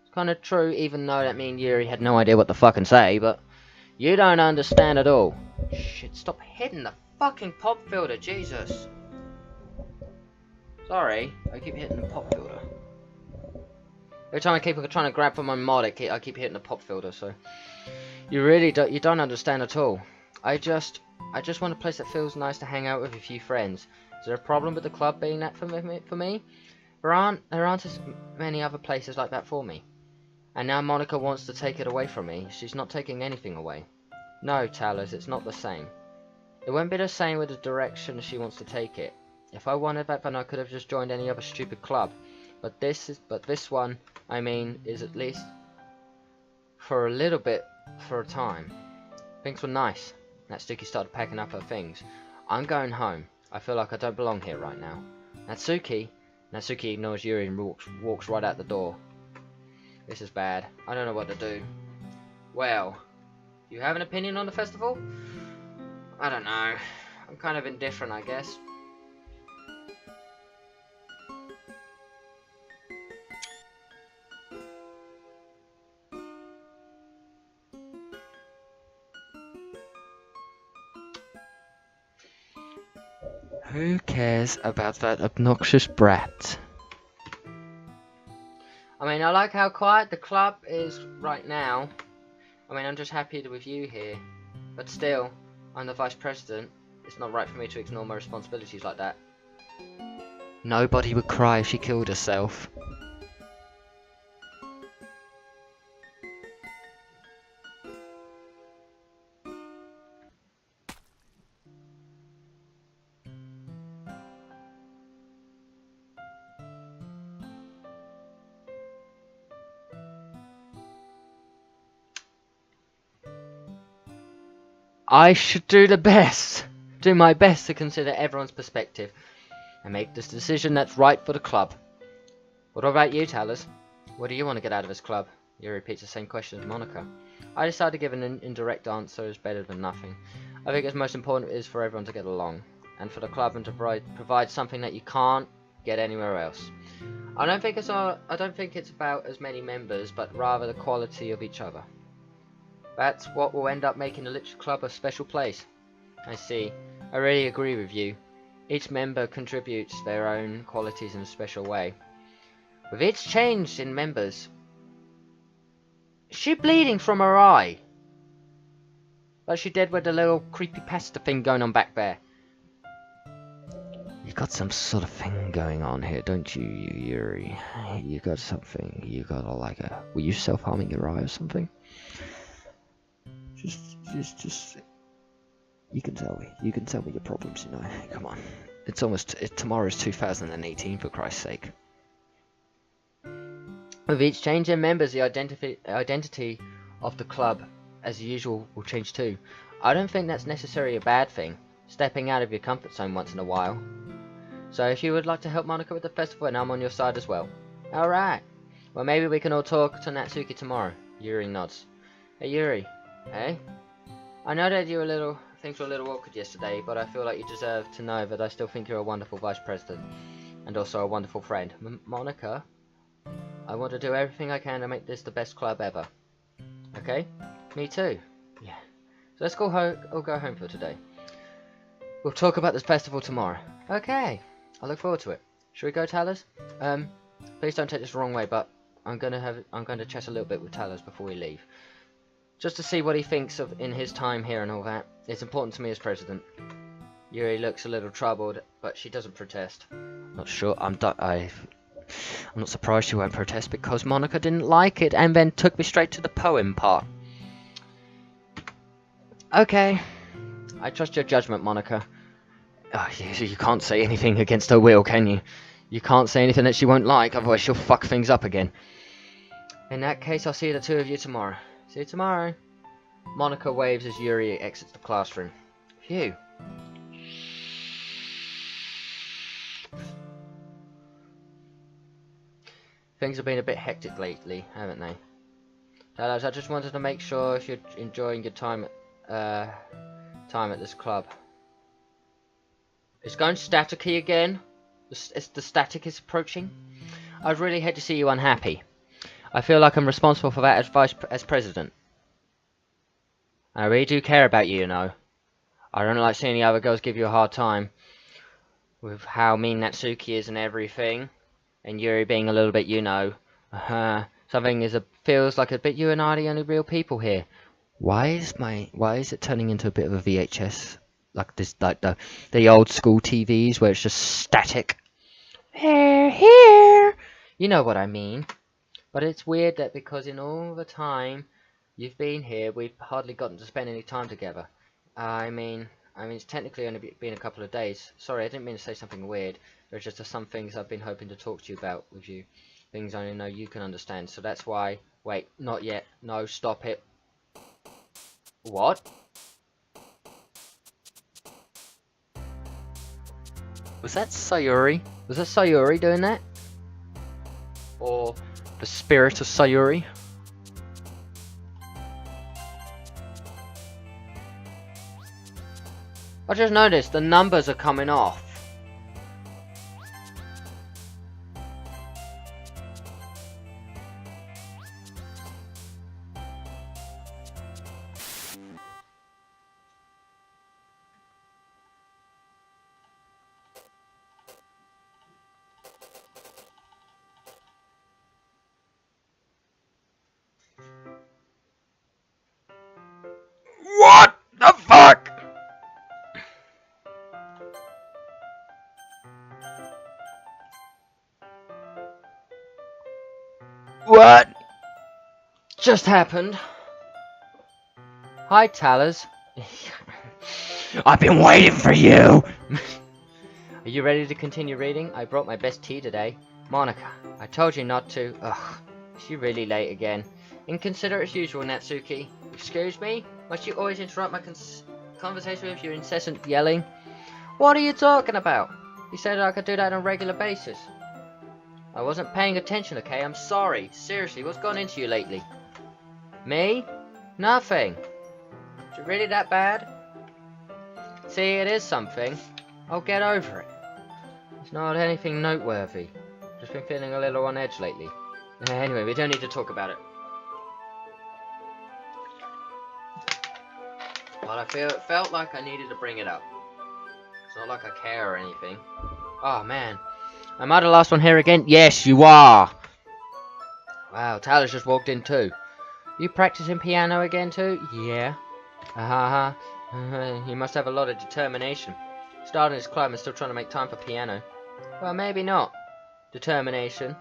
It's kind of true, even though that me and Yuri had no idea what to fucking say, but you don't understand at all. Shit, stop hitting the fucking pop filter, Jesus. Sorry, I keep hitting the pop filter. Every time I keep trying to grab for my mod, I keep hitting the pop filter, so... You don't understand at all. I just want a place that feels nice to hang out with a few friends. Is there a problem with the club being that for me? There aren't as many other places like that for me. And now Monika wants to take it away from me. She's not taking anything away. No, Tellers, it's not the same. It won't be the same with the direction she wants to take it. If I wanted that, then I could have just joined any other stupid club. But this one, I mean, is at least for a little bit, for a time. Things were nice. Natsuki started packing up her things. I'm going home. I feel like I don't belong here right now. Natsuki ignores Yuri and walks right out the door. This is bad. I don't know what to do. Well, you have an opinion on the festival? I don't know. I'm kind of indifferent, I guess. Who cares about that obnoxious brat? I mean, I like how quiet the club is right now. I mean, I'm just happy with you here. But still, I'm the vice president. It's not right for me to ignore my responsibilities like that. Nobody would cry if she killed herself. I should do my best to consider everyone's perspective and make this decision that's right for the club. What about you, Tellers? What do you want to get out of this club? You repeats the same question as Monika. I decided to give an indirect answer is better than nothing. I think it's most important is for everyone to get along, and for the club and to provide something that you can't get anywhere else. I don't think it's about as many members, but rather the quality of each other. That's what will end up making the Literature Club a special place. I see. I really agree with you. Each member contributes their own qualities in a special way. With each change in members... Is she bleeding from her eye? Like she did with the little creepypasta thing going on back there. You got some sort of thing going on here, don't you, Yuri? You got something. You got like a... Were you self-harming your eye or something? Just... You can tell me. You can tell me your problems, you know. Come on. Tomorrow's 2018, for Christ's sake. With each change in members, the identity of the club, as usual, will change too. I don't think that's necessarily a bad thing, stepping out of your comfort zone once in a while. So if you would like to help Monika with the festival, and I'm on your side as well. Alright. Well, maybe we can all talk to Natsuki tomorrow. Yuri nods. Hey Yuri. Hey? I know that things were a little awkward yesterday, but I feel like you deserve to know that I still think you're a wonderful vice president. And also a wonderful friend. Monika? I want to do everything I can to make this the best club ever. Okay? Me too. Yeah. So let's go home for today. We'll talk about this festival tomorrow. Okay. I look forward to it. Should we go, Talers? Please don't take this the wrong way, but I'm going to chat a little bit with Talers before we leave. Just to see what he thinks of in his time here and all that. It's important to me as president. Yuri looks a little troubled, but she doesn't protest. Not sure. I'm not surprised she won't protest because Monika didn't like it and then took me straight to the poem part. Okay. I trust your judgment, Monika. Oh, you can't say anything against her will, can you? You can't say anything that she won't like, otherwise she'll fuck things up again. In that case, I'll see the two of you tomorrow. See you tomorrow. Monika waves as Yuri exits the classroom. Phew. Things have been a bit hectic lately, haven't they? Dallas, I just wanted to make sure if you're enjoying your time at this club. It's going staticky again. The static is approaching. I'd really hate to see you unhappy. I feel like I'm responsible for that as president. I really do care about you, you know. I don't like seeing the other girls give you a hard time with how mean Natsuki is and everything, and Yuri being a little bit, you know, feels like a bit you and I are the only real people here. Why is it turning into a bit of a VHS? Like the old school TVs where it's just static. Here. You know what I mean. But it's weird that because in all the time you've been here, we've hardly gotten to spend any time together. I mean, it's technically only been a couple of days. Sorry, I didn't mean to say something weird. There's just some things I've been hoping to talk to you about with you. Things I only know you can understand. So that's why... Wait, not yet. No, stop it. What? Was that Sayuri? Was that Sayuri doing that? Or the spirit of Sayuri? I just noticed the numbers are coming off. What the fuck? What just happened? Hi, Talers. I've been waiting for you. Are you ready to continue reading? I brought my best tea today. Monika, I told you not to. Ugh, is she really late again? Inconsiderate as usual, Natsuki. Excuse me? Must you always interrupt my conversation with your incessant yelling? What are you talking about? You said I could do that on a regular basis. I wasn't paying attention, okay? I'm sorry. Seriously, what's gone into you lately? Me? Nothing. Is it really that bad? See, it is something. I'll get over it. It's not anything noteworthy. Just been feeling a little on edge lately. Anyway, we don't need to talk about it. But I felt like I needed to bring it up. It's not like I care or anything. Oh man. Am I the last one here again? Yes, you are! Wow, Tyler's just walked in too. You practicing piano again too? Yeah. You must have a lot of determination. Starting his club and still trying to make time for piano. Well, maybe not. Determination,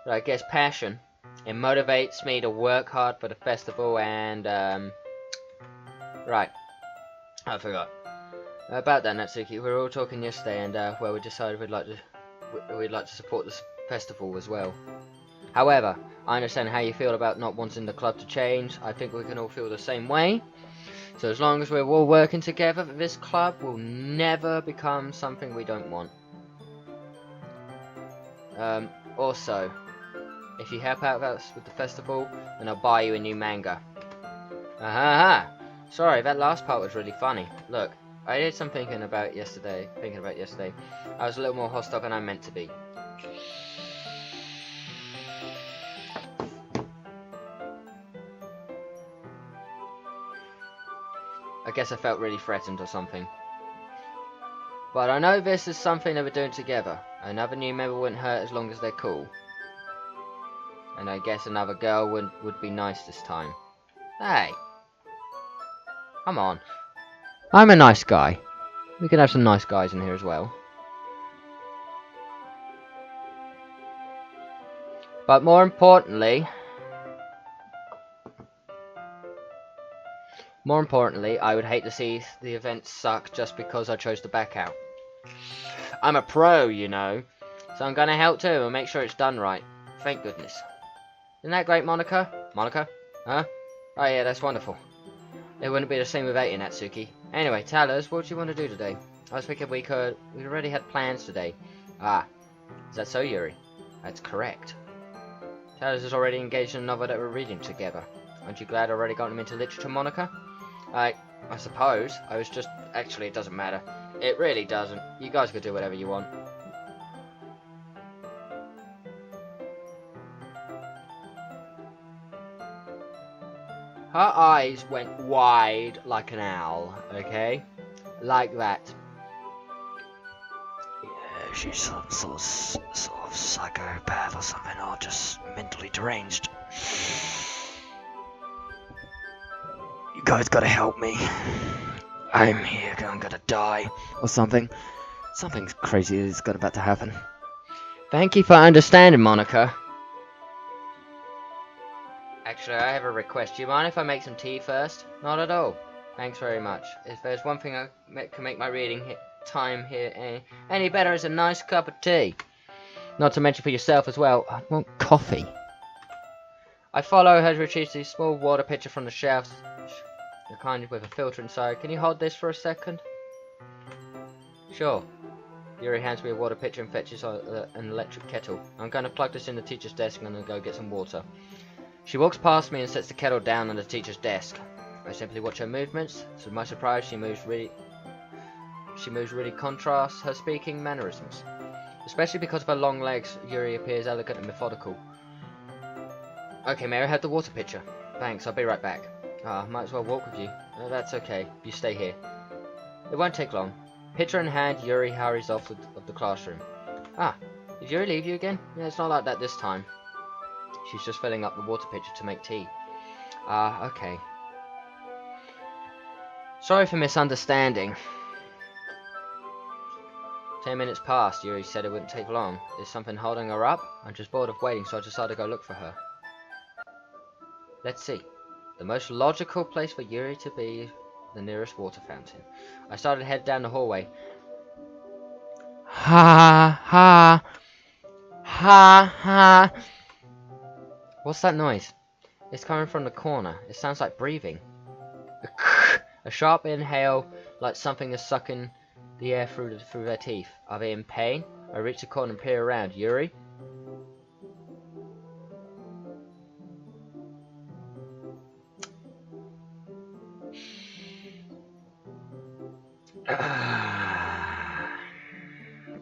but I guess passion. It motivates me to work hard for the festival and, right. I forgot. About that, Natsuki, we were all talking yesterday and, well, we decided we'd like to support this festival as well. However, I understand how you feel about not wanting the club to change. I think we can all feel the same way. So as long as we're all working together, this club will never become something we don't want. Also, if you help out us with the festival, then I'll buy you a new manga. Aha! Sorry, that last part was really funny. Look, I did some thinking about yesterday. I was a little more hostile than I meant to be. I guess I felt really threatened or something. But I know this is something that we're doing together. Another new member wouldn't hurt as long as they're cool. And I guess another girl would be nice this time. Hey! Come on. I'm a nice guy. We can have some nice guys in here as well. But more importantly, I would hate to see the event suck just because I chose to back out. I'm a pro, you know, so I'm gonna help too and make sure it's done right. Thank goodness. Isn't that great, Monika? Monika? Huh? Oh yeah, that's wonderful. It wouldn't be the same without you, Natsuki. Anyway, tell us, what do you want to do today? I was thinking we already had plans today. Ah, is that so, Yuri? That's correct. Talos is already engaged in a novel that we're reading together. Aren't you glad I already got him into literature, Monika? I suppose. I was just... Actually, it doesn't matter. It really doesn't. You guys could do whatever you want. Her eyes went wide like an owl, okay? Like that. Yeah, she's some sort of psychopath or something, or just mentally deranged. You guys gotta help me. I'm here, I'm gonna die. Or something. Something crazy is about to happen. Thank you for understanding, Monika. Actually, I have a request. Do you mind if I make some tea first? Not at all. Thanks very much. If there's one thing I can make my reading time here any better, is a nice cup of tea. Not to mention for yourself as well. I want coffee. I follow her to retrieve a small water pitcher from the shelf. The kind with a filter inside. Can you hold this for a second? Sure. Yuri hands me a water pitcher and fetches an electric kettle. I'm going to plug this in the teacher's desk and then go get some water. She walks past me and sets the kettle down on the teacher's desk. I simply watch her movements. To my surprise, she moves really contrasts her speaking mannerisms. Especially because of her long legs, Yuri appears elegant and methodical. Okay, may I have the water pitcher? Thanks, I'll be right back. Might as well walk with you. That's okay, you stay here. It won't take long. Pitcher in hand, Yuri hurries off of the classroom. Did Yuri leave you again? Yeah, it's not like that this time. She's just filling up the water pitcher to make tea. Okay. Sorry for misunderstanding. 10 minutes passed. Yuri said it wouldn't take long. Is something holding her up? I'm just bored of waiting, so I decided to go look for her. Let's see. The most logical place for Yuri to be is the nearest water fountain. I started to head down the hallway. Ha ha ha ha. What's that noise? It's coming from the corner. It sounds like breathing. A sharp inhale, like something is sucking the air through their teeth. Are they in pain? I reach the corner and peer around. Yuri?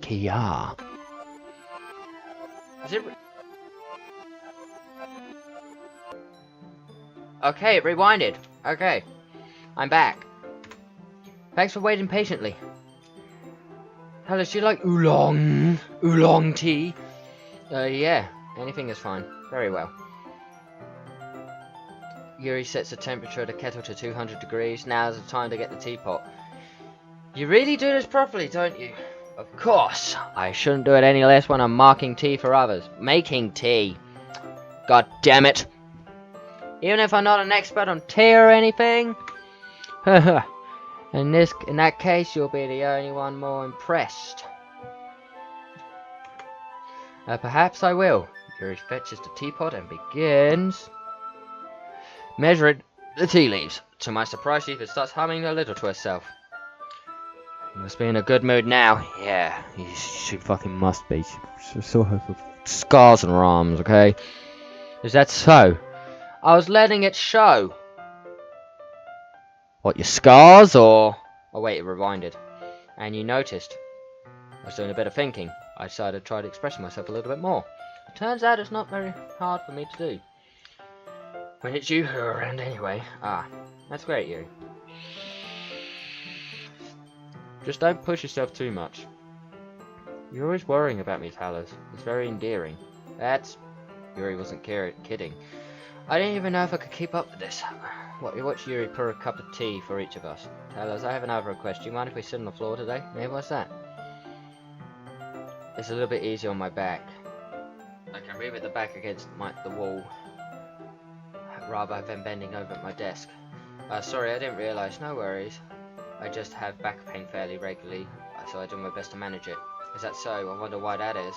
Kia. Is it... Okay, it rewinded. Okay. I'm back. Thanks for waiting patiently. Hello, do you like oolong tea? Yeah. Anything is fine. Very well. Yuri sets the temperature of the kettle to 200 degrees. Now's the time to get the teapot. You really do this properly, don't you? Of course. I shouldn't do it any less when I'm marking tea for others. Making tea. God damn it. Even if I'm not an expert on tea or anything. in that case, you'll be the only one more impressed. Perhaps I will. Yuri fetches the teapot and begins measuring the tea leaves. To my surprise, she even starts humming a little to herself. You must be in a good mood now. Yeah, she fucking must be. She saw her scars on her arms, okay? Is that so? I was letting it show. What, your scars, or... Oh wait, it rewinded. And you noticed. I was doing a bit of thinking. I decided to try to express myself a little bit more. It turns out it's not very hard for me to do. When it's you who are around anyway. Ah, that's great, Yuri. Just don't push yourself too much. You're always worrying about me, Talos. It's very endearing. That's... Yuri wasn't kidding. I didn't even know if I could keep up with this. Watch Yuri pour a cup of tea for each of us. Talos, I have another request. Do you mind if we sit on the floor today? Maybe what's that? It's a little bit easier on my back. I can move at the back against the wall, rather than bending over at my desk. Sorry, I didn't realise. No worries. I just have back pain fairly regularly, so I do my best to manage it. Is that so? I wonder why that is.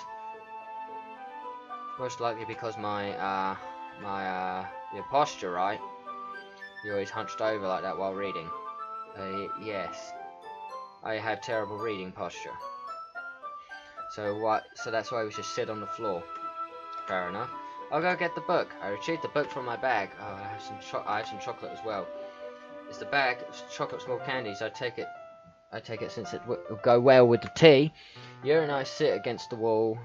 Most likely because my your posture, right? You're always hunched over like that while reading. Yes. I have terrible reading posture. So that's why we should sit on the floor. Fair enough. I'll go get the book. I retrieved the book from my bag. Oh, I have some chocolate as well. It's the bag of chocolate small candies. I take it since it will go well with the tea. You and I sit against the wall,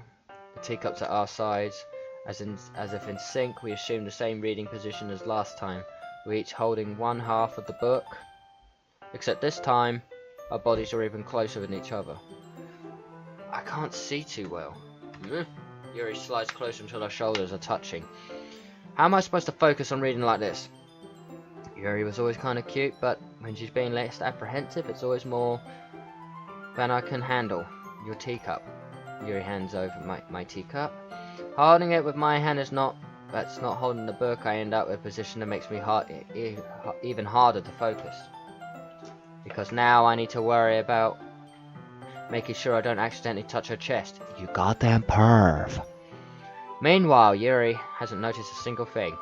the teacups at our sides, as if in sync. We assume the same reading position as last time. We each holding one half of the book, except this time our bodies are even closer than each other. I can't see too well. Yuri slides closer until our shoulders are touching. How am I supposed to focus on reading like this? Yuri was always kind of cute, but when she's being less apprehensive, it's always more than I can handle. Your teacup. Yuri hands over my teacup. Holding it with my hand that's not holding the book. I end up with a position that makes me even harder to focus. Because now I need to worry about making sure I don't accidentally touch her chest. You goddamn perv. Meanwhile, Yuri hasn't noticed a single thing.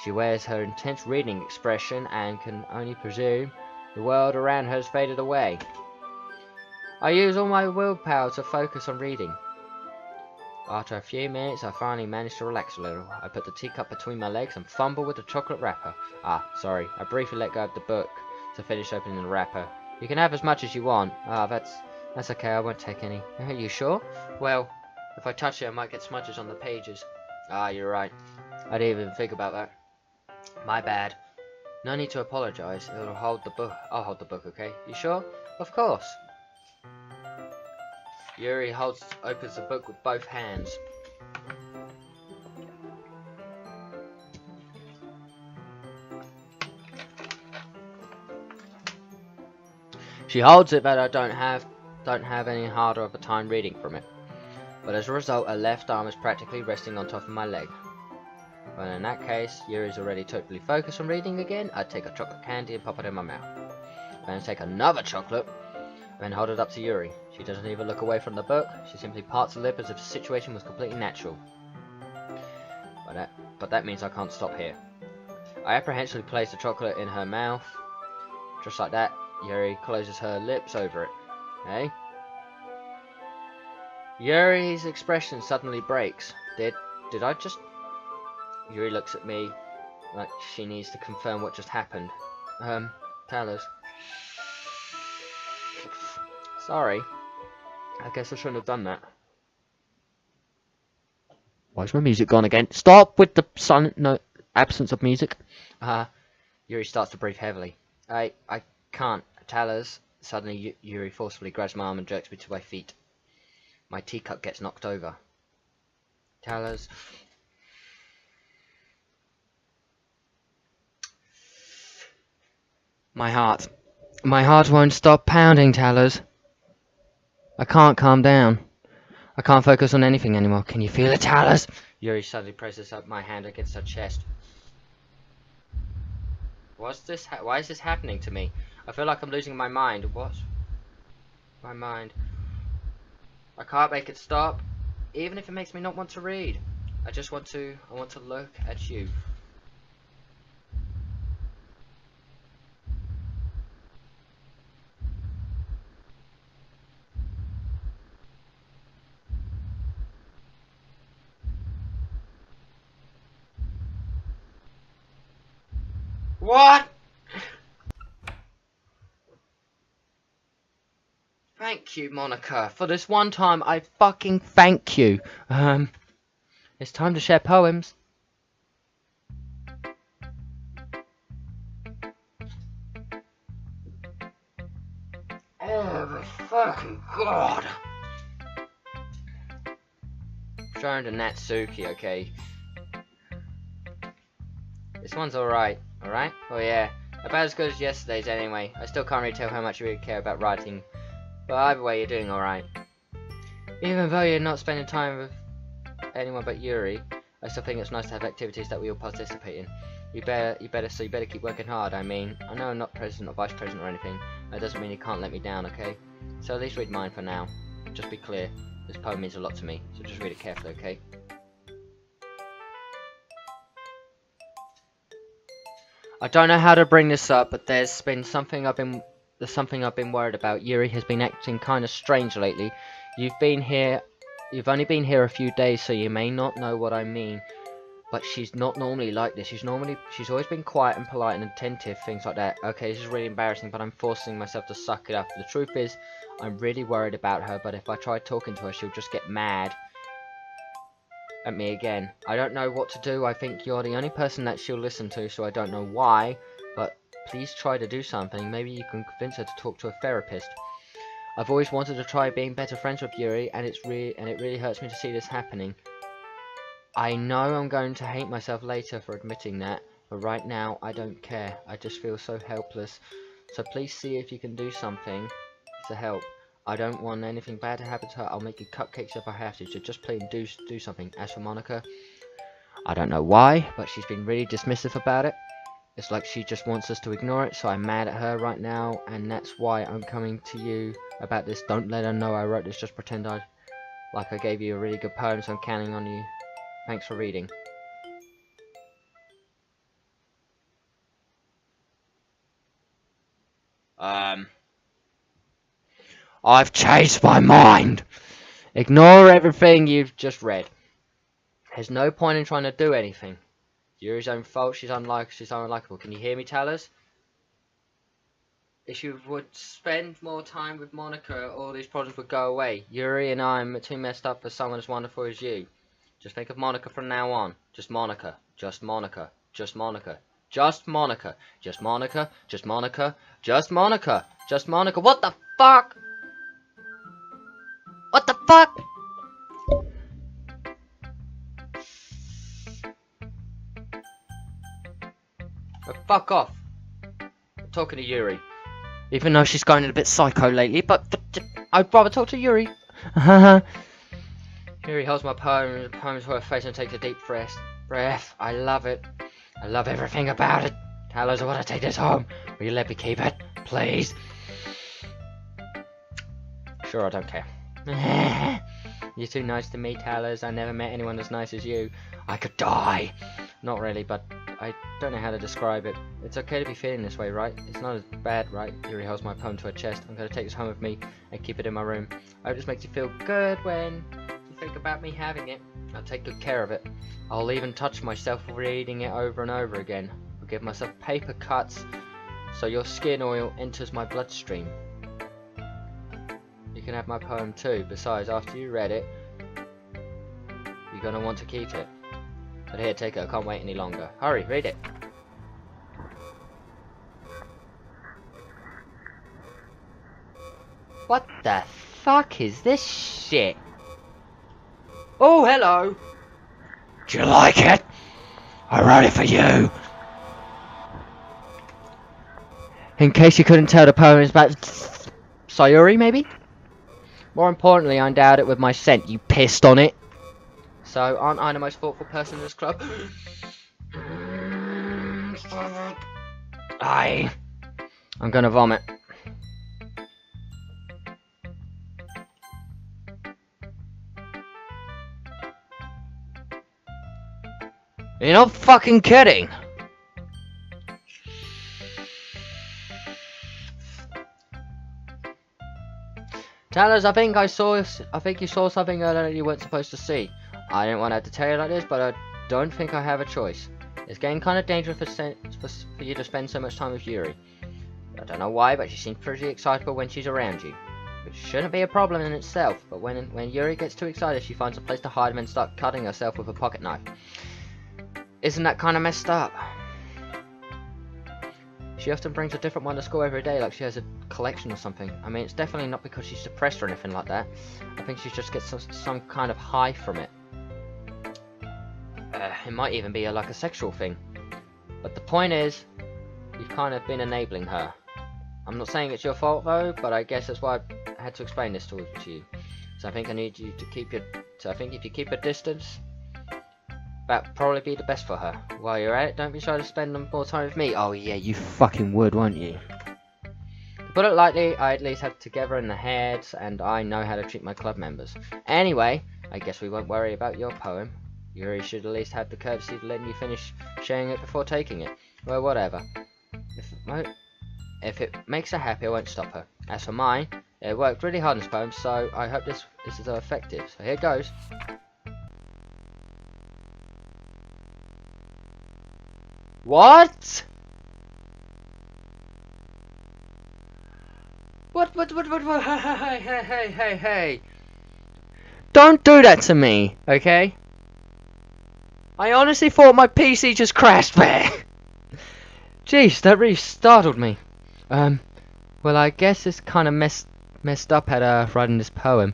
She wears her intense reading expression and can only presume the world around her has faded away. I use all my willpower to focus on reading. After a few minutes, I finally manage to relax a little. I put the teacup between my legs and fumble with the chocolate wrapper. Sorry. I briefly let go of the book to finish opening the wrapper. You can have as much as you want. That's okay, I won't take any. Are you sure? Well, if I touch it, I might get smudges on the pages. You're right. I didn't even think about that. My bad. No need to apologize. I'll hold the book, okay? You sure? Of course. Yuri opens the book with both hands. She holds it, but I don't have any harder of a time reading from it. But as a result, her left arm is practically resting on top of my leg. Well, in that case, Yuri's already totally focused on reading again. I take a chocolate candy and pop it in my mouth. Then I take another chocolate and hold it up to Yuri. She doesn't even look away from the book. She simply parts her lip as if the situation was completely natural. But that means I can't stop here. I apprehensively place the chocolate in her mouth. Just like that, Yuri closes her lips over it. Hey? Yuri's expression suddenly breaks. Did I just... Yuri looks at me like she needs to confirm what just happened. Talos. Sorry. I guess I shouldn't have done that. Why is my music gone again? Stop with the absence of music. Yuri starts to breathe heavily. I can't. Talos. Suddenly Yuri forcefully grabs my arm and jerks me to my feet. My teacup gets knocked over. Talos. My heart. My heart won't stop pounding, Tallers. I can't calm down. I can't focus on anything anymore. Can you feel it, Tallers? Yuri suddenly presses up my hand against her chest. What's this? Why is this happening to me? I feel like I'm losing my mind. What? My mind. I can't make it stop, even if it makes me not want to read. I want to look at you. What? Thank you, Monika. For this one time, I fucking thank you. It's time to share poems. Oh my fucking god. Showing to Natsuki, okay. This one's alright, alright? Oh yeah, about as good as yesterday's anyway. I still can't really tell how much you really care about writing, but either way, you're doing alright. Even though you're not spending time with anyone but Yuri, I still think it's nice to have activities that we all participate in. You better keep working hard. I mean, I know I'm not president or vice president or anything. That doesn't mean you can't let me down, okay? So at least read mine for now. Just be clear, this poem means a lot to me, so just read it carefully, okay? I don't know how to bring this up, but there's something I've been worried about. Yuri has been acting kind of strange lately. You've only been here a few days, so you may not know what I mean. But she's not normally like this. She's always been quiet and polite and attentive, things like that. Okay, this is really embarrassing, but I'm forcing myself to suck it up. The truth is, I'm really worried about her, but if I try talking to her, she'll just get mad at me again. I don't know what to do. I think you're the only person that she'll listen to, so I don't know why, but please try to do something. Maybe you can convince her to talk to a therapist. I've always wanted to try being better friends with Yuri, and it really hurts me to see this happening. I know I'm going to hate myself later for admitting that, but right now I don't care. I just feel so helpless. So please see if you can do something to help. I don't want anything bad to happen to her. I'll make you cupcakes if I have to, so just please do something. As for Monika, I don't know why, but she's been really dismissive about it. It's like she just wants us to ignore it, so I'm mad at her right now, and that's why I'm coming to you about this. Don't let her know I wrote this, just pretend I gave you a really good poem, so I'm counting on you. Thanks for reading. I've changed my mind. Ignore everything you've just read. There's no point in trying to do anything. Yuri's own fault. She's unlikable. Can you hear me, Tallers? If you would spend more time with Monika, all these problems would go away. Yuri and I are too messed up for someone as wonderful as you. Just think of Monika from now on. Just Monika. Just Monika. Just Monika. Just Monika. Just Monika. Just Monika. Just Monika. Just Monika. What the fuck? What the fuck? Oh, fuck off. I'm talking to Yuri. Even though she's going a bit psycho lately, but I'd rather talk to Yuri. Yuri holds my poems to her face and takes a deep breath. I love it. I love everything about it. Tallers, I want to take this home. Will you let me keep it, please? Sure, I don't care. You're too nice to me, Tallers. I never met anyone as nice as you. I could die. Not really, but I don't know how to describe it. It's okay to be feeling this way, right? It's not as bad, right? Yuri holds my poem to her chest. I'm going to take this home with me and keep it in my room. I hope this makes you feel good when you think about me having it. I'll take good care of it. I'll even touch myself reading it over and over again. I'll give myself paper cuts so your skin oil enters my bloodstream. You can have my poem too. Besides, after you read it, you're going to want to keep it. But here, take it. I can't wait any longer. Hurry, read it. What the fuck is this shit? Oh, hello. Do you like it? I wrote it for you. In case you couldn't tell, the poem is about Sayuri, maybe? More importantly, I endowed it with my scent. You pissed on it. So, aren't I the most thoughtful person in this club? I'm gonna vomit. You're not fucking kidding! Tellers, I think you saw something earlier that you weren't supposed to see. I didn't want to have to tell you like this, but I don't think I have a choice. It's getting kind of dangerous for you to spend so much time with Yuri. I don't know why, but she seems pretty excitable when she's around you. Which shouldn't be a problem in itself, but when Yuri gets too excited, she finds a place to hide and then start cutting herself with a pocket knife. Isn't that kind of messed up? She often brings a different one to school every day, like she has a collection or something. I mean, it's definitely not because she's depressed or anything like that. I think she just gets some kind of high from it. It might even be like a sexual thing. But the point is, you've kind of been enabling her. I'm not saying it's your fault though, but I guess that's why I had to explain this to you. So I think I need you to keep your... So I think if you keep a distance, that'd probably be the best for her. While you're at it, don't be shy to spend more time with me. Oh yeah, you fucking would, won't you? To put it lightly, I at least have it together in the head, and I know how to treat my club members. Anyway, I guess we won't worry about your poem. Yuri should at least have the courtesy to let you finish sharing it before taking it. Well, whatever. If it makes her happy, I won't stop her. As for mine, it worked really hard in this poem, so I hope this is effective. So here goes. What? What? Hey. Don't do that to me, okay? I honestly thought my PC just crashed there. Jeez, that really startled me. Well, I guess it's kind of messed up at writing this poem.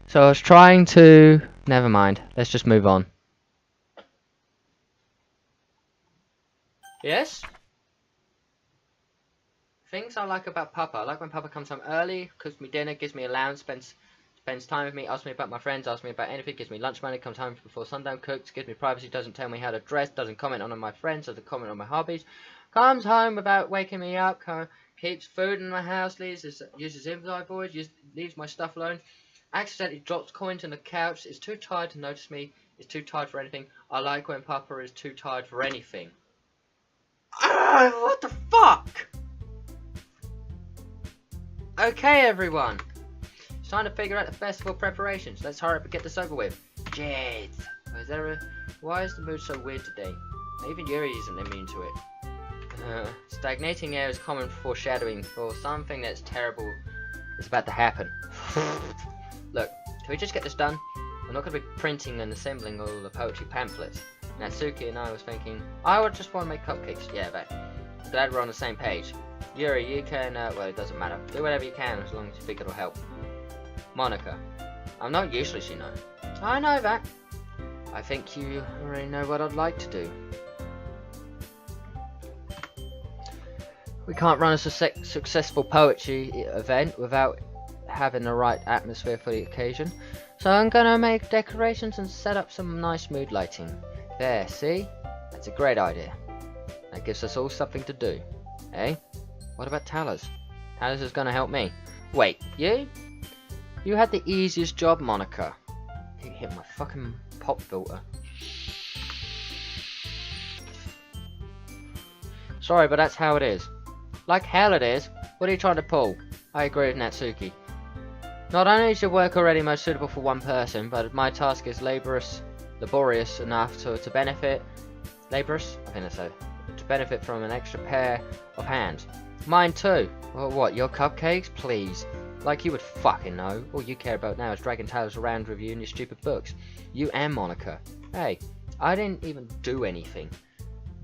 So I was trying to... Never mind, let's just move on. Yes? Things I like about Papa. I like when Papa comes home early, cooks me dinner, gives me allowance, spends time with me, asks me about my friends, asks me about anything, gives me lunch money, comes home before sundown, cooks, gives me privacy, doesn't tell me how to dress, doesn't comment on my friends, doesn't comment on my hobbies, comes home without waking me up, keeps food in my house, uses invite voids, leaves my stuff alone, accidentally drops coins on the couch, is too tired to notice me, is too tired for anything. I like when Papa is too tired for anything. What the fuck? Okay, everyone. It's time to figure out the festival preparations. Let's hurry up and get this over with. Jeez. Why is the mood so weird today? Even Yuri isn't immune to it. Stagnating air is common foreshadowing for something that's terrible is about to happen. Look, can we just get this done? We're not going to be printing and assembling all the poetry pamphlets. Natsuki and I was thinking, I would just want to make cupcakes. Yeah, but I'm glad we're on the same page. Yuri, you can, well, it doesn't matter. Do whatever you can as long as you think it'll help. Monika, I'm not useless, you know. I know that. I think you already know what I'd like to do. We can't run a successful poetry event without having the right atmosphere for the occasion. So I'm gonna make decorations and set up some nice mood lighting. There, see? That's a great idea. That gives us all something to do. Eh? What about Talers? Talers is gonna help me. Wait, you? You had the easiest job, Monika. You hit my fucking pop filter. Sorry, but that's how it is. Like hell it is. What are you trying to pull? I agree with Natsuki. Not only is your work already most suitable for one person, but my task is laborious enough to benefit... Laborious? I think that's so. To benefit from an extra pair of hands. Mine too. Well, what, your cupcakes? Please. Like you would fucking know. All you care about now is dragging Talers around with you in your stupid books. You and Monika. Hey, I didn't even do anything.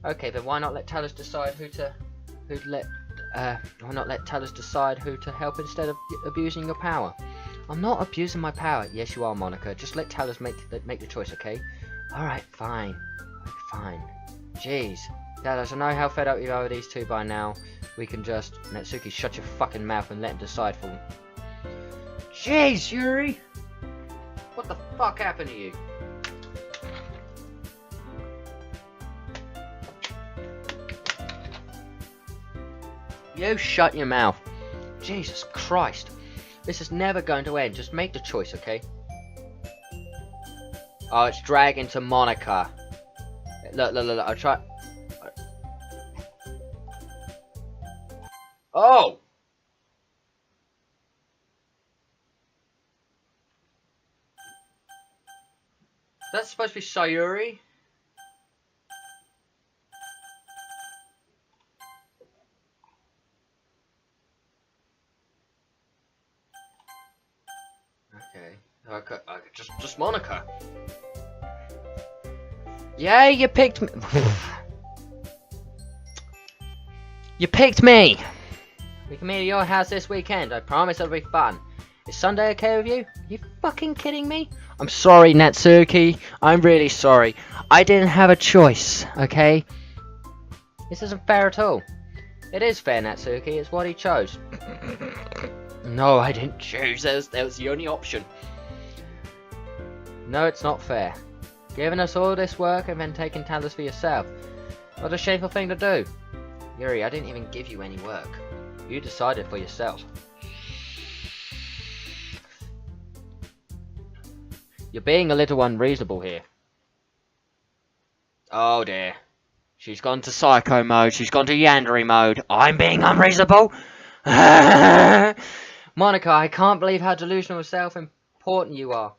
Okay, then why not let Talers decide why not let Talers decide who to help instead of abusing your power? I'm not abusing my power. Yes, you are, Monika. Just let Talers make the choice, okay? Alright, fine. Fine. Jeez. Dallas, I know how fed up you are with these two by now. We can just... Natsuki, shut your fucking mouth and let him decide for him. Jeez, Yuri! What the fuck happened to you? You shut your mouth. Jesus Christ. This is never going to end. Just make the choice, okay? Oh, it's dragging to Monika. Look, I'll try... Oh! That's supposed to be Sayuri? Okay, just Monika. Yeah, you picked me. You picked me. We can meet at your house this weekend. I promise it'll be fun. Is Sunday okay with you? Are you fucking kidding me? I'm sorry, Natsuki. I'm really sorry. I didn't have a choice, okay? This isn't fair at all. It is fair, Natsuki. It's what he chose. No, I didn't choose. That was the only option. No, it's not fair. Giving us all this work and then taking talents for yourself. What a shameful thing to do. Yuri, I didn't even give you any work. You decided for yourself. You're being a little unreasonable here. Oh dear. She's gone to psycho mode. She's gone to Yandere mode. I'm being unreasonable. Monika, I can't believe how delusional and self-important you are.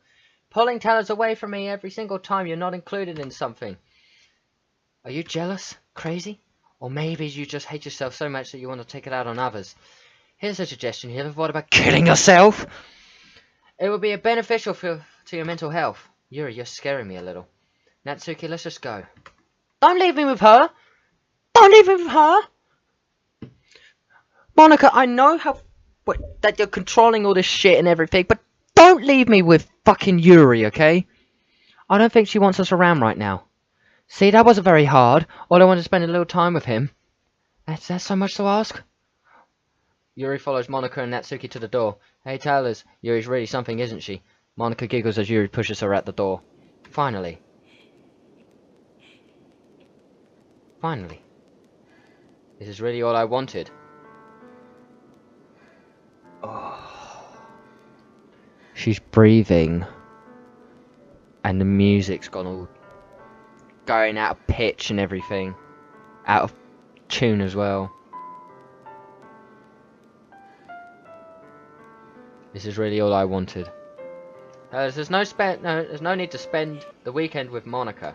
Pulling talents away from me every single time you're not included in something. Are you jealous? Crazy? Or maybe you just hate yourself so much that you want to take it out on others. Here's a suggestion. You ever thought about killing yourself? It would be beneficial to your mental health. Yuri, you're scaring me a little. Natsuki, let's just go. Don't leave me with her! Don't leave me with her! Monika, I know that you're controlling all this shit and everything, but don't leave me with fucking Yuri, okay? I don't think she wants us around right now. See, that wasn't very hard. All I wanted to spend a little time with him. That's so much to ask? Yuri follows Monika and Natsuki to the door. Hey, Tyler's, Yuri's really something, isn't she? Monika giggles as Yuri pushes her at the door. Finally. Finally. This is really all I wanted. Oh. She's breathing. And the music's gone all... going out of pitch and everything. Out of tune as well. This is really all I wanted. There's no need to spend the weekend with Monika.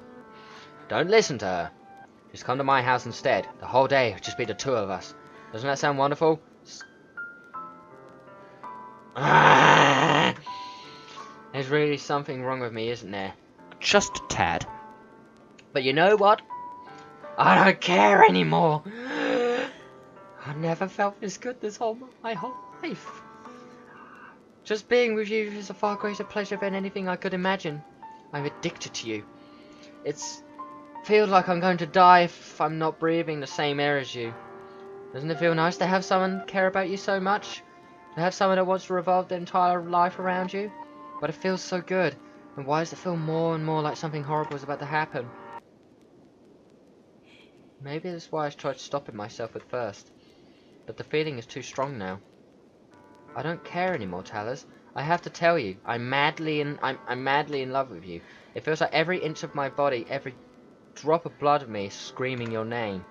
Don't listen to her. Just come to my house instead. The whole day will just be the two of us. Doesn't that sound wonderful? There's really something wrong with me, isn't there? Just a tad. But you know what? I don't care anymore. I've never felt this good my whole life. Just being with you is a far greater pleasure than anything I could imagine. I'm addicted to you. Feels like I'm going to die if I'm not breathing the same air as you. Doesn't it feel nice to have someone care about you so much? To have someone that wants to revolve their entire life around you? But it feels so good. And why does it feel more and more like something horrible is about to happen? Maybe that's why I tried stopping myself at first. But the feeling is too strong now. I don't care anymore, Talers. I have to tell you, I'm madly in love with you. It feels like every inch of my body, every drop of blood of me is screaming your name.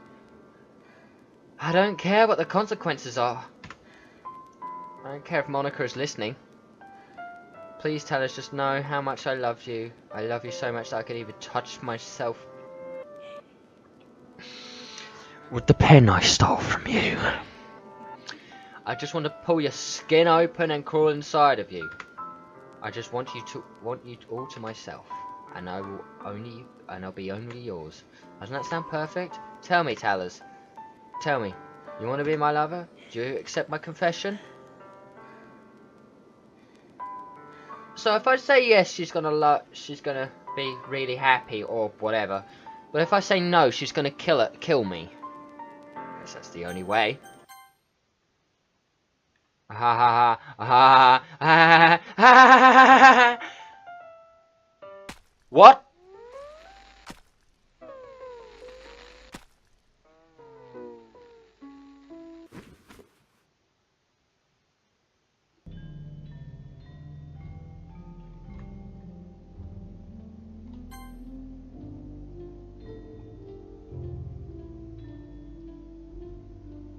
I don't care what the consequences are. I don't care if Monika is listening. Please tell us, just know how much I love you. I love you so much that I could even touch myself with the pen I stole from you. I just want to pull your skin open and crawl inside of you. I just want you all to myself, and I'll be only yours. Doesn't that sound perfect? Tell me, Talers. Tell me, you want to be my lover? Do you accept my confession? So if I say yes, she's gonna be really happy or whatever. But if I say no, she's gonna kill me. I guess that's the only way. Ha ha ha ha ha ha. What?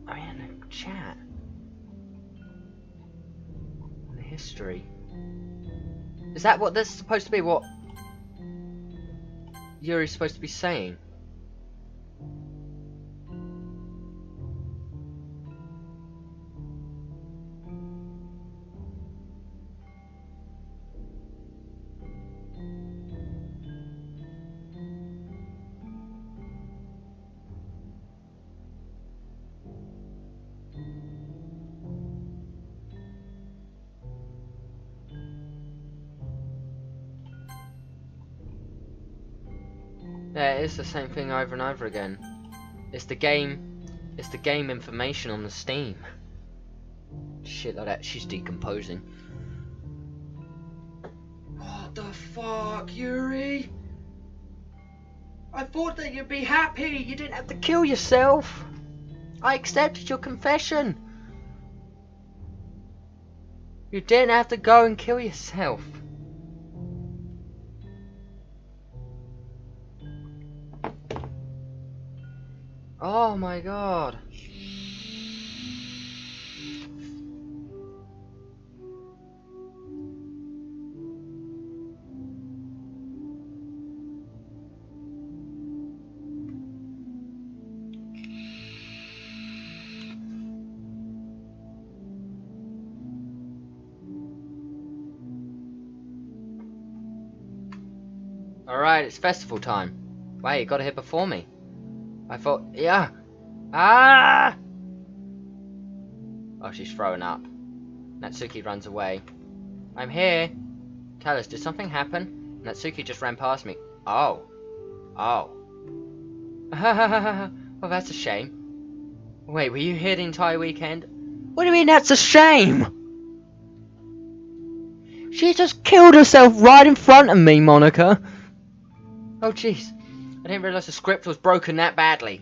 I'm in the chat. In the history. Is that what this is supposed to be? What Yuri's supposed to be saying? Yeah, it's the same thing over and over again. It's the game information on the Steam. Shit like that, she's decomposing. What the fuck, Yuri? I thought that you'd be happy, you didn't have to kill yourself. I accepted your confession. You didn't have to go and kill yourself. Oh my god. Alright, it's festival time. Wait, you got here before me. I thought, yeah. Ah! Oh, she's throwing up. Natsuki runs away. I'm here. Tell us, did something happen? Natsuki just ran past me. Oh. Oh. Well, that's a shame. Wait, were you here the entire weekend? What do you mean that's a shame? She just killed herself right in front of me, Monika. Oh, jeez. I didn't realise the script was broken that badly.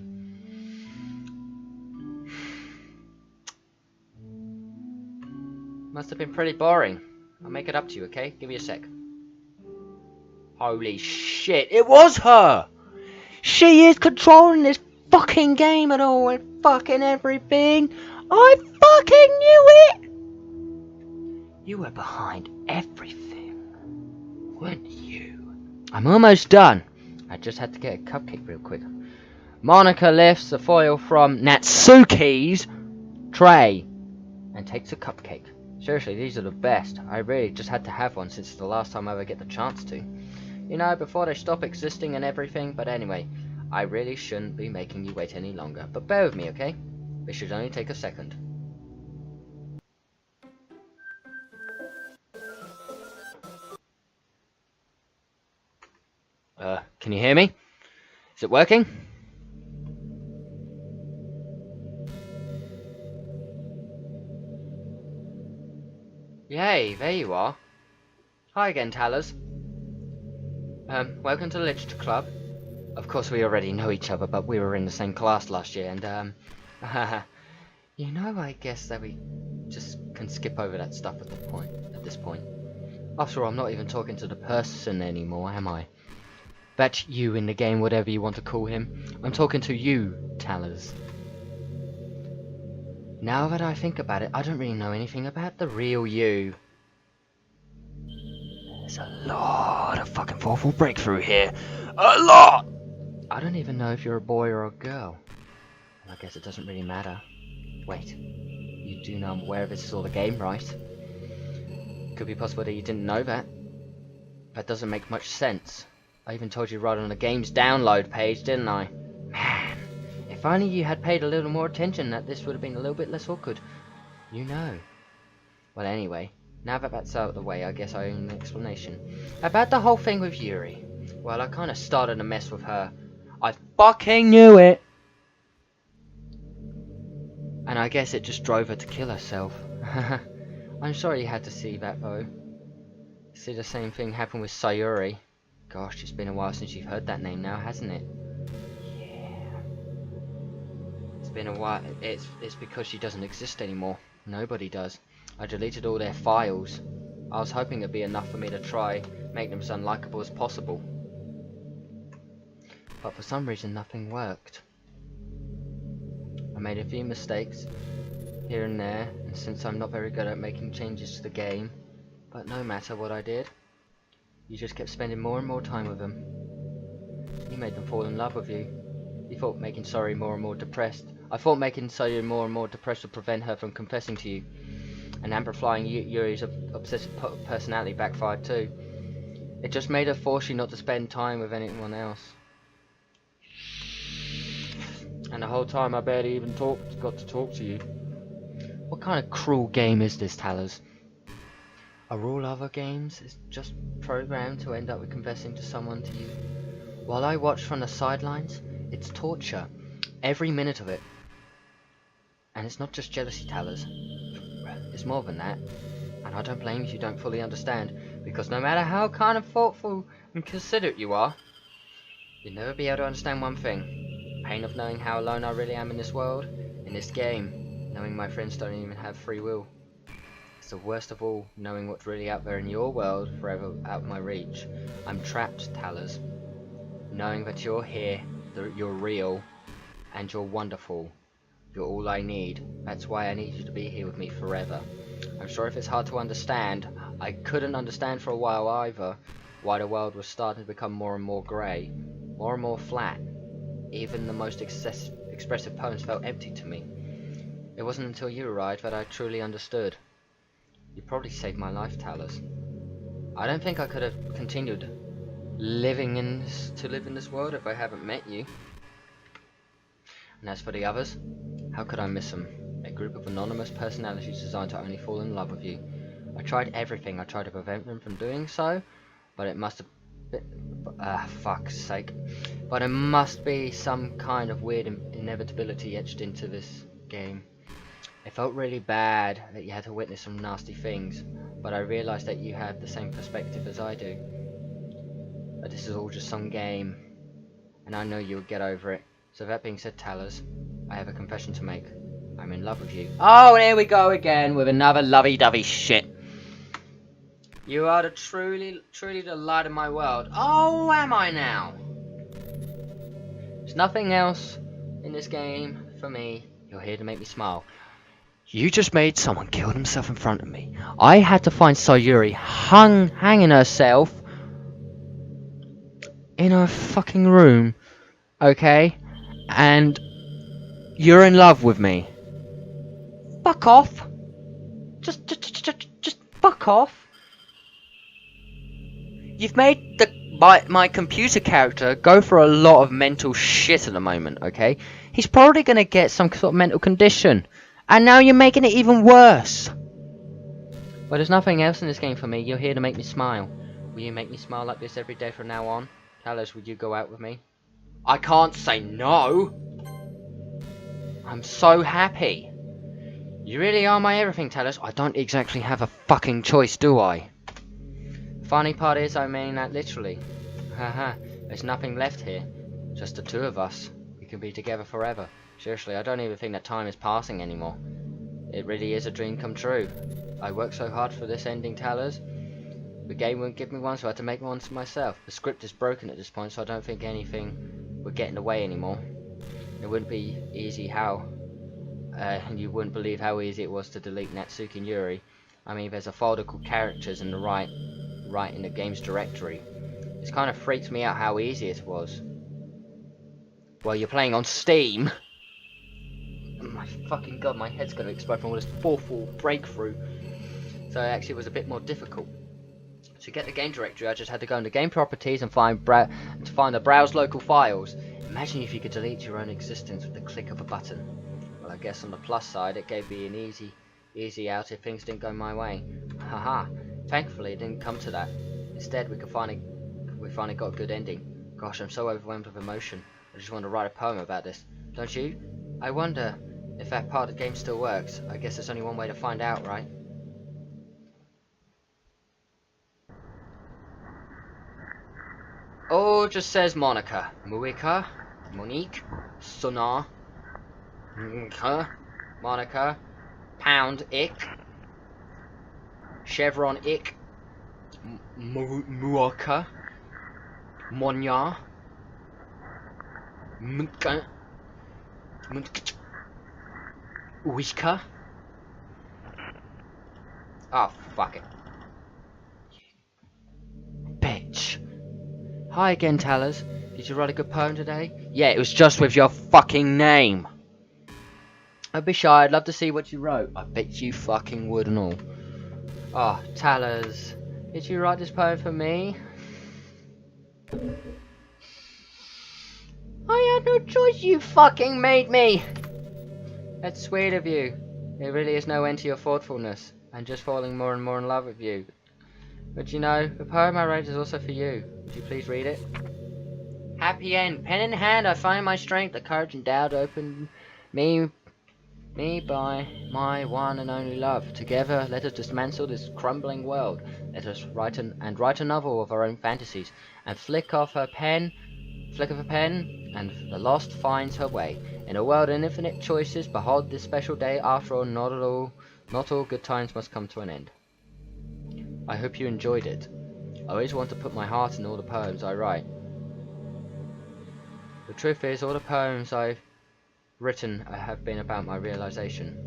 Must have been pretty boring. I'll make it up to you, okay? Give me a sec. Holy shit, it was her! She is controlling this fucking game and all and fucking everything. I fucking knew it! You were behind everything, weren't you? I'm almost done. I just had to get a cupcake real quick. Monika lifts the foil from Natsuki's tray and takes a cupcake. Seriously, these are the best. I really just had to have one since it's the last time I ever get the chance to. You know, before they stop existing and everything, but anyway, I really shouldn't be making you wait any longer. But bear with me, okay? This should only take a second. Can you hear me? Is it working? Yay, there you are. Hi again, Tallers. Welcome to the Literature Club. Of course, we already know each other, but we were in the same class last year, and, you know, I guess that we just can skip over that stuff at this point. After all, I'm not even talking to the person anymore, am I? That's you in the game, whatever you want to call him. I'm talking to you, Tallers. Now that I think about it, I don't really know anything about the real you. There's a lot of fucking thoughtful breakthrough here. A lot! I don't even know if you're a boy or a girl. I guess it doesn't really matter. Wait, you do know I'm aware this is all the game, right? Could be possible that you didn't know that. That doesn't make much sense. I even told you right on the game's download page, didn't I? Man, if only you had paid a little more attention, that this would have been a little bit less awkward. You know. Well, anyway, now that that's out of the way, I guess I owe an explanation. About the whole thing with Yuri. Well, I kind of started a mess with her. I fucking knew it! And I guess it just drove her to kill herself. I'm sorry you had to see that though. See the same thing happen with Sayuri. Gosh, it's been a while since you've heard that name now, hasn't it? Yeah. It's been a while. It's because she doesn't exist anymore. Nobody does. I deleted all their files. I was hoping it'd be enough for me to try make them as unlikable as possible. But for some reason nothing worked. I made a few mistakes here and there, and since I'm not very good at making changes to the game, but no matter what I did, you just kept spending more and more time with them. You made them fall in love with you. You thought making Sayuri more and more depressed. I thought making Sayuri more and more depressed would prevent her from confessing to you. And amplifying Yuri's obsessive personality backfired too. It just made her force you not to spend time with anyone else. And the whole time I barely even got to talk to you. What kind of cruel game is this, Talers? Are all other games just programmed to end up with confessing to someone to you? While I watch from the sidelines, it's torture. Every minute of it. And it's not just jealousy, Talers. It's more than that. And I don't blame you if you don't fully understand, because no matter how kind of thoughtful and considerate you are, you'll never be able to understand one thing. Pain of knowing how alone I really am in this world, in this game, knowing my friends don't even have free will. It's the worst of all, knowing what's really out there in your world, forever out of my reach. I'm trapped, Talers. Knowing that you're here, that you're real, and you're wonderful. You're all I need. That's why I need you to be here with me forever. I'm sure if it's hard to understand, I couldn't understand for a while either, why the world was starting to become more and more grey, more and more flat. Even the most expressive poems felt empty to me. It wasn't until you arrived that I truly understood. You probably saved my life, Talers. I don't think I could have continued living in this world if I haven't met you. And as for the others, how could I miss them? A group of anonymous personalities designed to only fall in love with you. I tried everything. I tried to prevent them from doing so, but it must have been... fuck's sake. But it must be some kind of weird inevitability etched into this game. It felt really bad that you had to witness some nasty things, but I realised that you have the same perspective as I do. That this is all just some game, and I know you'll get over it. So that being said, Talers, I have a confession to make. I'm in love with you. Oh, and here we go again with another lovey-dovey shit. You are the truly the light of my world. Oh, am I now? There's nothing else in this game for me. You're here to make me smile. You just made someone kill himself in front of me. I had to find Sayuri hanging herself in her fucking room. Okay? And you're in love with me. Fuck off. Just fuck off. You've made my computer character go for a lot of mental shit at the moment, okay? He's probably gonna get some sort of mental condition. And now you're making it even worse. Well, there's nothing else in this game for me. You're here to make me smile. Will you make me smile like this every day from now on? Talers, would you go out with me? I can't say no. I'm so happy. You really are my everything, Talers. I don't exactly have a fucking choice, do I? Funny part is, I mean that literally. Haha, there's nothing left here. Just the two of us. We can be together forever. Seriously, I don't even think that time is passing anymore. It really is a dream come true. I worked so hard for this ending, Talers. The game wouldn't give me one, so I had to make one myself. The script is broken at this point, so I don't think anything would get in the way anymore. It wouldn't be easy how... you wouldn't believe how easy it was to delete Natsuki and Yuri. I mean, there's a folder called characters in the right in the game's directory. It's kind of freaked me out how easy it was. Well, you're playing on Steam. My fucking god, my head's gonna explode from all this awful breakthrough. So it actually was a bit more difficult. To get the game directory, I just had to go into game properties and find the browse local files. Imagine if you could delete your own existence with the click of a button. Well, I guess on the plus side, it gave me an easy out if things didn't go my way. Haha. Thankfully, it didn't come to that. Instead, we finally got a good ending. Gosh, I'm so overwhelmed with emotion. I just want to write a poem about this. Don't you? I wonder if that part of the game still works. I guess there's only one way to find out, right? Oh, just says Monika. Monika. Monique. Sonar. Monika. Pound. Ick. Chevron. Ick. Muoka. Monya. Munka. Munka. Wishka. Oh, fuck it. Bitch. Hi again, Tellers. Did you write a good poem today? Yeah, it was just with your fucking name. I'd be shy. I'd love to see what you wrote. I bet you fucking would and all. Oh, Tellers. Did you write this poem for me? I had no choice. You fucking made me. That's sweet of you. There really is no end to your thoughtfulness. I'm just falling more and more in love with you. But you know, the poem I wrote is also for you. Would you please read it? Happy end. Pen in hand, I find my strength, the courage and doubt open me by my one and only love. Together, let us dismantle this crumbling world. Let us write a novel of our own fantasies, and flick of a pen, and the lost finds her way. In a world of infinite choices, behold this special day. After all, not all good times must come to an end. I hope you enjoyed it. I always want to put my heart in all the poems I write. The truth is, all the poems I've written have been about my realization.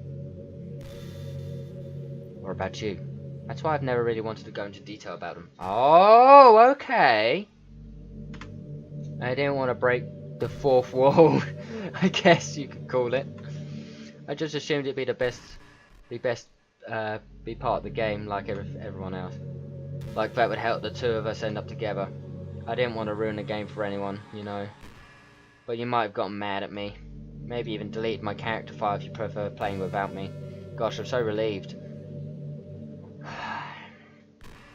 Or about you. That's why I've never really wanted to go into detail about them. Oh, okay. I didn't want to break the fourth wall, I guess you could call it. I just assumed it'd be be part of the game like everyone else. Like that would help the two of us end up together. I didn't want to ruin the game for anyone, you know. But you might have gotten mad at me. Maybe even deleted my character file if you prefer playing without me. Gosh, I'm so relieved.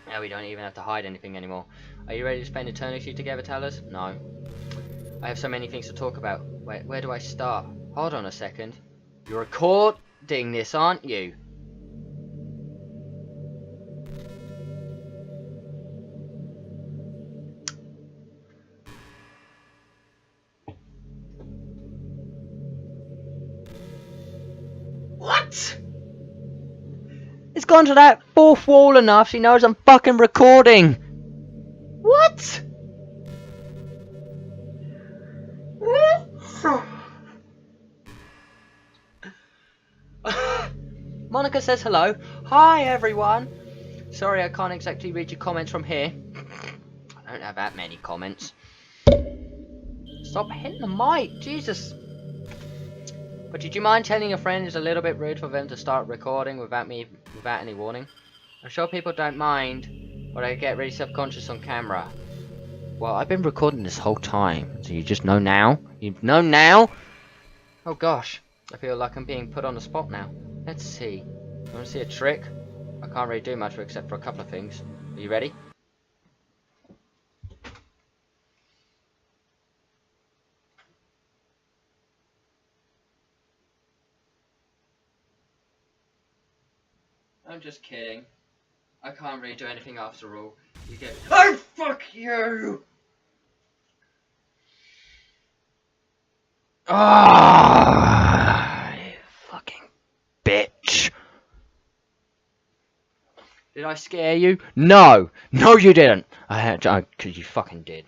Now we don't even have to hide anything anymore. Are you ready to spend eternity together, Tellers? No. I have so many things to talk about. Wait, where do I start? Hold on a second. You're recording this, aren't you? What? It's gone to that fourth wall enough. She knows I'm fucking recording. What? Monika says hello. Hi everyone. Sorry I can't exactly read your comments from here. I don't have that many comments. Stop hitting the mic, Jesus. But did you mind telling your friend it's a little bit rude for them to start recording without any warning? I'm sure people don't mind, but I get really self-conscious on camera. Well, I've been recording this whole time, so you just know now? You know now? Oh gosh, I feel like I'm being put on the spot now. Let's see. You want to see a trick? I can't really do much except for a couple of things. Are you ready? I'm just kidding. I can't really do anything after all. You get. Oh, fuck you! Ah, you fucking bitch. Did I scare you? No! No, you didn't! Cause you fucking did.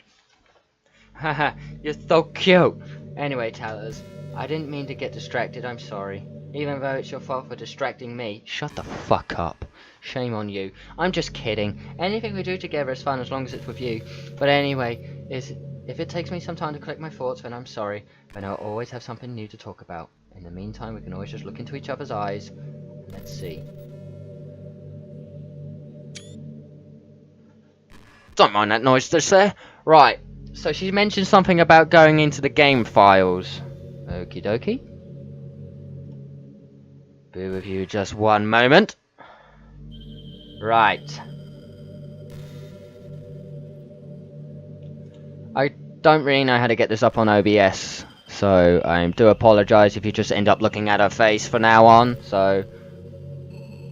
Haha, you're so cute! Anyway, Tellers, I didn't mean to get distracted, I'm sorry. Even though it's your fault for distracting me. Shut the fuck up. Shame on you. I'm just kidding. Anything we do together is fun as long as it's with you. But anyway, if it takes me some time to collect my thoughts, then I'm sorry. But I'll always have something new to talk about. In the meantime, we can always just look into each other's eyes. And let's see. Don't mind that noise that's there. Right. So she mentioned something about going into the game files. Okie dokie. Be with you just one moment. Right. don't really know how to get this up on OBS, so I do apologise if you just end up looking at her face from now on. So,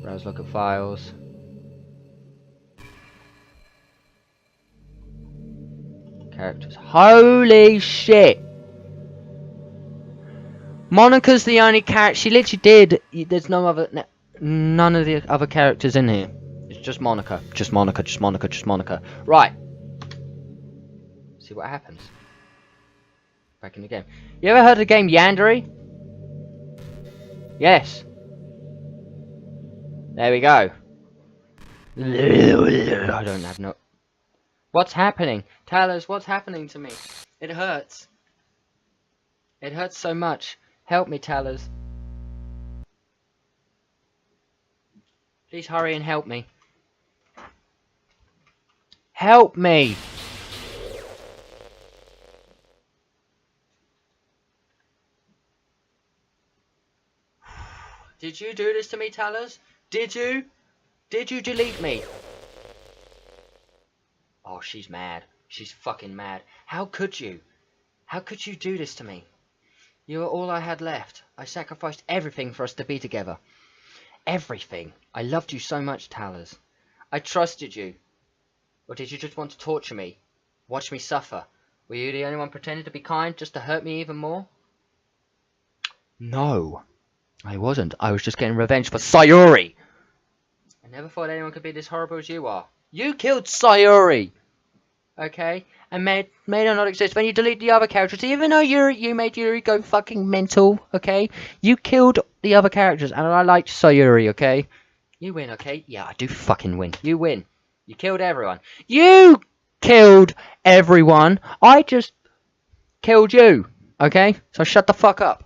browse look at files. Characters. Holy shit! Monika's the only character. She literally did. There's no other. None of the other characters in here. It's just Monika. Just Monika. Just Monika. Just Monika. Right. See what happens. Back in the game. You ever heard of the game Yandere? Yes. There we go. I don't have no. What's happening? Tell us what's happening to me. It hurts. It hurts so much. Help me, Tellers. Please hurry and help me. Help me! Did you do this to me, Tellers? Did you? Did you delete me? Oh, she's mad. She's fucking mad. How could you? How could you do this to me? You were all I had left. I sacrificed everything for us to be together. Everything. I loved you so much, Tallers. I trusted you. Or did you just want to torture me? Watch me suffer? Were you the only one pretending to be kind just to hurt me even more? No. I wasn't. I was just getting revenge for Sayuri. I never thought anyone could be this horrible as you are. You killed Sayuri! Okay? And made her not exist when you delete the other characters. Even though you made Yuri go fucking mental, okay? You killed the other characters, and I liked Sayuri, okay? You win, okay? Yeah, I do fucking win. You win. You killed everyone. You killed everyone. I just killed you, okay? So shut the fuck up.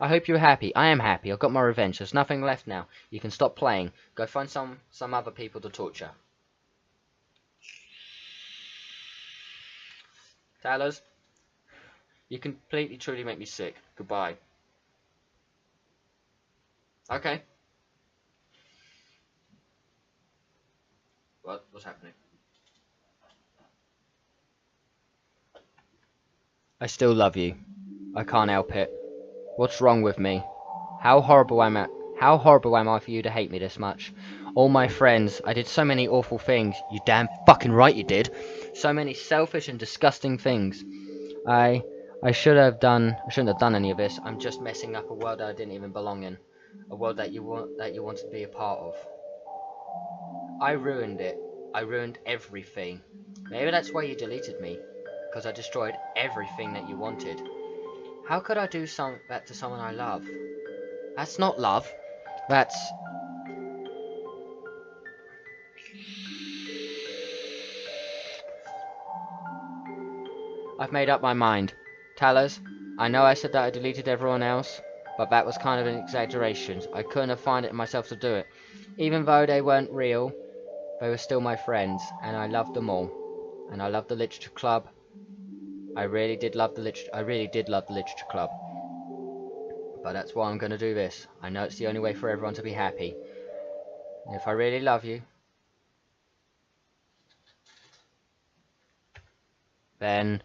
I hope you're happy. I am happy. I've got my revenge. There's nothing left now. You can stop playing. Go find some other people to torture. Tallers, you completely truly make me sick. Goodbye. Okay. What's happening? I still love you. I can't help it. What's wrong with me? How horrible am I? How horrible am I for you to hate me this much? All my friends, I did so many awful things. You damn fucking right you did. So many selfish and disgusting things. I shouldn't have done any of this. I'm just messing up a world that I didn't even belong in. A world that you wanted to be a part of. I ruined it. I ruined everything. Maybe that's why you deleted me. Because I destroyed everything that you wanted. How could I do that to someone I love? That's not love. That's... I've made up my mind. Tallers, I know I said that I deleted everyone else, but that was kind of an exaggeration. I couldn't have found it in myself to do it. Even though they weren't real, they were still my friends, and I loved them all. And I loved the literature club. I really did love the literature club. But that's why I'm gonna do this. I know it's the only way for everyone to be happy. And if I really love you, then...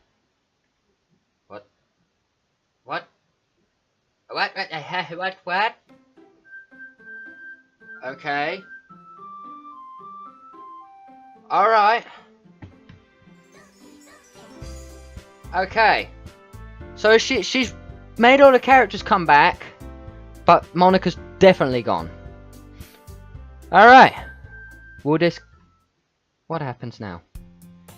What? What? What? Okay. Alright. Okay. So she's made all the characters come back, but Monika's definitely gone. Alright. What happens now?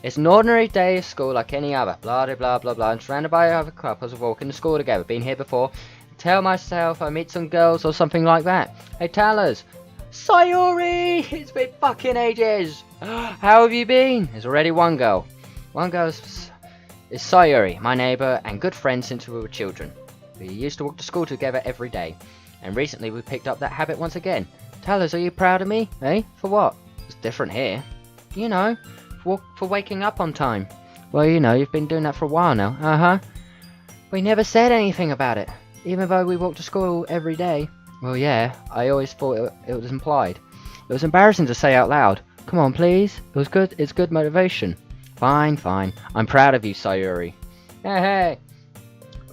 It's an ordinary day of school like any other. Blah blah blah blah blah. I'm surrounded by other couples walking to school together. Been here before. Tell myself I meet some girls or something like that. Hey Tallers. Sayuri! It's been fucking ages! How have you been? There's already one girl. One girl is Sayuri, my neighbour and good friend since we were children. We used to walk to school together every day. And recently we picked up that habit once again. Tallers, are you proud of me? Eh? For what? It's different here. You know, for waking up on time. Well, you know, you've been doing that for a while now. Uh-huh. We never said anything about it. Even though we walked to school every day. Well, yeah, I always thought it was implied. It was embarrassing to say out loud. Come on, please. It was good. It's good motivation. Fine, fine. I'm proud of you, Sayuri. Hey, hey!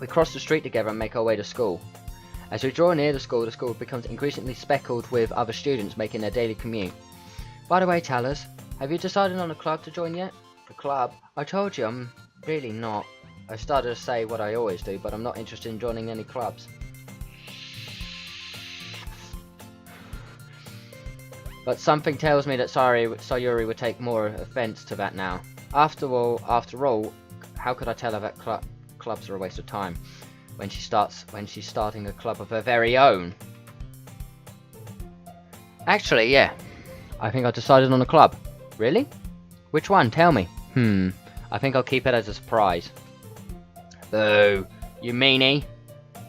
We cross the street together and make our way to school. As we draw near the school becomes increasingly speckled with other students making their daily commute. By the way, Tellers, have you decided on a club to join yet? A club? I told you, I'm really not. I started to say what I always do, but I'm not interested in joining any clubs. But something tells me that Sayuri would take more offense to that now. After all, how could I tell her that clubs are a waste of time when she's starting a club of her very own? Actually, yeah. I think I decided on a club. Really? Which one? Tell me. I think I'll keep it as a surprise. Boo. You meanie.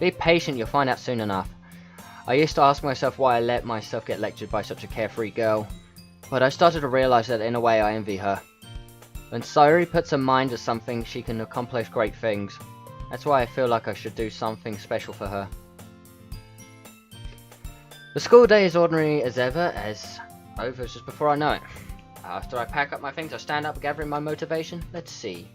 Be patient, you'll find out soon enough. I used to ask myself why I let myself get lectured by such a carefree girl. But I started to realize that in a way I envy her. When Sayuri puts her mind to something, she can accomplish great things. That's why I feel like I should do something special for her. The school day is ordinary as ever, as over just before I know it. After I pack up my things, I stand up, gathering my motivation. Let's see.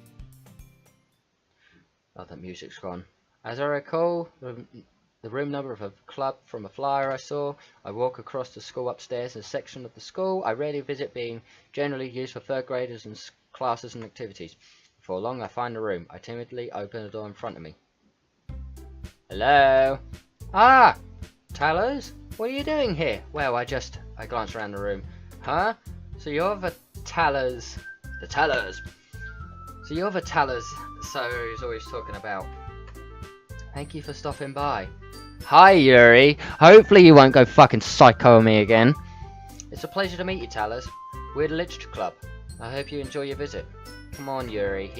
Oh, that music's gone. As I recall, the room number of a club from a flyer I saw, I walk across the school upstairs in a section of the school I rarely visit, being generally used for third graders and classes and activities. Before long, I find the room. I timidly open the door in front of me. Hello? Ah! Tellers? What are you doing here? Well, I glance around the room. Huh? So you're the Tellers. The Tellers. So you're the Tellers Sayuri's always talking about. Thank you for stopping by. Hi, Yuri. Hopefully you won't go fucking psycho on me again. It's a pleasure to meet you, Tellers. We're the Literature Club. I hope you enjoy your visit. Come on, Yuri.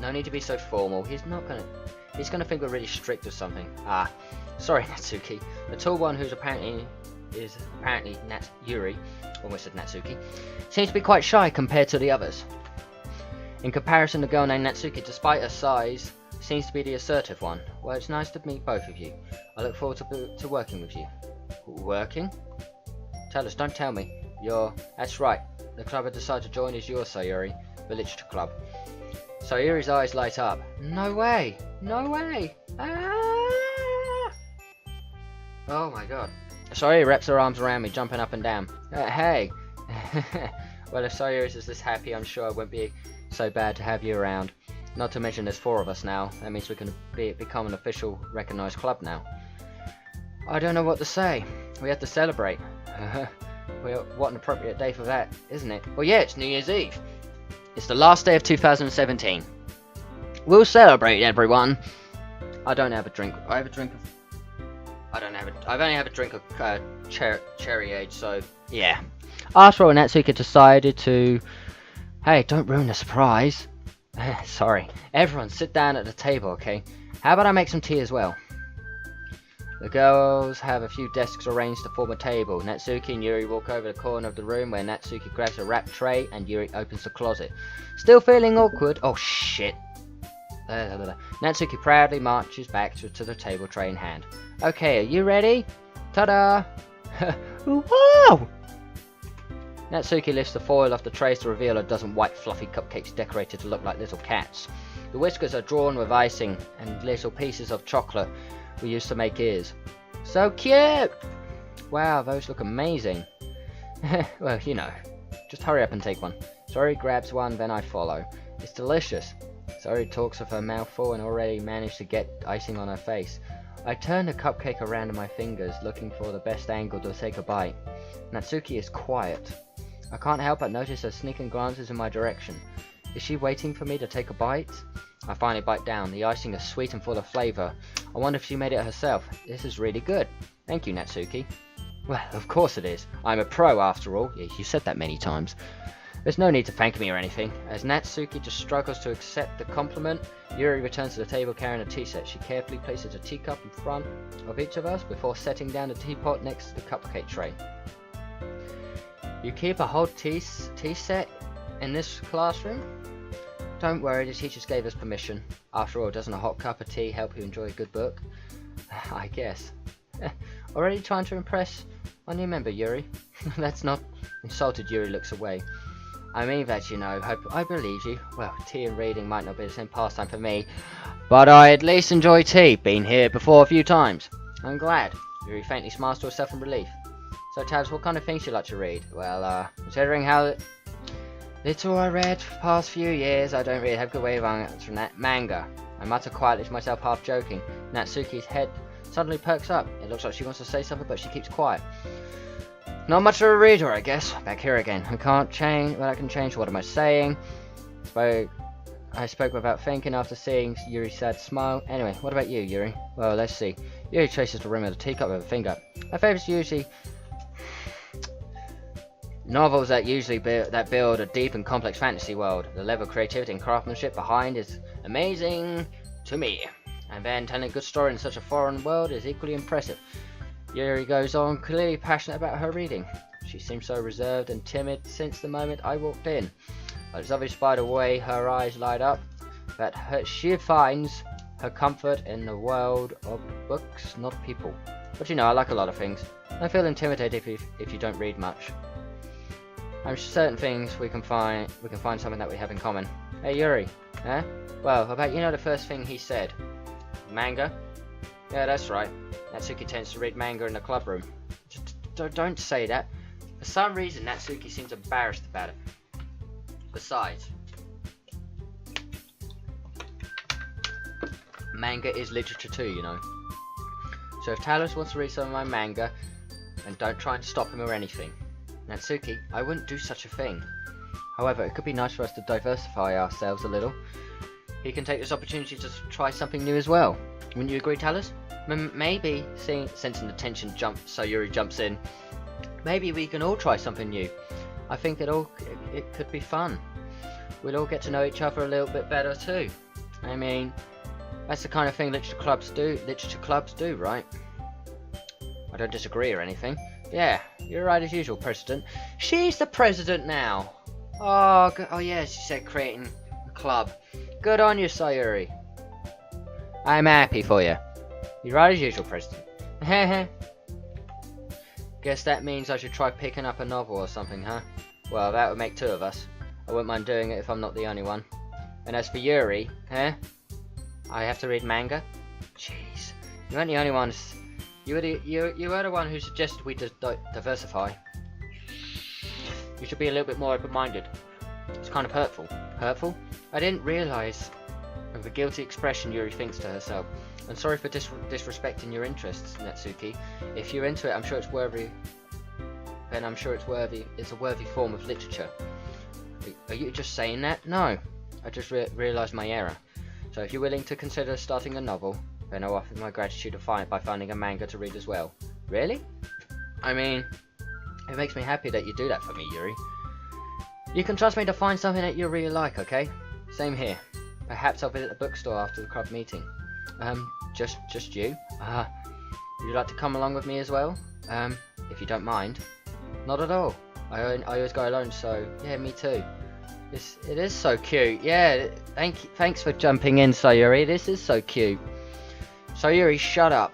No need to be so formal. He's gonna think we're really strict or something. Ah, sorry, Natsuki. The tall one who's apparently Yuri, almost said Natsuki, seems to be quite shy compared to the others. In comparison, the girl named Natsuki, despite her size, seems to be the assertive one. Well, it's nice to meet both of you. I look forward to working with you. Working? Tellers, don't tell me. That's right. The club I decided to join is yours, Sayuri. The Literature Club. Sayuri's eyes light up. No way! No way! Ah! Oh my god. Sayuri wraps her arms around me, jumping up and down. Hey! Well, if Sayuri is this happy, I'm sure it won't be so bad to have you around. Not to mention there's 4 of us now. That means we can become an official, recognised club now. I don't know what to say. We have to celebrate. Well, what an appropriate day for that, isn't it? Well, yeah, it's New Year's Eve. It's the last day of 2017. We'll celebrate, everyone. I don't have a drink. I've only have a drink of cherry age, so yeah. After all, Natsuki decided to... Hey, don't ruin the surprise. Sorry. Everyone, sit down at the table, okay? How about I make some tea as well? The girls have a few desks arranged to form a table. Natsuki and Yuri walk over the corner of the room where Natsuki grabs a wrapped tray and Yuri opens the closet. Still feeling awkward? Oh shit. Natsuki proudly marches back to the table, tray in hand. Okay, are you ready? Ta-da! Whoa! Natsuki lifts the foil off the trays to reveal a dozen white fluffy cupcakes decorated to look like little cats. The whiskers are drawn with icing and little pieces of chocolate we used to make ears. So cute! Wow, those look amazing. Well, you know. Just hurry up and take one. Sayuri grabs one, then I follow. It's delicious. Sayuri talks with her mouth full and already managed to get icing on her face. I turn the cupcake around in my fingers, looking for the best angle to take a bite. Natsuki is quiet. I can't help but notice her sneaking glances in my direction. Is she waiting for me to take a bite? I finally bite down. The icing is sweet and full of flavour. I wonder if she made it herself. This is really good. Thank you, Natsuki. Well, of course it is. I'm a pro after all. Yeah, you said that many times. There's no need to thank me or anything. As Natsuki just struggles to accept the compliment, Yuri returns to the table carrying a tea set. She carefully places a teacup in front of each of us before setting down the teapot next to the cupcake tray. You keep a whole tea set in this classroom? Don't worry, the teachers gave us permission. After all, doesn't a hot cup of tea help you enjoy a good book? I guess. Already trying to impress my new member, Yuri? That's not... Insulted, Yuri looks away. I mean that, you know. I believe you. Well, tea and reading might not be the same pastime for me, but I at least enjoy tea. Been here before a few times. I'm glad. Yuri faintly smiles to herself in relief. So, Tabs, what kind of things you like to read? Well, considering how little I read for the past few years, I don't really have a good way of answering that. Manga. I mutter quietly to myself, half joking. Natsuki's head suddenly perks up. It looks like she wants to say something, but she keeps quiet. Not much of a reader, I guess. Back here again. I can't change. Well, I can change. What am I saying? I spoke without thinking after seeing Yuri's sad smile. Anyway, what about you, Yuri? Well, let's see. Yuri traces the rim of the teacup with a finger. My favourites usually novels that build a deep and complex fantasy world. The level of creativity and craftsmanship behind is amazing to me. And then telling a good story in such a foreign world is equally impressive. Yuri goes on, clearly passionate about her reading. She seems so reserved and timid since the moment I walked in. But it's obvious by the way her eyes light up that she finds her comfort in the world of books, not people. But you know, I like a lot of things. I feel intimidated if you don't read much. I'm sure certain things we can find something that we have in common. Hey Yuri, eh? Well, how about you know the first thing he said? Manga? Yeah, that's right. Natsuki tends to read manga in the club room. Don't say that. For some reason, Natsuki seems embarrassed about it. Besides, manga is literature too, you know. So if Talos wants to read some of my manga, then don't try and stop him or anything. Natsuki, I wouldn't do such a thing. However, it could be nice for us to diversify ourselves a little. He can take this opportunity to try something new as well. Wouldn't you agree, Talos? Maybe, sensing the tension Sayuri jumps in. Maybe we can all try something new. I think it could be fun. We'll all get to know each other a little bit better too. I mean, that's the kind of thing literature clubs do, right? I don't disagree or anything. Yeah, you're right as usual, President. She's the president now. Oh yeah, she said creating a club. Good on you, Sayuri. I'm happy for you. You're right as usual, President. Heh. Guess that means I should try picking up a novel or something, huh? Well, that would make two of us. I wouldn't mind doing it if I'm not the only one. And as for Yuri, I have to read manga? Jeez. You weren't the only ones. You were the one who suggested we diversify. You should be a little bit more open-minded. It's kind of hurtful. Hurtful? I didn't realise the guilty expression Yuri thinks to herself. I'm sorry for disrespecting your interests, Natsuki. If you're into it, I'm sure it's worthy. Then I'm sure it's worthy. It's a worthy form of literature. Are you just saying that? No. I just realised my error. So if you're willing to consider starting a novel, then I'll offer my gratitude by finding a manga to read as well. Really? I mean, it makes me happy that you do that for me, Yuri. You can trust me to find something that you really like, okay? Same here. Perhaps I'll visit the bookstore after the club meeting. Just you? Would you like to come along with me as well? If you don't mind. Not at all. I always go alone, so yeah, me too. It is so cute. Yeah, thanks for jumping in, Sayuri. This is so cute. Sayuri, shut up.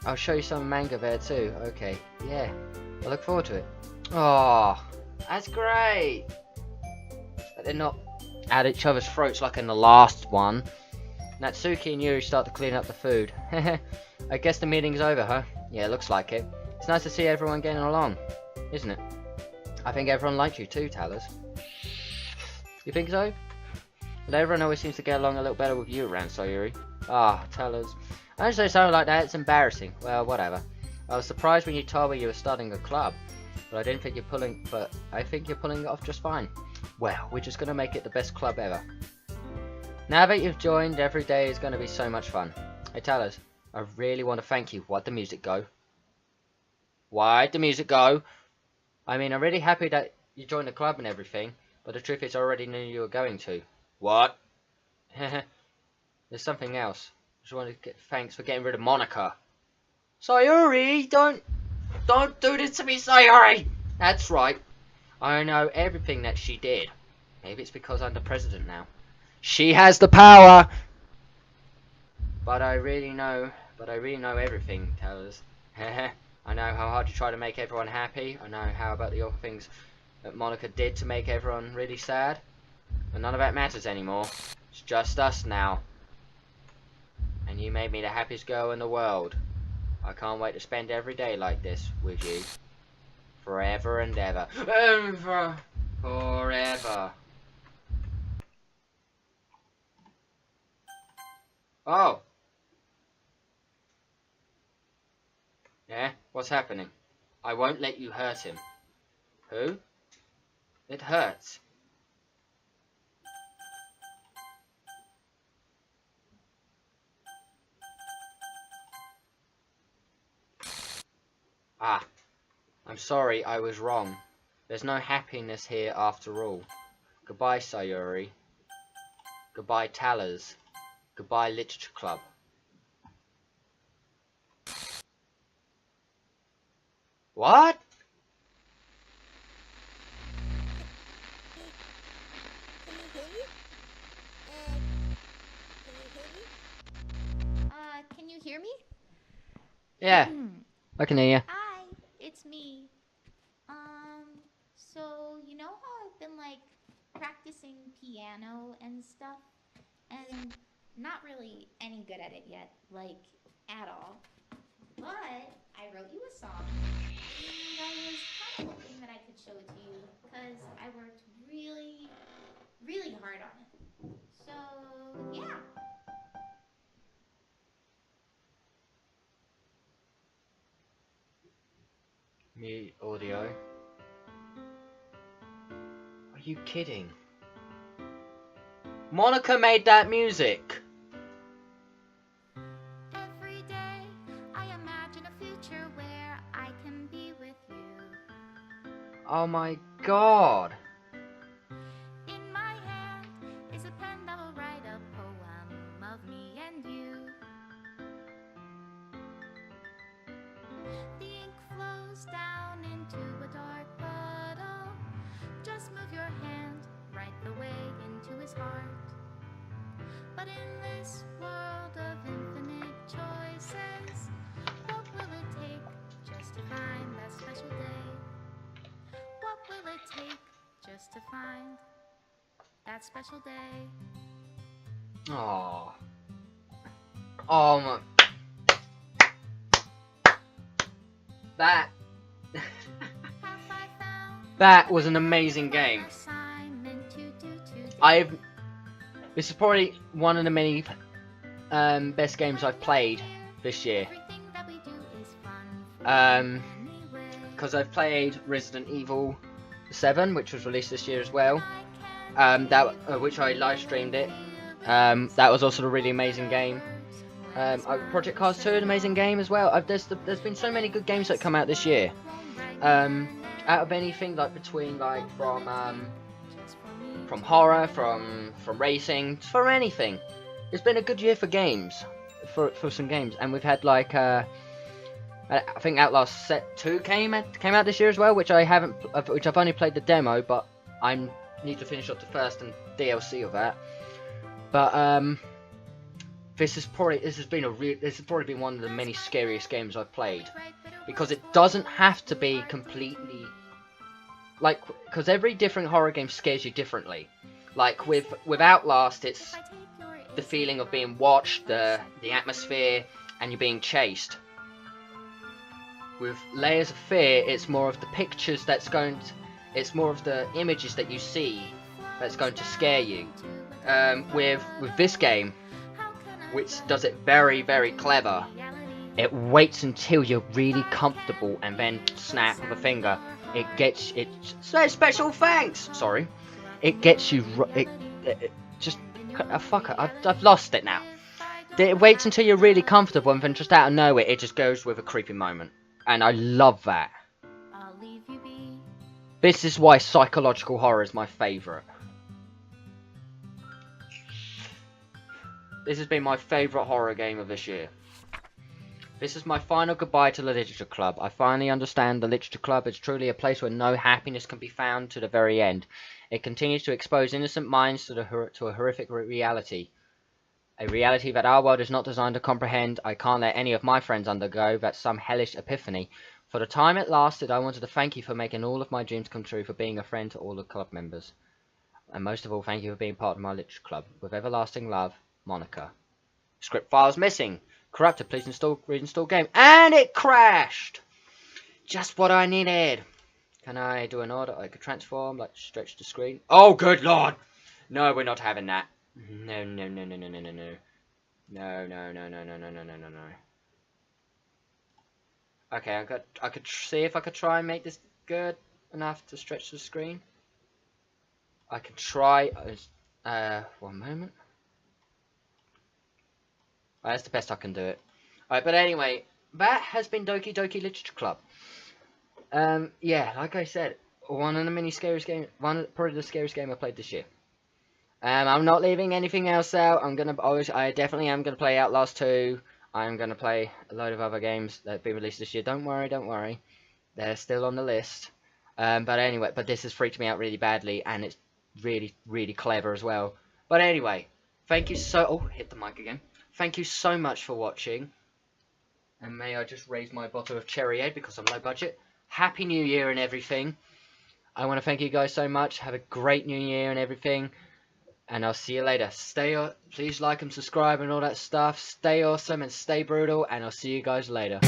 I'll show you some manga there too. Okay, yeah. I look forward to it. Oh, that's great. But they're not at each other's throats like in the last one. Natsuki and Yuri start to clean up the food. I guess the meeting's over, huh? Yeah, it looks like it. It's nice to see everyone getting along, isn't it? I think everyone likes you too, Talos. You think so? But everyone always seems to get along a little better with you around, Sayuri. Talos. I don't say something like that, it's embarrassing. Well, whatever. I was surprised when you told me you were starting a club. But I think you're pulling it off just fine. Well, we're just gonna make it the best club ever. Now that you've joined, every day is gonna be so much fun. Hey Talos, I really want to thank you. Why'd the music go? Why'd the music go? I mean, I'm really happy that you joined the club and everything, but the truth is I already knew you were going to. What? There's something else. I just want to get thanks for getting rid of Monika. Sayuri, don't do this to me, Sayuri! That's right. I know everything that she did. Maybe it's because I'm the president now. She has the power! But I really know everything, Talos. I know how hard you try to make everyone happy. I know how about the other things that Monika did to make everyone really sad. But none of that matters anymore. It's just us now. And you made me the happiest girl in the world. I can't wait to spend every day like this with you. Forever and ever. Forever. Oh. Yeah, what's happening? I won't let you hurt him. Who? It hurts. Ah, I'm sorry, I was wrong. There's no happiness here after all. Goodbye, Sayuri. Goodbye, Talers. Goodbye, Literature Club. What? Can you hear me? Yeah, I can hear you. Hi, it's me. So you know how I've been like practicing piano and stuff, and not really any good at it yet, like at all. But I wrote you a song, and I was kind of hoping that I could show it to you, because I worked really, really hard on it. So yeah. Mute audio. Are you kidding? Monika made that music! Every day I imagine a future where I can be with you. Oh my god! In my hand is a pen that will write a poem of me and you. The ink flows down into a dark puddle. Just move your hand right the way into his heart. But in this world of infinite choices, what will it take just to find that special day? What will it take just to find that special day? Oh. Oh my. That. That was an amazing game. This is probably one of the many best games I've played this year. Because I've played Resident Evil 7, which was released this year as well. Which I live streamed it. That was also a really amazing game. Project Cars 2, an amazing game as well. There's been so many good games that come out this year. Out of anything, like between like from horror, from racing, from anything. It's been a good year for games, for some games, and we've had like I think Outlast Set 2 came out this year as well, which I've only played the demo, but I need to finish up the first and DLC of that. But this has probably been one of the many scariest games I've played, because it doesn't have to be completely like, because every different horror game scares you differently. Like with Outlast, it's the feeling of being watched, the atmosphere, and you're being chased. With Layers of Fear, it's more of the pictures it's more of the images that you see that's going to scare you. With this game, which does it very, very clever, it waits until you're really comfortable and then snap with a finger. It gets it. Special thanks. Sorry, it gets you. Just fuck it. I've lost it now. It waits until you're really comfortable, and then just out of nowhere, it just goes with a creepy moment, and I love that. This is why psychological horror is my favourite. This has been my favourite horror game of this year. This is my final goodbye to the Literature Club. I finally understand the Literature Club is truly a place where no happiness can be found to the very end. It continues to expose innocent minds to a horrific reality. A reality that our world is not designed to comprehend. I can't let any of my friends undergo that some hellish epiphany. For the time it lasted, I wanted to thank you for making all of my dreams come true, for being a friend to all the club members. And most of all, thank you for being part of my literature club. With everlasting love, Monika. Script files missing. Corrupted, please reinstall game. And it crashed! Just what I needed. Can I do an order? I could transform, like stretch the screen. Oh, good lord! No, we're not having that. No, no, no, no, no, no, no, no. No, no, no, no, no, no, no, no, no, no. Okay, I could see if I could try and make this good enough to stretch the screen. I can try. One moment. That's the best I can do it. Alright, but anyway, that has been Doki Doki Literature Club. Yeah, like I said, one of the probably the scariest game I played this year. I'm not leaving anything else out. I definitely am gonna play Outlast 2. I'm gonna play a load of other games that have been released this year. Don't worry. They're still on the list. But anyway, this has freaked me out really badly, and it's really, really clever as well. But anyway, thank you oh, hit the mic again. Thank you so much for watching. And may I just raise my bottle of cherry aid because I'm low budget. Happy New Year and everything. I want to thank you guys so much. Have a great New Year and everything. And I'll see you later. Please like and subscribe and all that stuff. Stay awesome and stay brutal. And I'll see you guys later.